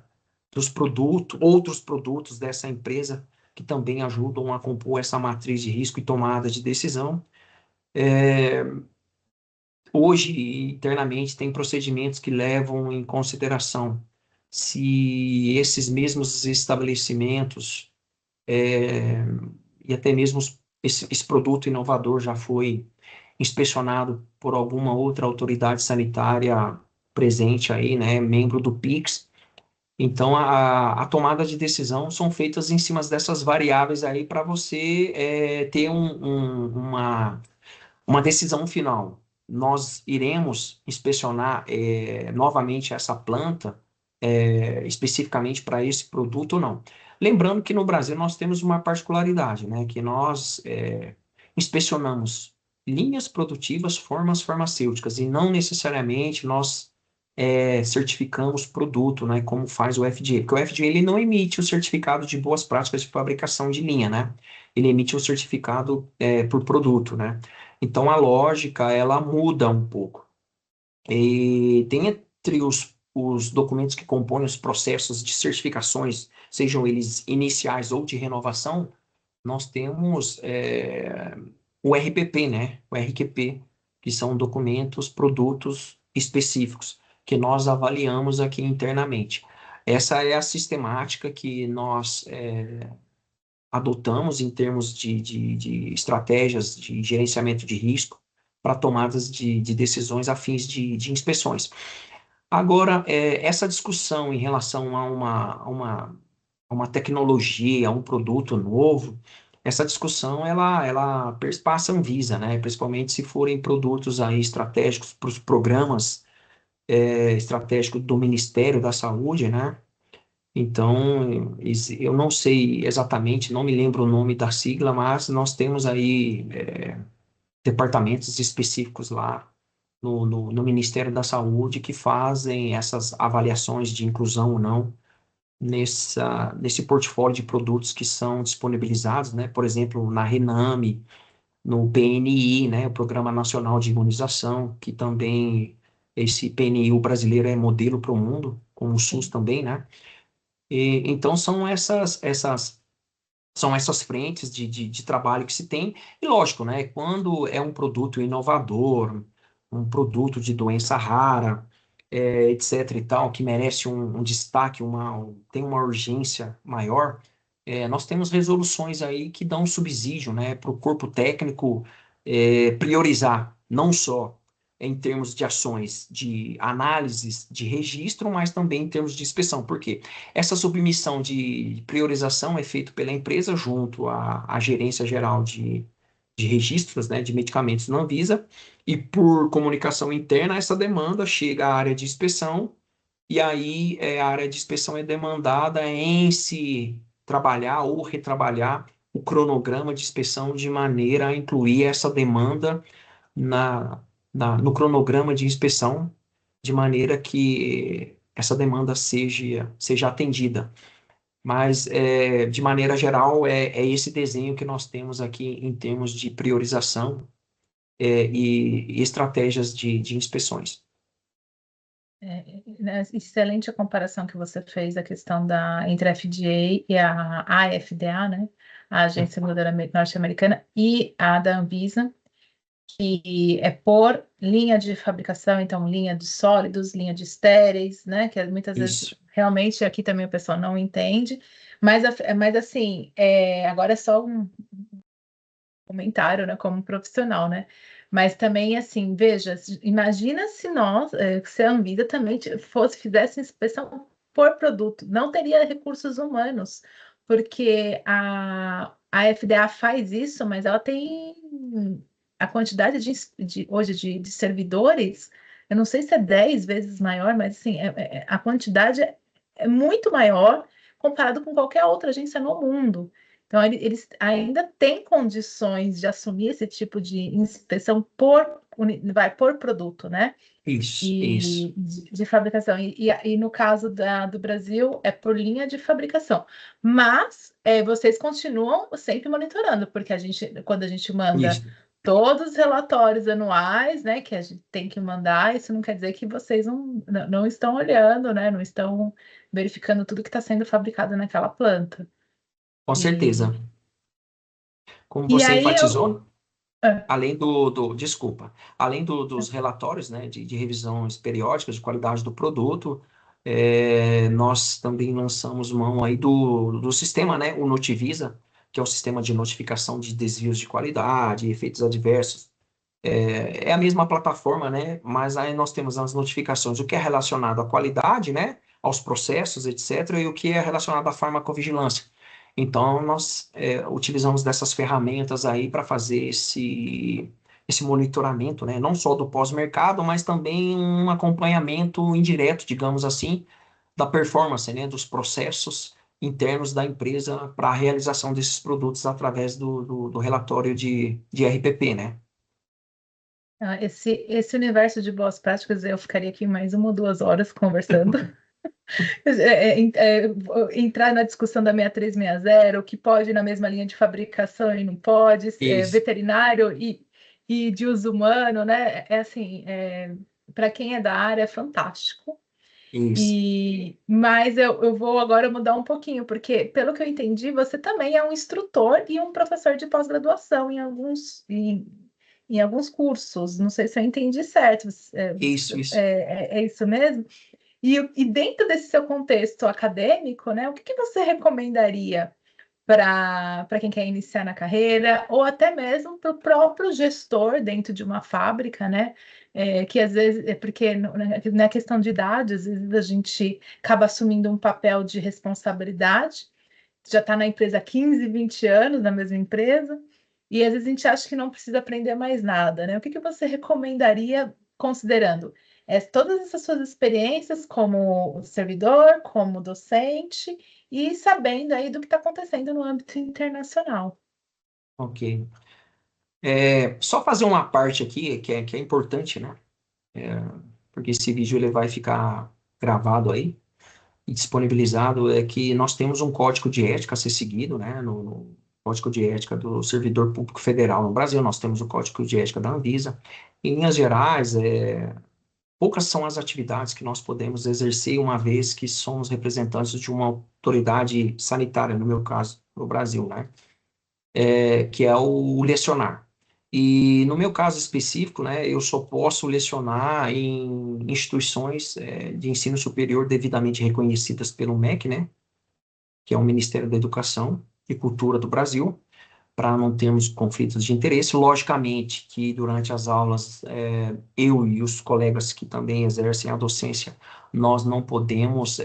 Speaker 2: dos produtos, outros produtos dessa empresa que também ajudam a compor essa matriz de risco e tomada de decisão. Hoje, internamente, tem procedimentos que levam em consideração se esses mesmos estabelecimentos, é, e até mesmo esse produto inovador já foi inspecionado por alguma outra autoridade sanitária presente aí, né, membro do PIX. Então, a tomada de decisão são feitas em cima dessas variáveis aí para você ter uma decisão final. Nós iremos inspecionar novamente essa planta, especificamente para esse produto ou não. Lembrando que no Brasil nós temos uma particularidade, né, que nós inspecionamos linhas produtivas, formas farmacêuticas, e não necessariamente nós certificamos produto, né, como faz o FDA, porque o FDA ele não emite o certificado de boas práticas de fabricação de linha, né? Ele emite o certificado por produto, né? Então a lógica ela muda um pouco. E tem entre os documentos que compõem os processos de certificações, sejam eles iniciais ou de renovação, nós temos o RPP, né? O RQP, que são documentos, produtos específicos, que nós avaliamos aqui internamente. Essa é a sistemática que nós adotamos em termos de estratégias de gerenciamento de risco para tomadas de decisões a fins de inspeções. Agora, essa discussão em relação a uma tecnologia, a um produto novo, essa discussão ela perpassa a Anvisa, né? Principalmente se forem produtos aí estratégicos para os programas estratégicos do Ministério da Saúde, né? Então, eu não sei exatamente, não me lembro o nome da sigla, mas nós temos aí departamentos específicos lá no Ministério da Saúde que fazem essas avaliações de inclusão ou não nesse portfólio de produtos que são disponibilizados, né? Por exemplo, na Rename, no PNI, né? O Programa Nacional de Imunização, que também esse PNI o brasileiro é modelo para o mundo, como o SUS também, né? Então são essas frentes de trabalho que se tem, e lógico, né, quando é um produto inovador, um produto de doença rara, etc e tal, que merece um destaque, tem uma urgência maior, nós temos resoluções aí que dão subsídio, né, para o corpo técnico priorizar, não só em termos de ações de análises de registro, mas também em termos de inspeção. Por quê? Essa submissão de priorização é feita pela empresa junto à gerência geral de registros, né, de medicamentos na Anvisa, e por comunicação interna, essa demanda chega à área de inspeção, e aí a área de inspeção é demandada em se trabalhar ou retrabalhar o cronograma de inspeção de maneira a incluir essa demanda na, no cronograma de inspeção, de maneira que essa demanda seja atendida. Mas, de maneira geral, é esse desenho que nós temos aqui em termos de priorização, e estratégias de inspeções.
Speaker 1: Excelente a comparação que você fez, a questão entre a FDA e a AFDA, né? A Agência Reguladora Norte-Americana, e a da Anvisa, que é por linha de fabricação, então linha de sólidos, linha de estéreis, né? Que muitas vezes
Speaker 2: Isso,
Speaker 1: realmente aqui também o pessoal não entende, mas assim, agora é só um comentário, né, como profissional, né? Mas também, assim, veja, imagina se nós, se a Anvisa também fizesse inspeção por produto, não teria recursos humanos, porque a FDA faz isso, mas ela tem a quantidade hoje de servidores, eu não sei se é 10 vezes maior, mas assim, a quantidade é muito maior comparado com qualquer outra agência no mundo. Então, eles ainda têm condições de assumir esse tipo de inspeção por produto, né?
Speaker 2: isso, isso.
Speaker 1: E de fabricação. E no caso do Brasil, é por linha de fabricação. Mas vocês continuam sempre monitorando, porque quando a gente manda
Speaker 2: Isso.
Speaker 1: todos os relatórios anuais, né, que a gente tem que mandar, isso não quer dizer que vocês não estão olhando, né? Não estão verificando tudo que está sendo fabricado naquela planta.
Speaker 2: Com
Speaker 1: E,
Speaker 2: certeza. Como
Speaker 1: e
Speaker 2: você
Speaker 1: aí,
Speaker 2: enfatizou,
Speaker 1: Ah,
Speaker 2: desculpa, além dos relatórios, né, de revisões periódicas de qualidade do produto, nós também lançamos mão aí do sistema, né, o Notivisa, que é o sistema de notificação de desvios de qualidade, efeitos adversos. É a mesma plataforma, né, mas aí nós temos as notificações, o que é relacionado à qualidade, né, aos processos, etc., e o que é relacionado à farmacovigilância. Então, nós utilizamos dessas ferramentas aí para fazer esse monitoramento, né? Não só do pós-mercado, mas também um acompanhamento indireto, digamos assim, da performance, né? Dos processos internos da empresa para a realização desses produtos através do relatório de RPP, né?
Speaker 1: esse universo de boas práticas, eu ficaria aqui mais 1 ou 2 horas conversando. Entrar na discussão da 6360, o que pode ir na mesma linha de fabricação e não pode,
Speaker 2: Isso,
Speaker 1: veterinário e de uso humano, né? Assim, para quem é da área, é fantástico.
Speaker 2: isso,
Speaker 1: Mas eu vou agora mudar um pouquinho, porque, pelo que eu entendi, você também é um instrutor e um professor de pós-graduação em alguns cursos. Não sei se eu entendi certo.
Speaker 2: isso.
Speaker 1: É isso mesmo? E dentro desse seu contexto acadêmico, né, o que você recomendaria para quem quer iniciar na carreira, ou até mesmo para o próprio gestor dentro de uma fábrica, né? Que às vezes é porque na questão de idade, às vezes a gente acaba assumindo um papel de responsabilidade, já está na empresa há 15, 20 anos, na mesma empresa, e às vezes a gente acha que não precisa aprender mais nada, né? O que você recomendaria, considerando todas essas suas experiências como servidor, como docente, e sabendo aí do que está acontecendo no âmbito internacional?
Speaker 2: ok. Só fazer uma parte aqui que é importante, né? Porque esse vídeo ele vai ficar gravado aí e disponibilizado, é que nós temos um código de ética a ser seguido, né? No Código de Ética do Servidor Público Federal no Brasil, nós temos o Código de Ética da Anvisa. Em linhas gerais, poucas são as atividades que nós podemos exercer uma vez que somos representantes de uma autoridade sanitária, no meu caso, no Brasil, né? Que é o lecionar. E no meu caso específico, né, eu só posso lecionar em instituições de ensino superior devidamente reconhecidas pelo MEC, né, que é o Ministério da Educação e Cultura do Brasil, para não termos conflitos de interesse. Logicamente que durante as aulas, eu e os colegas que também exercem a docência, nós não podemos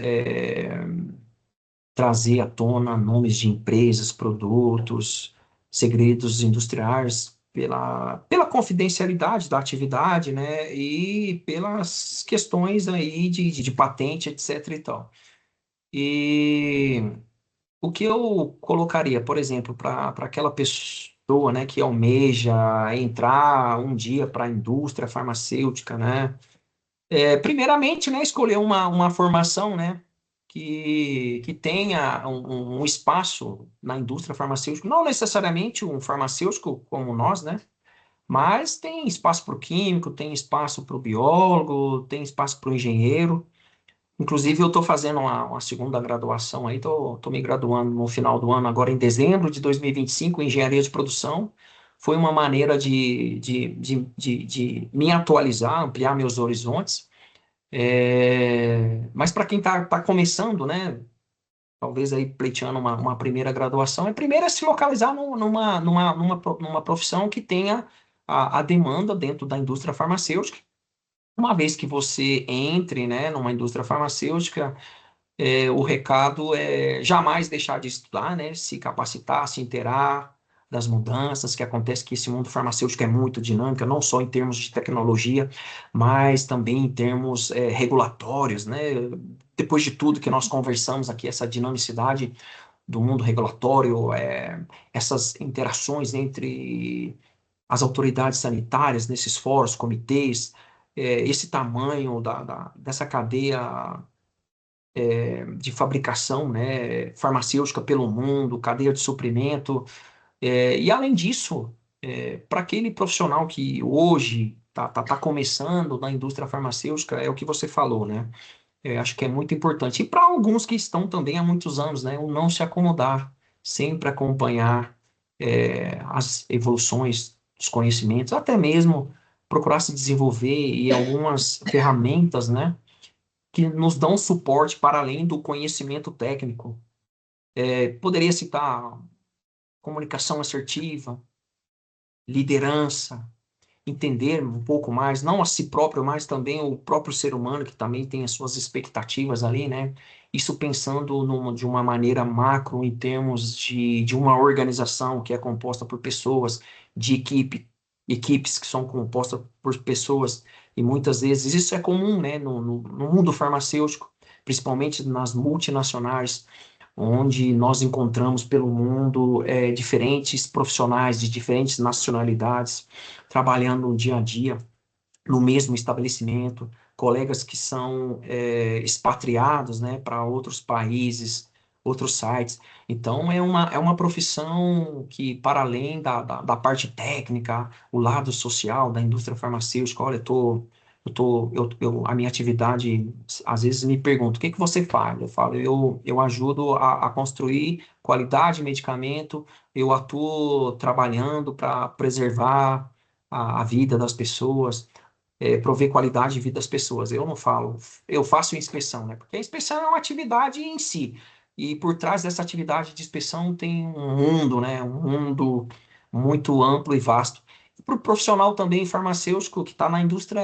Speaker 2: trazer à tona nomes de empresas, produtos, segredos industriais, pela confidencialidade da atividade, né, e pelas questões aí de patente, etc. e tal. E o que eu colocaria, por exemplo, para aquela pessoa, né, que almeja entrar um dia para a indústria farmacêutica, né, primeiramente, né, escolher uma formação, né, que tenha um espaço na indústria farmacêutica, não necessariamente um farmacêutico como nós, né, mas tem espaço para o químico, tem espaço para o biólogo, tem espaço para o engenheiro. Inclusive, eu estou fazendo uma segunda graduação aí, estou me graduando no final do ano, agora em dezembro de 2025, em engenharia de produção. Foi uma maneira de me atualizar, ampliar meus horizontes. Mas para quem está começando, né, talvez aí pleiteando uma primeira graduação, primeiro é se localizar numa profissão que tenha a demanda dentro da indústria farmacêutica. Uma vez que você entre, né, numa indústria farmacêutica, o recado é jamais deixar de estudar, né, se capacitar, se inteirar das mudanças que acontecem, que esse mundo farmacêutico é muito dinâmico, não só em termos de tecnologia, mas também em termos regulatórios, né? Depois de tudo que nós conversamos aqui, essa dinamicidade do mundo regulatório, essas interações entre as autoridades sanitárias nesses fóruns, comitês, esse tamanho dessa cadeia de fabricação, né, farmacêutica pelo mundo, cadeia de suprimento, e além disso, para aquele profissional que hoje tá começando na indústria farmacêutica, é o que você falou, né? Acho que é muito importante. E para alguns que estão também há muitos anos, né, o não se acomodar, sempre acompanhar as evoluções dos conhecimentos, até mesmo procurar se desenvolver e algumas ferramentas, né, que nos dão suporte para além do conhecimento técnico. Poderia citar comunicação assertiva, liderança, entender um pouco mais, não a si próprio, mas também o próprio ser humano, que também tem as suas expectativas ali, né? Isso pensando de uma maneira macro, em termos de uma organização que é composta por pessoas, de equipes que são compostas por pessoas, e muitas vezes isso é comum, né, no mundo farmacêutico, principalmente nas multinacionais, onde nós encontramos pelo mundo diferentes profissionais de diferentes nacionalidades, trabalhando no dia a dia no mesmo estabelecimento, colegas que são expatriados, né, para outros países, outros sites. Então, é uma profissão que, para além da parte técnica, o lado social da indústria farmacêutica, olha, a minha atividade, às vezes me perguntam, o que que você faz? Eu falo, eu ajudo a construir qualidade de medicamento, eu atuo trabalhando para preservar a vida das pessoas, prover qualidade de vida das pessoas. Eu não falo, eu faço inspeção, né? Porque a inspeção é uma atividade em si. E por trás dessa atividade de inspeção tem um mundo, né? Um mundo muito amplo e vasto. Para o profissional também farmacêutico que está na indústria,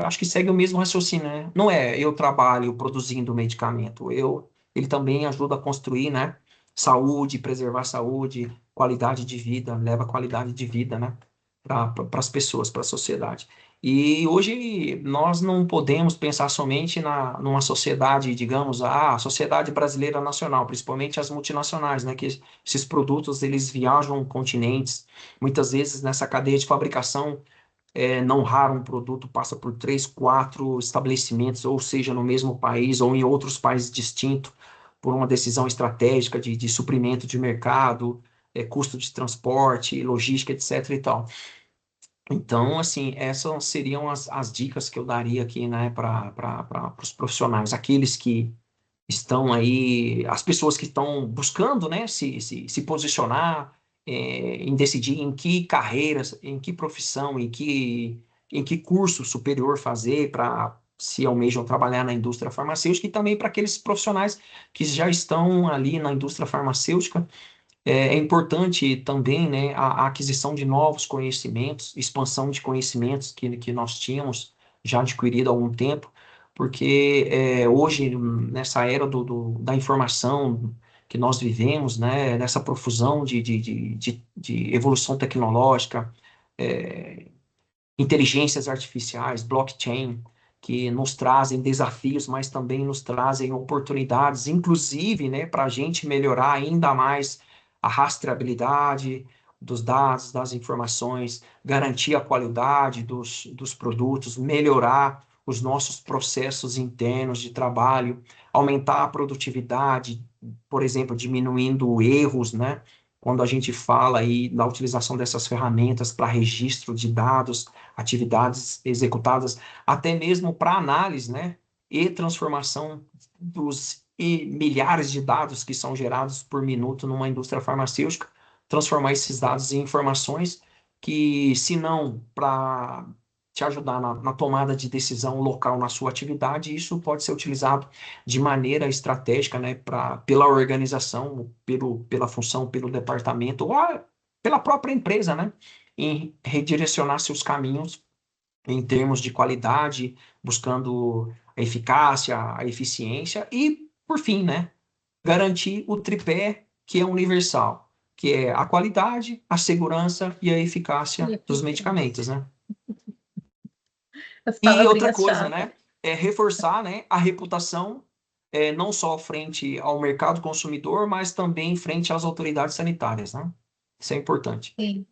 Speaker 2: acho que segue o mesmo raciocínio, né? Não é eu trabalho produzindo medicamento, ele também ajuda a construir, né? Saúde, preservar saúde, qualidade de vida, leva qualidade de vida, né? Para as pessoas, para a sociedade. E hoje nós não podemos pensar somente numa sociedade, digamos, a sociedade brasileira nacional, principalmente as multinacionais, né, que esses produtos eles viajam continentes, muitas vezes nessa cadeia de fabricação, não raro um produto passa por 3, 4 estabelecimentos, ou seja, no mesmo país ou em outros países distintos, por uma decisão estratégica de suprimento de mercado, custo de transporte, logística, etc. e tal. Então, assim, essas seriam as dicas que eu daria aqui, né, para os profissionais, aqueles que estão aí, as pessoas que estão buscando, né, se posicionar, em decidir em que carreiras, em que profissão, em que curso superior fazer para se almejam trabalhar na indústria farmacêutica, e também para aqueles profissionais que já estão ali na indústria farmacêutica. É importante também, né, a aquisição de novos conhecimentos, expansão de conhecimentos que nós tínhamos já adquirido há algum tempo, porque hoje, nessa era da informação que nós vivemos, né, nessa profusão de evolução tecnológica, é, inteligências artificiais, blockchain, que nos trazem desafios, mas também nos trazem oportunidades, inclusive, né, para a gente melhorar ainda mais a rastreabilidade dos dados, das informações, garantir a qualidade dos produtos, melhorar os nossos processos internos de trabalho, aumentar a produtividade, por exemplo, diminuindo erros, né? Quando a gente fala aí da utilização dessas ferramentas para registro de dados, atividades executadas, até mesmo para análise, né, e transformação dos milhares de dados que são gerados por minuto numa indústria farmacêutica, transformar esses dados em informações que, se não para te ajudar na tomada de decisão local na sua atividade, isso pode ser utilizado de maneira estratégica, né, pela organização, pela função, pelo departamento, ou pela própria empresa, né, em redirecionar seus caminhos em termos de qualidade, buscando a eficácia, a eficiência e, por fim, né, garantir o tripé que é universal, que é a qualidade, a segurança e a
Speaker 1: E
Speaker 2: eficácia dos
Speaker 1: eficiência.
Speaker 2: medicamentos, né?
Speaker 1: As
Speaker 2: E outra coisa,
Speaker 1: palavrinhas-chave.
Speaker 2: né, é reforçar, né, a reputação, não só frente ao mercado consumidor, mas também frente às autoridades sanitárias, né? Isso é importante.
Speaker 1: Sim.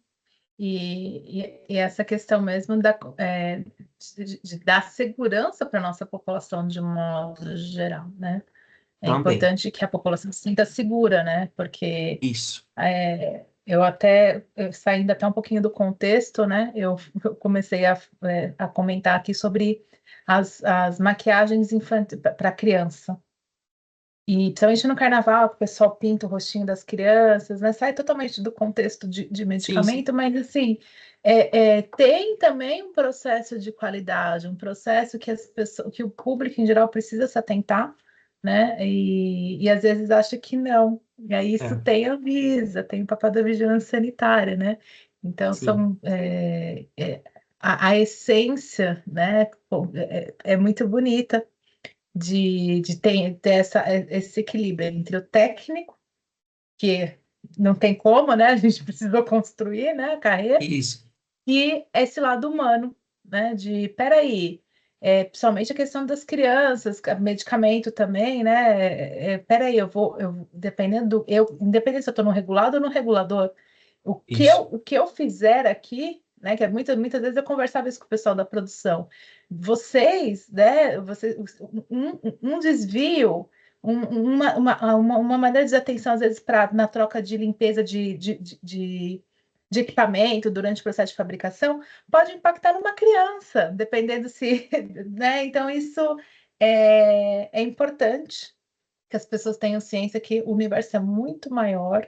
Speaker 1: E essa questão mesmo de dar segurança para a nossa população de um modo geral, né? É
Speaker 2: Também.
Speaker 1: importante que a população se sinta segura, né? Porque
Speaker 2: Isso.
Speaker 1: saindo até um pouquinho do contexto, né? Eu comecei a comentar aqui sobre as maquiagens infantis para criança. E principalmente no carnaval, que o pessoal pinta o rostinho das crianças, né? Sai totalmente do contexto de
Speaker 2: Sim, sim.
Speaker 1: medicamento, mas assim, Tem também um processo de qualidade, um processo que que o público em geral precisa se atentar, né? E às vezes acha que não. E aí isso
Speaker 2: É,
Speaker 1: tem a Visa, tem o papel da vigilância sanitária, né? Então
Speaker 2: sim.
Speaker 1: a essência, né? Pô, é muito bonita de ter esse equilíbrio entre o técnico, que não tem como, né? A gente precisou construir, né, a carreira,
Speaker 2: Isso.
Speaker 1: e esse lado humano, né? De, peraí, principalmente a questão das crianças, medicamento também, né? Peraí, dependendo independente se eu estou no regulado ou no regulador,
Speaker 2: Isso.
Speaker 1: o que eu fizer aqui, né? Que muitas vezes eu conversava isso com o pessoal da produção. Vocês, né? Um desvio, uma maneira de desatenção, às vezes, na troca de limpeza de equipamento durante o processo de fabricação, pode impactar numa criança, dependendo se, né? Então, isso é importante que as pessoas tenham ciência que o universo é muito maior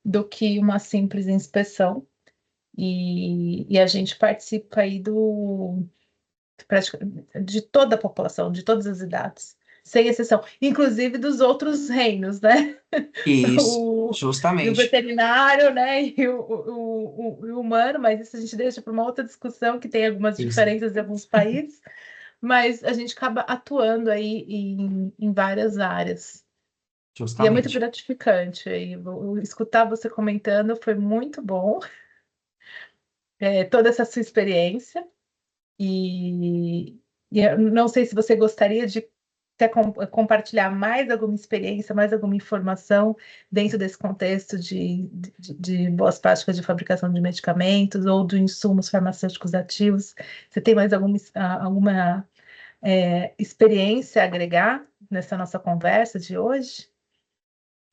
Speaker 1: do que uma simples inspeção. E a gente participa aí de toda a população, de todas as idades, sem exceção, inclusive dos outros reinos, né?
Speaker 2: Isso.
Speaker 1: E o
Speaker 2: Justamente.
Speaker 1: veterinário, né? E o humano, mas isso a gente deixa para uma outra discussão que tem algumas
Speaker 2: Isso.
Speaker 1: diferenças em alguns países, mas a gente acaba atuando aí em várias áreas. E é muito
Speaker 2: Justamente.
Speaker 1: gratificante. E escutar você comentando foi muito bom, toda essa sua experiência. E, e eu não sei se você gostaria de compartilhar mais alguma experiência, mais alguma informação dentro desse contexto de boas práticas de fabricação de medicamentos ou de insumos farmacêuticos ativos. Você tem mais alguma experiência a agregar nessa nossa conversa de hoje?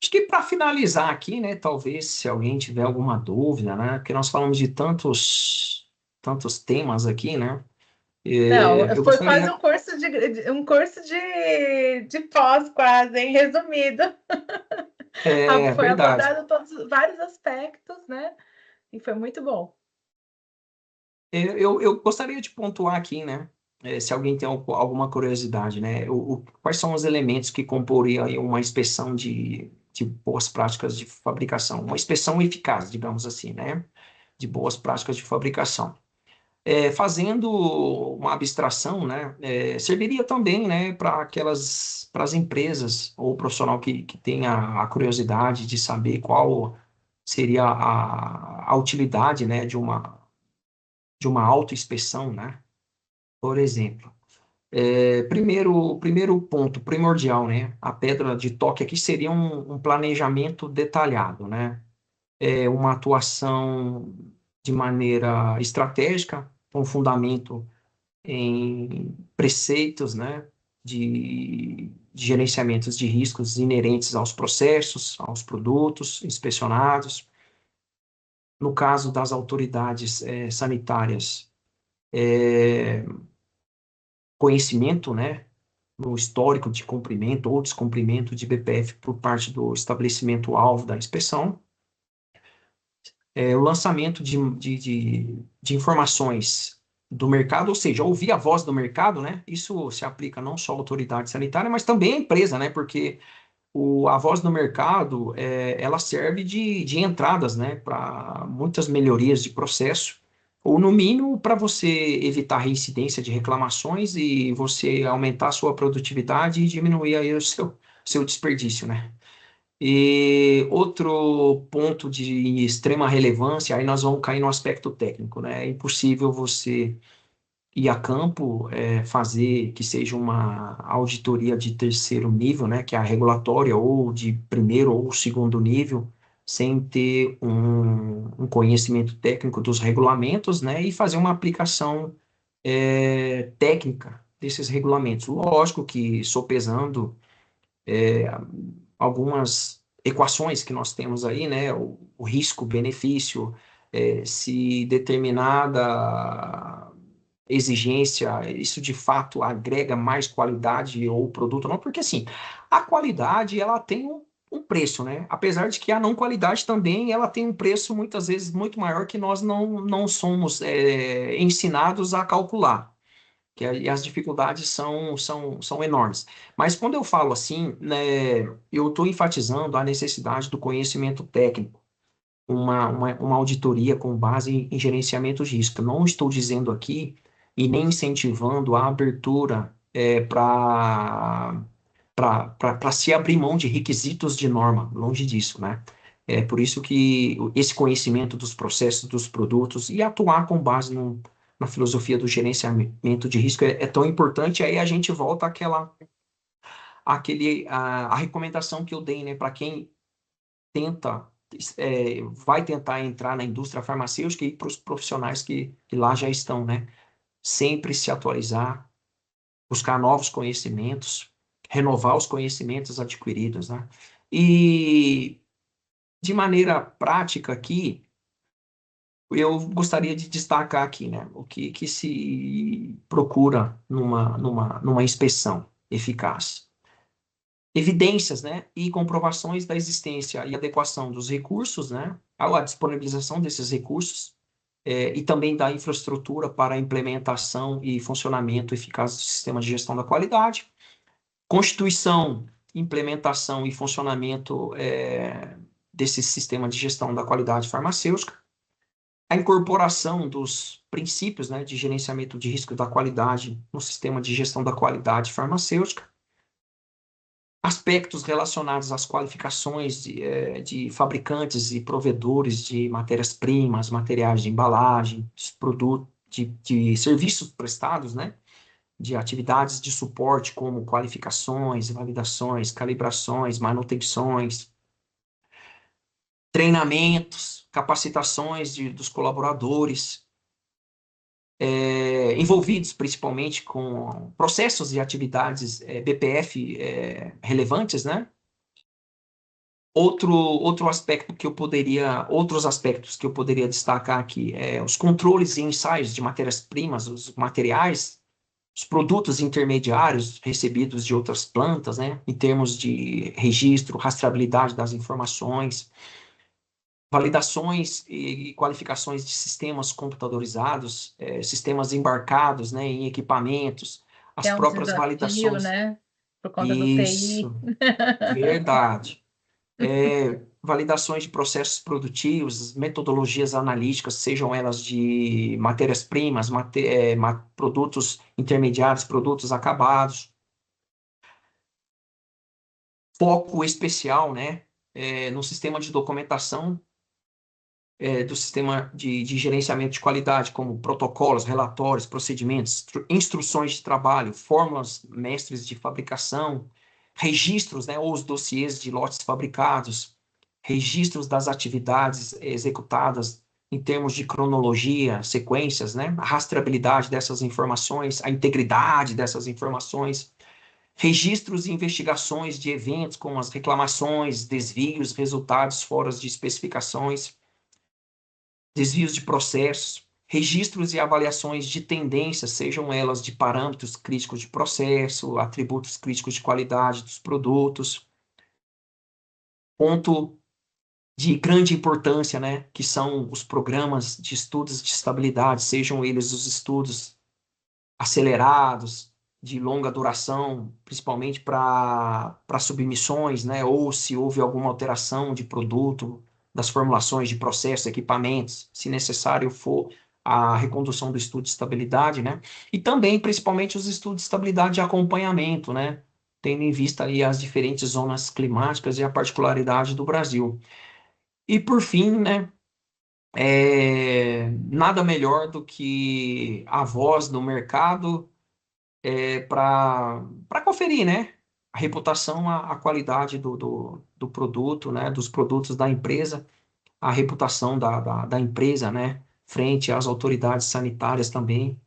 Speaker 2: Acho que para finalizar aqui, né, talvez se alguém tiver alguma dúvida, né, porque nós falamos de tantos temas aqui, né,
Speaker 1: Não,
Speaker 2: eu
Speaker 1: foi quase
Speaker 2: gostaria,
Speaker 1: um curso de pós, quase, hein? Resumido. Foi
Speaker 2: verdade,
Speaker 1: abordado vários aspectos, né? E foi muito bom.
Speaker 2: eu gostaria de pontuar aqui, né, se alguém tem alguma curiosidade, né, quais são os elementos que comporiam aí uma inspeção de boas práticas de fabricação, uma inspeção eficaz, digamos assim, né, de boas práticas de fabricação. Fazendo uma abstração, né, serviria também, né, para as empresas ou o profissional que tenha a curiosidade de saber qual seria a utilidade, né, de uma autoinspeção, né, por exemplo. Primeiro ponto primordial, né, a pedra de toque aqui seria um planejamento detalhado, né, uma atuação de maneira estratégica, com fundamento em preceitos, né, de gerenciamentos de riscos inerentes aos processos, aos produtos inspecionados. No caso das autoridades sanitárias, conhecimento, né, no histórico de cumprimento ou descumprimento de BPF por parte do estabelecimento-alvo da inspeção. O lançamento de informações do mercado, ou seja, ouvir a voz do mercado, né? Isso se aplica não só à autoridade sanitária, mas também à empresa, né? Porque a voz do mercado, ela serve de entradas, né? Para muitas melhorias de processo, ou no mínimo para você evitar reincidência de reclamações e você aumentar a sua produtividade e diminuir aí o seu desperdício, né? E outro ponto de extrema relevância, aí nós vamos cair no aspecto técnico, né? É impossível você ir a campo, fazer que seja uma auditoria de terceiro nível, né? Que é a regulatória, ou de primeiro ou segundo nível, sem ter um conhecimento técnico dos regulamentos, né? E fazer uma aplicação, técnica desses regulamentos. Lógico que sopesando algumas equações que nós temos aí, né? O risco-benefício, se determinada exigência, isso de fato agrega mais qualidade ou produto, não, porque assim, a qualidade ela tem um preço, né? Apesar de que a não qualidade também ela tem um preço muitas vezes muito maior que nós não somos ensinados a calcular, que as dificuldades são enormes. Mas quando eu falo assim, né, eu estou enfatizando a necessidade do conhecimento técnico, uma auditoria com base em gerenciamento de risco. Não estou dizendo aqui e nem incentivando a abertura para se abrir mão de requisitos de norma, longe disso, né? É por isso que esse conhecimento dos processos, dos produtos e atuar com base na filosofia do gerenciamento de risco é tão importante. Aí a gente volta a recomendação que eu dei, né, para quem tenta, vai tentar entrar na indústria farmacêutica e para os profissionais que lá já estão, né? Sempre se atualizar, buscar novos conhecimentos, renovar os conhecimentos adquiridos, né? E de maneira prática aqui, eu gostaria de destacar aqui, né, o que se procura numa inspeção eficaz. Evidências, né, e comprovações da existência e adequação dos recursos, né, a disponibilização desses recursos, e também da infraestrutura para a implementação e funcionamento eficaz do sistema de gestão da qualidade, constituição, implementação e funcionamento desse sistema de gestão da qualidade farmacêutica, a incorporação dos princípios, né, de gerenciamento de risco da qualidade no sistema de gestão da qualidade farmacêutica, aspectos relacionados às qualificações de fabricantes e provedores de matérias-primas, materiais de embalagem, produtos, de serviços prestados, né? De atividades de suporte como qualificações, validações, calibrações, manutenções, treinamentos, capacitações dos colaboradores, envolvidos principalmente com processos e atividades BPF relevantes, né? Outros aspectos que eu poderia destacar aqui os controles e ensaios de matérias-primas, os materiais, os produtos intermediários recebidos de outras plantas, né, em termos de registro, rastreabilidade das informações, validações e qualificações de sistemas computadorizados, sistemas embarcados, né, em equipamentos, as
Speaker 1: É um
Speaker 2: próprias
Speaker 1: desafio,
Speaker 2: validações.
Speaker 1: né? Por conta do TI.
Speaker 2: Isso, verdade. Validações de processos produtivos, metodologias analíticas, sejam elas de matérias-primas, produtos intermediários, produtos acabados, foco especial, né, no sistema de documentação do sistema de gerenciamento de qualidade, como protocolos, relatórios, procedimentos, instruções de trabalho, fórmulas mestres de fabricação, registros, né, ou os dossiês de lotes fabricados, registros das atividades executadas em termos de cronologia, sequências, né, a rastreabilidade dessas informações, a integridade dessas informações, registros e investigações de eventos como as reclamações, desvios, resultados fora de especificações, desvios de processos, registros e avaliações de tendências, sejam elas de parâmetros críticos de processo, atributos críticos de qualidade dos produtos. Ponto de grande importância, né, que são os programas de estudos de estabilidade, sejam eles os estudos acelerados, de longa duração, principalmente para submissões, né, ou se houve alguma alteração de produto, das formulações de processos, equipamentos, se necessário for a recondução do estudo de estabilidade, né, e também, principalmente, os estudos de estabilidade de acompanhamento, né, tendo em vista aí as diferentes zonas climáticas e a particularidade do Brasil. E, por fim, né, nada melhor do que a voz do mercado para conferir, né, a reputação, a qualidade do produto, né, dos produtos da empresa, a reputação da empresa, né, frente às autoridades sanitárias também,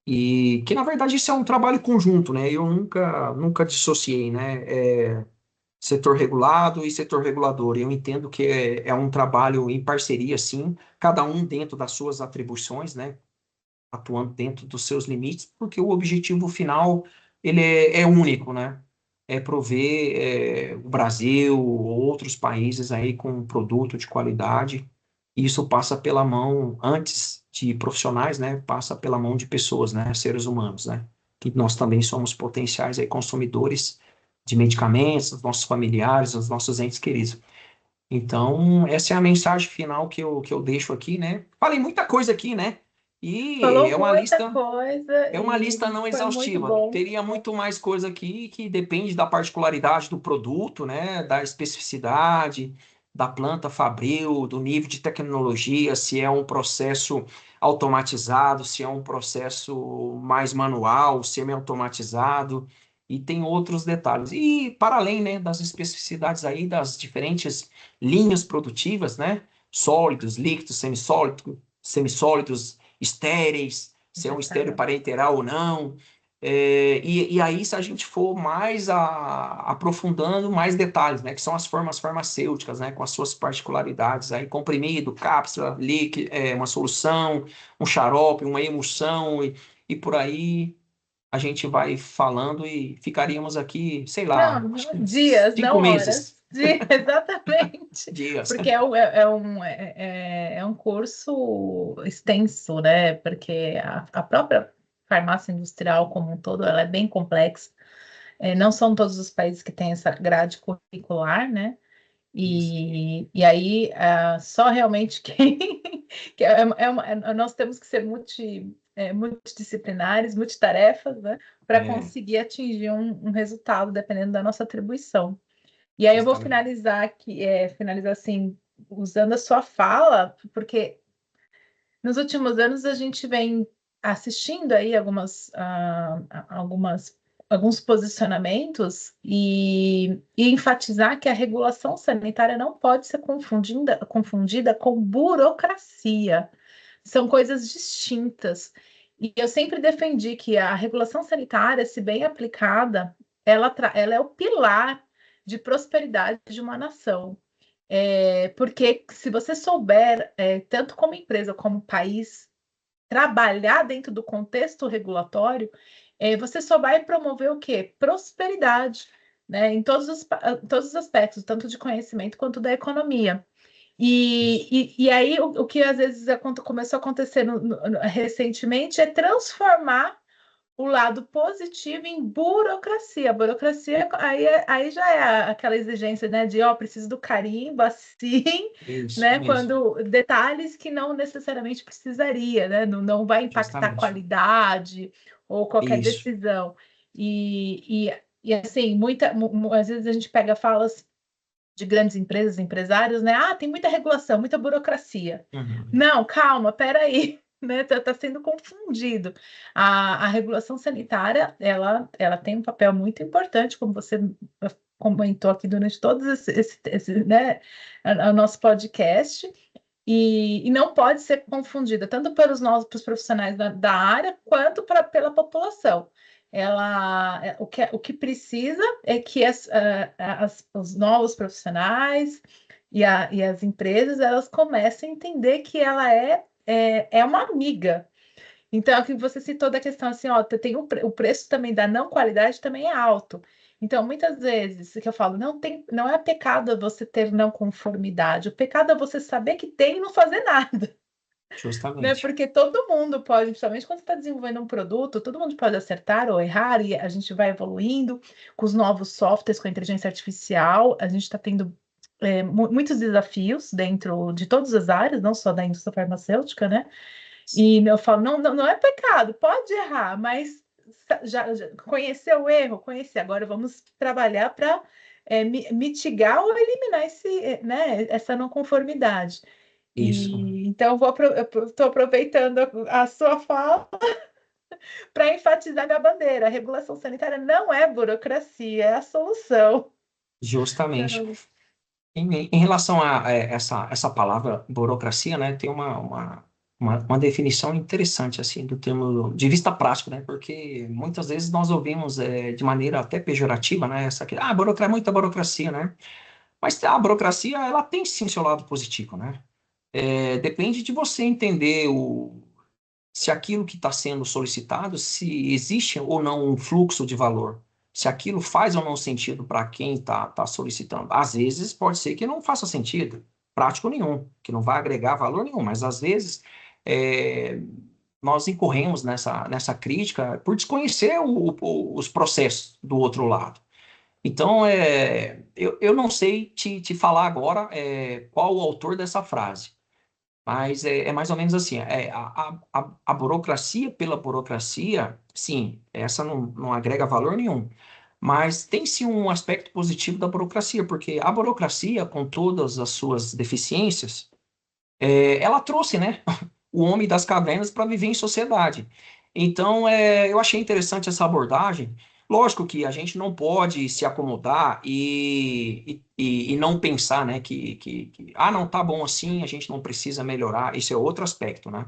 Speaker 2: e que, na verdade, isso é um trabalho conjunto, né, eu nunca dissociei, né, setor regulado e setor regulador, eu entendo que é um trabalho em parceria, sim, cada um dentro das suas atribuições, né, atuando dentro dos seus limites, porque o objetivo final ele é único, né? prover o Brasil ou outros países aí com um produto de qualidade. Isso passa pela mão, antes de profissionais, né? Passa pela mão de pessoas, né? Seres humanos, né? Que nós também somos potenciais aí consumidores de medicamentos, dos nossos familiares, dos nossos entes queridos. Então, essa é a mensagem final que eu deixo aqui, né? Falei muita coisa aqui, né? E
Speaker 1: Falou muita coisa
Speaker 2: é uma lista
Speaker 1: e
Speaker 2: não
Speaker 1: foi muito
Speaker 2: exaustiva.
Speaker 1: bom.
Speaker 2: Teria muito mais coisa aqui que depende da particularidade do produto, né? Da especificidade, da planta fabril, do nível de tecnologia, se é um processo automatizado, se é um processo mais manual, semi-automatizado, e tem outros detalhes. E para além, né, das especificidades aí das diferentes linhas produtivas, né? Sólidos, líquidos, semissólidos, estéreis, se é um estéreo
Speaker 1: Exatamente.
Speaker 2: parenteral ou não. E aí, se a gente for mais aprofundando mais detalhes, né, que são as formas farmacêuticas, né, com as suas particularidades, aí, comprimido, cápsula, líquido, uma solução, um xarope, uma emulsão, e por aí a gente vai falando e ficaríamos aqui, sei lá, acho
Speaker 1: Não,
Speaker 2: que
Speaker 1: dias, não
Speaker 2: 5 meses,
Speaker 1: horas. Exatamente.
Speaker 2: dias.
Speaker 1: Porque é um curso extenso, né? Porque a própria farmácia industrial como um todo, ela é bem complexa. Não são todos os países que têm essa grade curricular, né?
Speaker 2: Isso.
Speaker 1: E aí, só realmente quem. que é, nós temos que ser multidisciplinares, multitarefas, né? Para
Speaker 2: É,
Speaker 1: conseguir atingir um resultado, dependendo da nossa atribuição. E aí eu vou
Speaker 2: justamente.
Speaker 1: finalizar aqui, finalizar assim, usando a sua fala, porque nos últimos anos a gente vem assistindo aí alguns posicionamentos e enfatizar que a regulação sanitária não pode ser confundida com burocracia. São coisas distintas. E eu sempre defendi que a regulação sanitária, se bem aplicada, ela é o pilar de prosperidade de uma nação. Porque se você souber, tanto como empresa como país, trabalhar dentro do contexto regulatório, você só vai promover o quê? Prosperidade, né? Em todos os aspectos, tanto de conhecimento quanto da economia. E aí, o que às vezes começou a acontecer recentemente é transformar o lado positivo em burocracia. A burocracia aí já é aquela exigência, né, de preciso do carimbo assim,
Speaker 2: Isso
Speaker 1: né,
Speaker 2: mesmo,
Speaker 1: quando detalhes que não necessariamente precisaria, né, não vai impactar a
Speaker 2: justamente.
Speaker 1: qualidade ou qualquer
Speaker 2: Isso.
Speaker 1: decisão. E assim, às vezes a gente pega falas de grandes empresas, empresários, né? Tem muita regulação, muita burocracia.
Speaker 2: Uhum.
Speaker 1: Não, calma, peraí, né? Tá sendo confundido. A regulação sanitária, ela tem um papel muito importante, como você comentou aqui durante todos né, o nosso podcast, e não pode ser confundida tanto pelos profissionais da área quanto pela população. O que precisa é que os novos profissionais e as empresas elas comecem a entender que ela é uma amiga. Então, aqui você citou da questão assim, tem o preço também da não qualidade também é alto. Então, muitas vezes, que eu falo, não é pecado você ter não conformidade, o pecado é você saber que tem e não fazer nada, né?
Speaker 2: Justamente.
Speaker 1: Porque todo mundo pode, principalmente quando você está desenvolvendo um produto, todo mundo pode acertar ou errar, e a gente vai evoluindo com os novos softwares, com a inteligência artificial, a gente está tendo muitos desafios dentro de todas as áreas, não só da indústria farmacêutica, né? E eu falo, não é pecado, pode errar, mas já conhecer o erro, conhecer. Agora vamos trabalhar para mitigar ou eliminar né, essa não conformidade.
Speaker 2: Isso.
Speaker 1: E então eu estou aproveitando a sua fala para enfatizar minha bandeira. A regulação sanitária não é burocracia, é a solução.
Speaker 2: Justamente.
Speaker 1: Então,
Speaker 2: Em relação a essa palavra burocracia, né, tem uma definição interessante, assim, do termo de vista prático, né, porque muitas vezes nós ouvimos de maneira até pejorativa, né, muita burocracia, né, mas a burocracia, ela tem sim seu lado positivo, né, depende de você entender se aquilo que está sendo solicitado, se existe ou não um fluxo de valor. se aquilo faz ou não sentido para quem tá solicitando. Às vezes pode ser que não faça sentido, prático nenhum, que não vai agregar valor nenhum, mas às vezes é, nós incorremos nessa crítica por desconhecer os processos do outro lado. Então, eu não sei te falar agora qual o autor dessa frase, mas é mais ou menos assim: a burocracia pela burocracia, sim, essa não agrega valor nenhum. Mas tem sim um aspecto positivo da burocracia, porque a burocracia, com todas as suas deficiências, ela trouxe, né, o homem das cavernas para viver em sociedade. Então, eu achei interessante essa abordagem. Lógico que a gente não pode se acomodar e não pensar, né, não, tá bom assim, a gente não precisa melhorar. Isso é outro aspecto, né?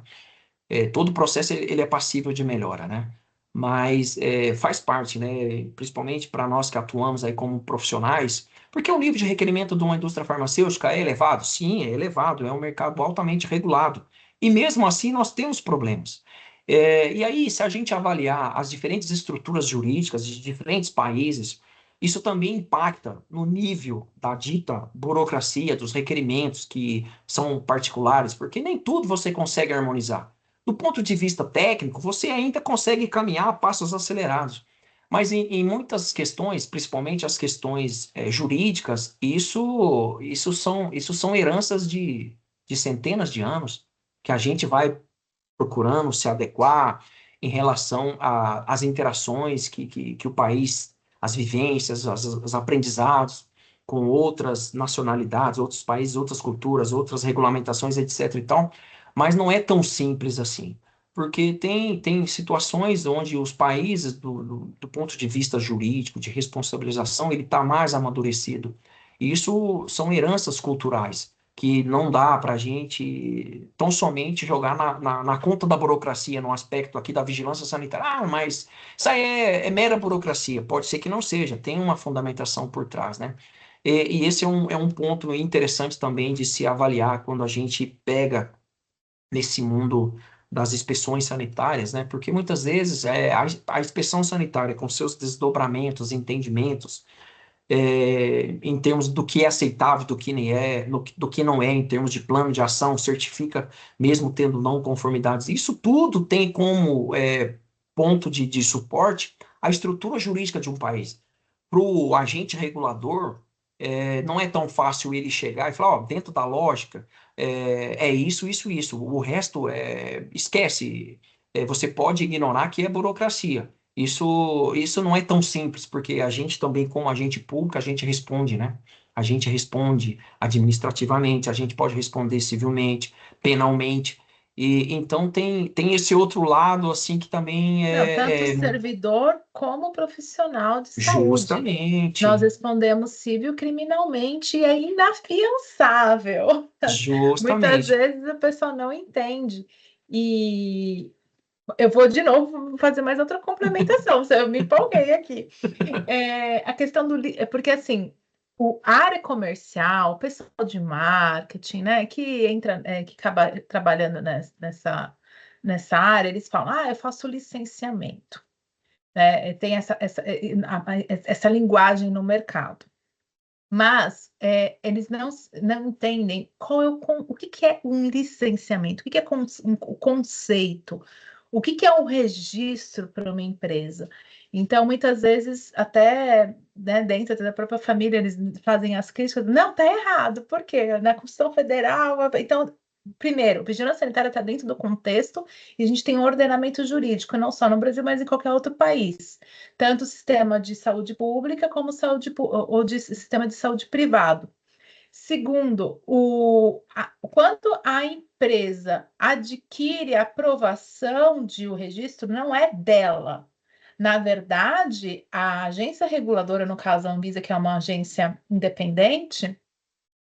Speaker 2: Todo processo ele é passível de melhora, né? Mas faz parte, né? Principalmente para nós que atuamos aí como profissionais, porque o nível de requerimento de uma indústria farmacêutica é elevado? Sim, é elevado, é um mercado altamente regulado. E mesmo assim nós temos problemas. E aí, se a gente avaliar as diferentes estruturas jurídicas de diferentes países, isso também impacta no nível da dita burocracia, dos requerimentos que são particulares, porque nem tudo você consegue harmonizar. Do ponto de vista técnico, você ainda consegue caminhar a passos acelerados. Mas em muitas questões, principalmente as questões jurídicas, isso são heranças de centenas de anos que a gente vai procurando se adequar em relação às interações que o país, as vivências, os aprendizados com outras nacionalidades, outros países, outras culturas, outras regulamentações, etc. e tal, mas não é tão simples assim. Porque tem situações onde os países, do ponto de vista jurídico, de responsabilização, ele está mais amadurecido. E isso são heranças culturais que não dá para a gente tão somente jogar na conta da burocracia, no aspecto aqui da vigilância sanitária. Ah, mas isso aí é mera burocracia. Pode ser que não seja, tem uma fundamentação por trás, né? E esse é um ponto interessante também de se avaliar quando a gente pega nesse mundo das inspeções sanitárias, né? Porque muitas vezes a inspeção sanitária, com seus desdobramentos, entendimentos, em termos do que é aceitável, do que nem é, do que não é, em termos de plano de ação, certifica mesmo tendo não conformidades. Isso tudo tem como ponto de suporte a estrutura jurídica de um país. Para o agente regulador, não é tão fácil ele chegar e falar, ó, dentro da lógica, isso, isso, isso. O resto, esquece. Você pode ignorar que é burocracia. Isso não é tão simples, porque a gente também, como agente público, a gente responde, né? A gente responde administrativamente, a gente pode responder civilmente, penalmente. E então tem esse outro lado, assim, que também
Speaker 1: Não, tanto o servidor como o profissional de saúde. Nós
Speaker 2: justamente,
Speaker 1: respondemos civil criminalmente e é inafiançável. Muitas
Speaker 2: justamente.
Speaker 1: vezes a pessoa não entende. E eu vou de novo fazer mais outra complementação, eu me empolguei aqui. A questão porque assim, a área comercial, o pessoal de marketing, né, que entra, que acaba trabalhando nessa área, eles falam, eu faço licenciamento, né? Tem essa linguagem no mercado. Mas eles não entendem o que é um licenciamento, o que é o conceito, o que é um registro para uma empresa. Então, muitas vezes, até né, dentro da própria família, eles fazem as críticas, não, está errado, por quê? Na Constituição Federal. Então, primeiro, vigilância sanitária está dentro do contexto e a gente tem um ordenamento jurídico, não só no Brasil, mas em qualquer outro país, tanto o sistema de saúde pública como ou de sistema de saúde privado. Segundo, quando a empresa adquire a aprovação de o registro, não é dela. Na verdade, a agência reguladora, no caso a Anvisa, que é uma agência independente,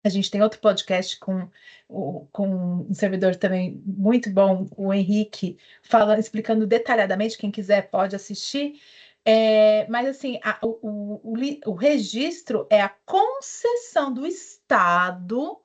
Speaker 1: a gente tem outro podcast com um servidor também muito bom, o Henrique, explicando detalhadamente, quem quiser pode assistir. Mas assim, o registro é a concessão do Estado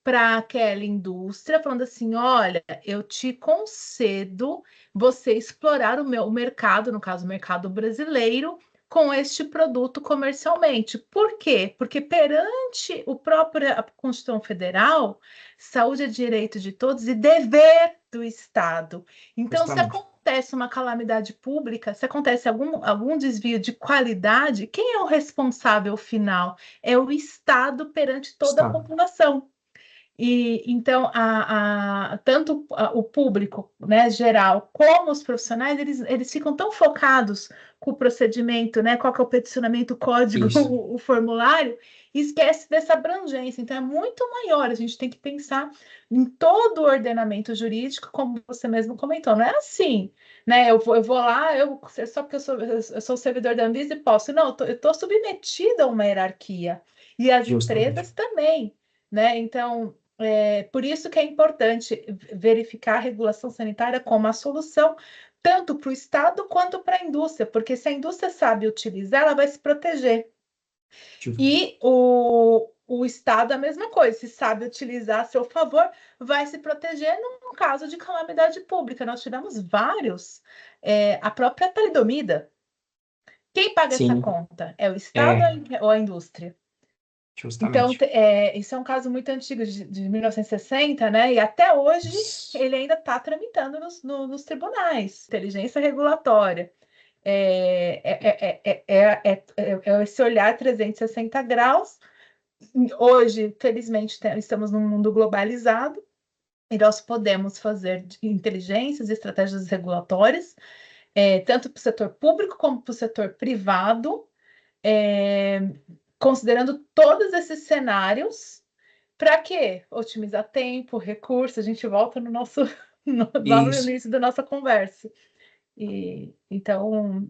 Speaker 1: para aquela indústria, falando assim: olha, eu te concedo você explorar o mercado, no caso, o mercado brasileiro, com este produto comercialmente. Por quê? Porque perante o próprio a Constituição Federal, saúde é direito de todos e dever do Estado. Então, se
Speaker 2: Justamente.
Speaker 1: acontece uma calamidade pública, se acontece algum desvio de qualidade, quem é o responsável final? É o Estado perante toda a
Speaker 2: Está.
Speaker 1: população. E então, tanto o público, né, geral, como os profissionais, eles ficam tão focados com o procedimento, né, qual que é o peticionamento, o código,
Speaker 2: Isso.
Speaker 1: o formulário, e esquece dessa abrangência. Então, é muito maior. A gente tem que pensar em todo o ordenamento jurídico, como você mesmo comentou. Não é assim, né? Eu vou lá, só porque eu sou servidor da Anvisa e posso. Não, eu estou submetida a uma hierarquia. E as
Speaker 2: Justamente.
Speaker 1: empresas também, né? Então, por isso que é importante verificar a regulação sanitária como a solução, tanto para o Estado quanto para a indústria, porque se a indústria sabe utilizar, ela vai se proteger. E o Estado, a mesma coisa, se sabe utilizar a seu favor, vai se proteger num caso de calamidade pública. Nós tivemos vários, a própria talidomida. Quem paga essa
Speaker 2: Sim.
Speaker 1: conta? É o Estado
Speaker 2: É,
Speaker 1: ou a indústria? Então,
Speaker 2: justamente.
Speaker 1: isso é um caso muito antigo, de 1960, né? E até hoje
Speaker 2: Isso.
Speaker 1: ele ainda está tramitando nos tribunais. Inteligência regulatória. É esse olhar 360 graus. Hoje, felizmente, estamos num mundo globalizado e nós podemos fazer inteligências e estratégias regulatórias, tanto para o setor público como para o setor privado, é, considerando todos esses cenários. Para quê? Otimizar tempo, recurso. A gente volta no nosso lá no
Speaker 2: Isso.
Speaker 1: início da nossa conversa. E então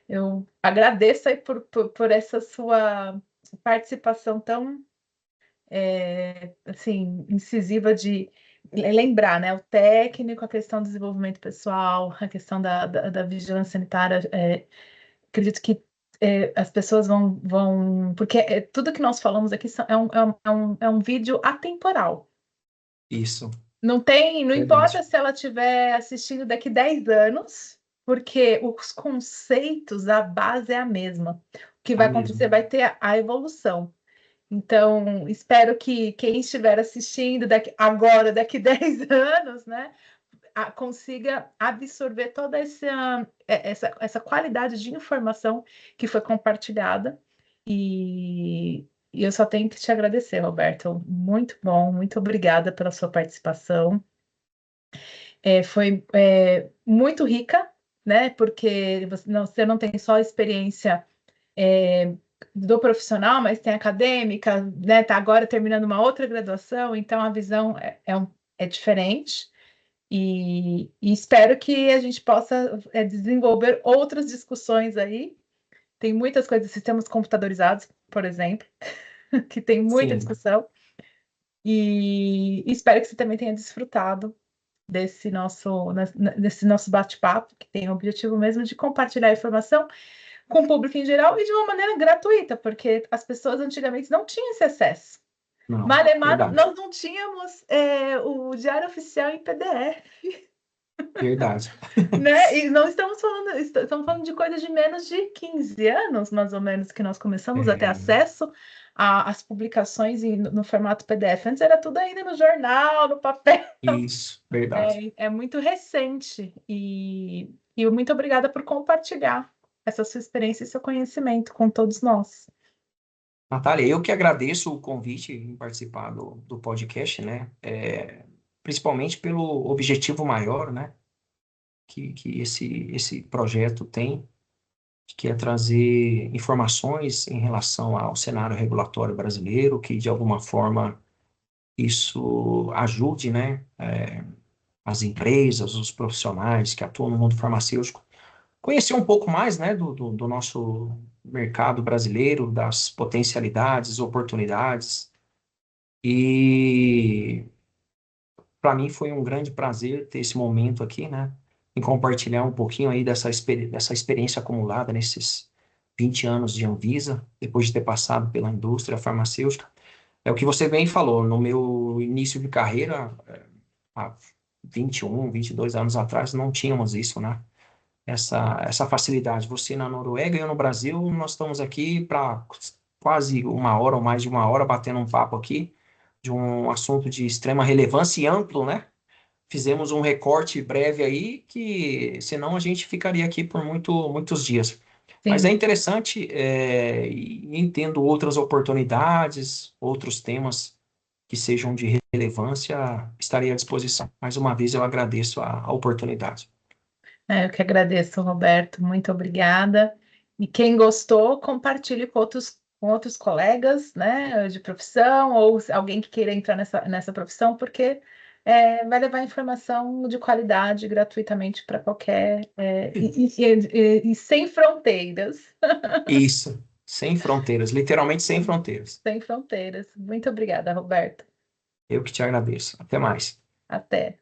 Speaker 1: eu agradeço aí por essa sua participação tão assim incisiva de lembrar, né? O técnico, a questão do desenvolvimento pessoal, a questão da vigilância sanitária. Acredito que as pessoas vão porque tudo que nós falamos aqui é um vídeo atemporal.
Speaker 2: Isso.
Speaker 1: Não importa
Speaker 2: Verdade.
Speaker 1: se ela estiver assistindo daqui 10 anos, porque os conceitos, a base é a mesma. O que
Speaker 2: A
Speaker 1: vai
Speaker 2: mesma.
Speaker 1: acontecer vai ter a evolução. Então, espero que quem estiver assistindo daqui 10 anos, né, consiga absorver toda essa qualidade de informação que foi compartilhada. E eu só tenho que te agradecer, Roberto. Muito bom, muito obrigada pela sua participação. Foi muito rica, né? Porque você não tem só experiência do profissional, mas tem acadêmica, né? Está agora terminando uma outra graduação, então a visão é diferente. E espero que a gente possa desenvolver outras discussões aí. Tem muitas coisas, sistemas computadorizados, por exemplo, que tem muita
Speaker 2: Sim.
Speaker 1: discussão. E espero que você também tenha desfrutado desse nosso bate-papo, que tem o objetivo mesmo de compartilhar informação com o público em geral e de uma maneira gratuita, porque as pessoas antigamente não tinham esse acesso.
Speaker 2: Não.
Speaker 1: Malemar,
Speaker 2: Verdade.
Speaker 1: nós não tínhamos o Diário Oficial em PDF.
Speaker 2: Verdade.
Speaker 1: Né? E não estamos falando de coisa de menos de 15 anos, mais ou menos, que nós começamos a ter
Speaker 2: É,
Speaker 1: acesso às publicações no formato PDF. Antes era tudo ainda no jornal, no papel.
Speaker 2: isso. Verdade.
Speaker 1: É muito recente. E muito obrigada por compartilhar essa sua experiência e seu conhecimento com todos nós.
Speaker 2: Natália, eu que agradeço o convite em participar do podcast, né? Principalmente pelo objetivo maior, né? Que esse projeto tem, que é trazer informações em relação ao cenário regulatório brasileiro, que de alguma forma isso ajude, né? As empresas, os profissionais que atuam no mundo farmacêutico, conhecer um pouco mais, né, do nosso mercado brasileiro, das potencialidades, oportunidades. E para mim foi um grande prazer ter esse momento aqui, né, em compartilhar um pouquinho aí dessa experiência acumulada nesses 20 anos de Anvisa, depois de ter passado pela indústria farmacêutica. É o que você bem falou, no meu início de carreira, há 21, 22 anos atrás, não tínhamos isso, né? essa facilidade. Você na Noruega e eu no Brasil, nós estamos aqui para quase uma hora ou mais de uma hora batendo um papo aqui de um assunto de extrema relevância e amplo, né? Fizemos um recorte breve aí que, senão a gente ficaria aqui por muitos dias. Mas é
Speaker 1: Sim.
Speaker 2: interessante, e entendo outras oportunidades, outros temas que sejam de relevância, estarei à disposição. Mais uma vez, eu agradeço a oportunidade.
Speaker 1: Eu que agradeço, Roberto. Muito obrigada. E quem gostou, compartilhe com outros colegas, né, de profissão, ou alguém que queira entrar nessa profissão, porque vai levar informação de qualidade gratuitamente para qualquer, e sem fronteiras.
Speaker 2: Isso, sem fronteiras, literalmente sem fronteiras.
Speaker 1: Sem fronteiras. Muito obrigada, Roberto.
Speaker 2: Eu que te agradeço. Até mais.
Speaker 1: Até.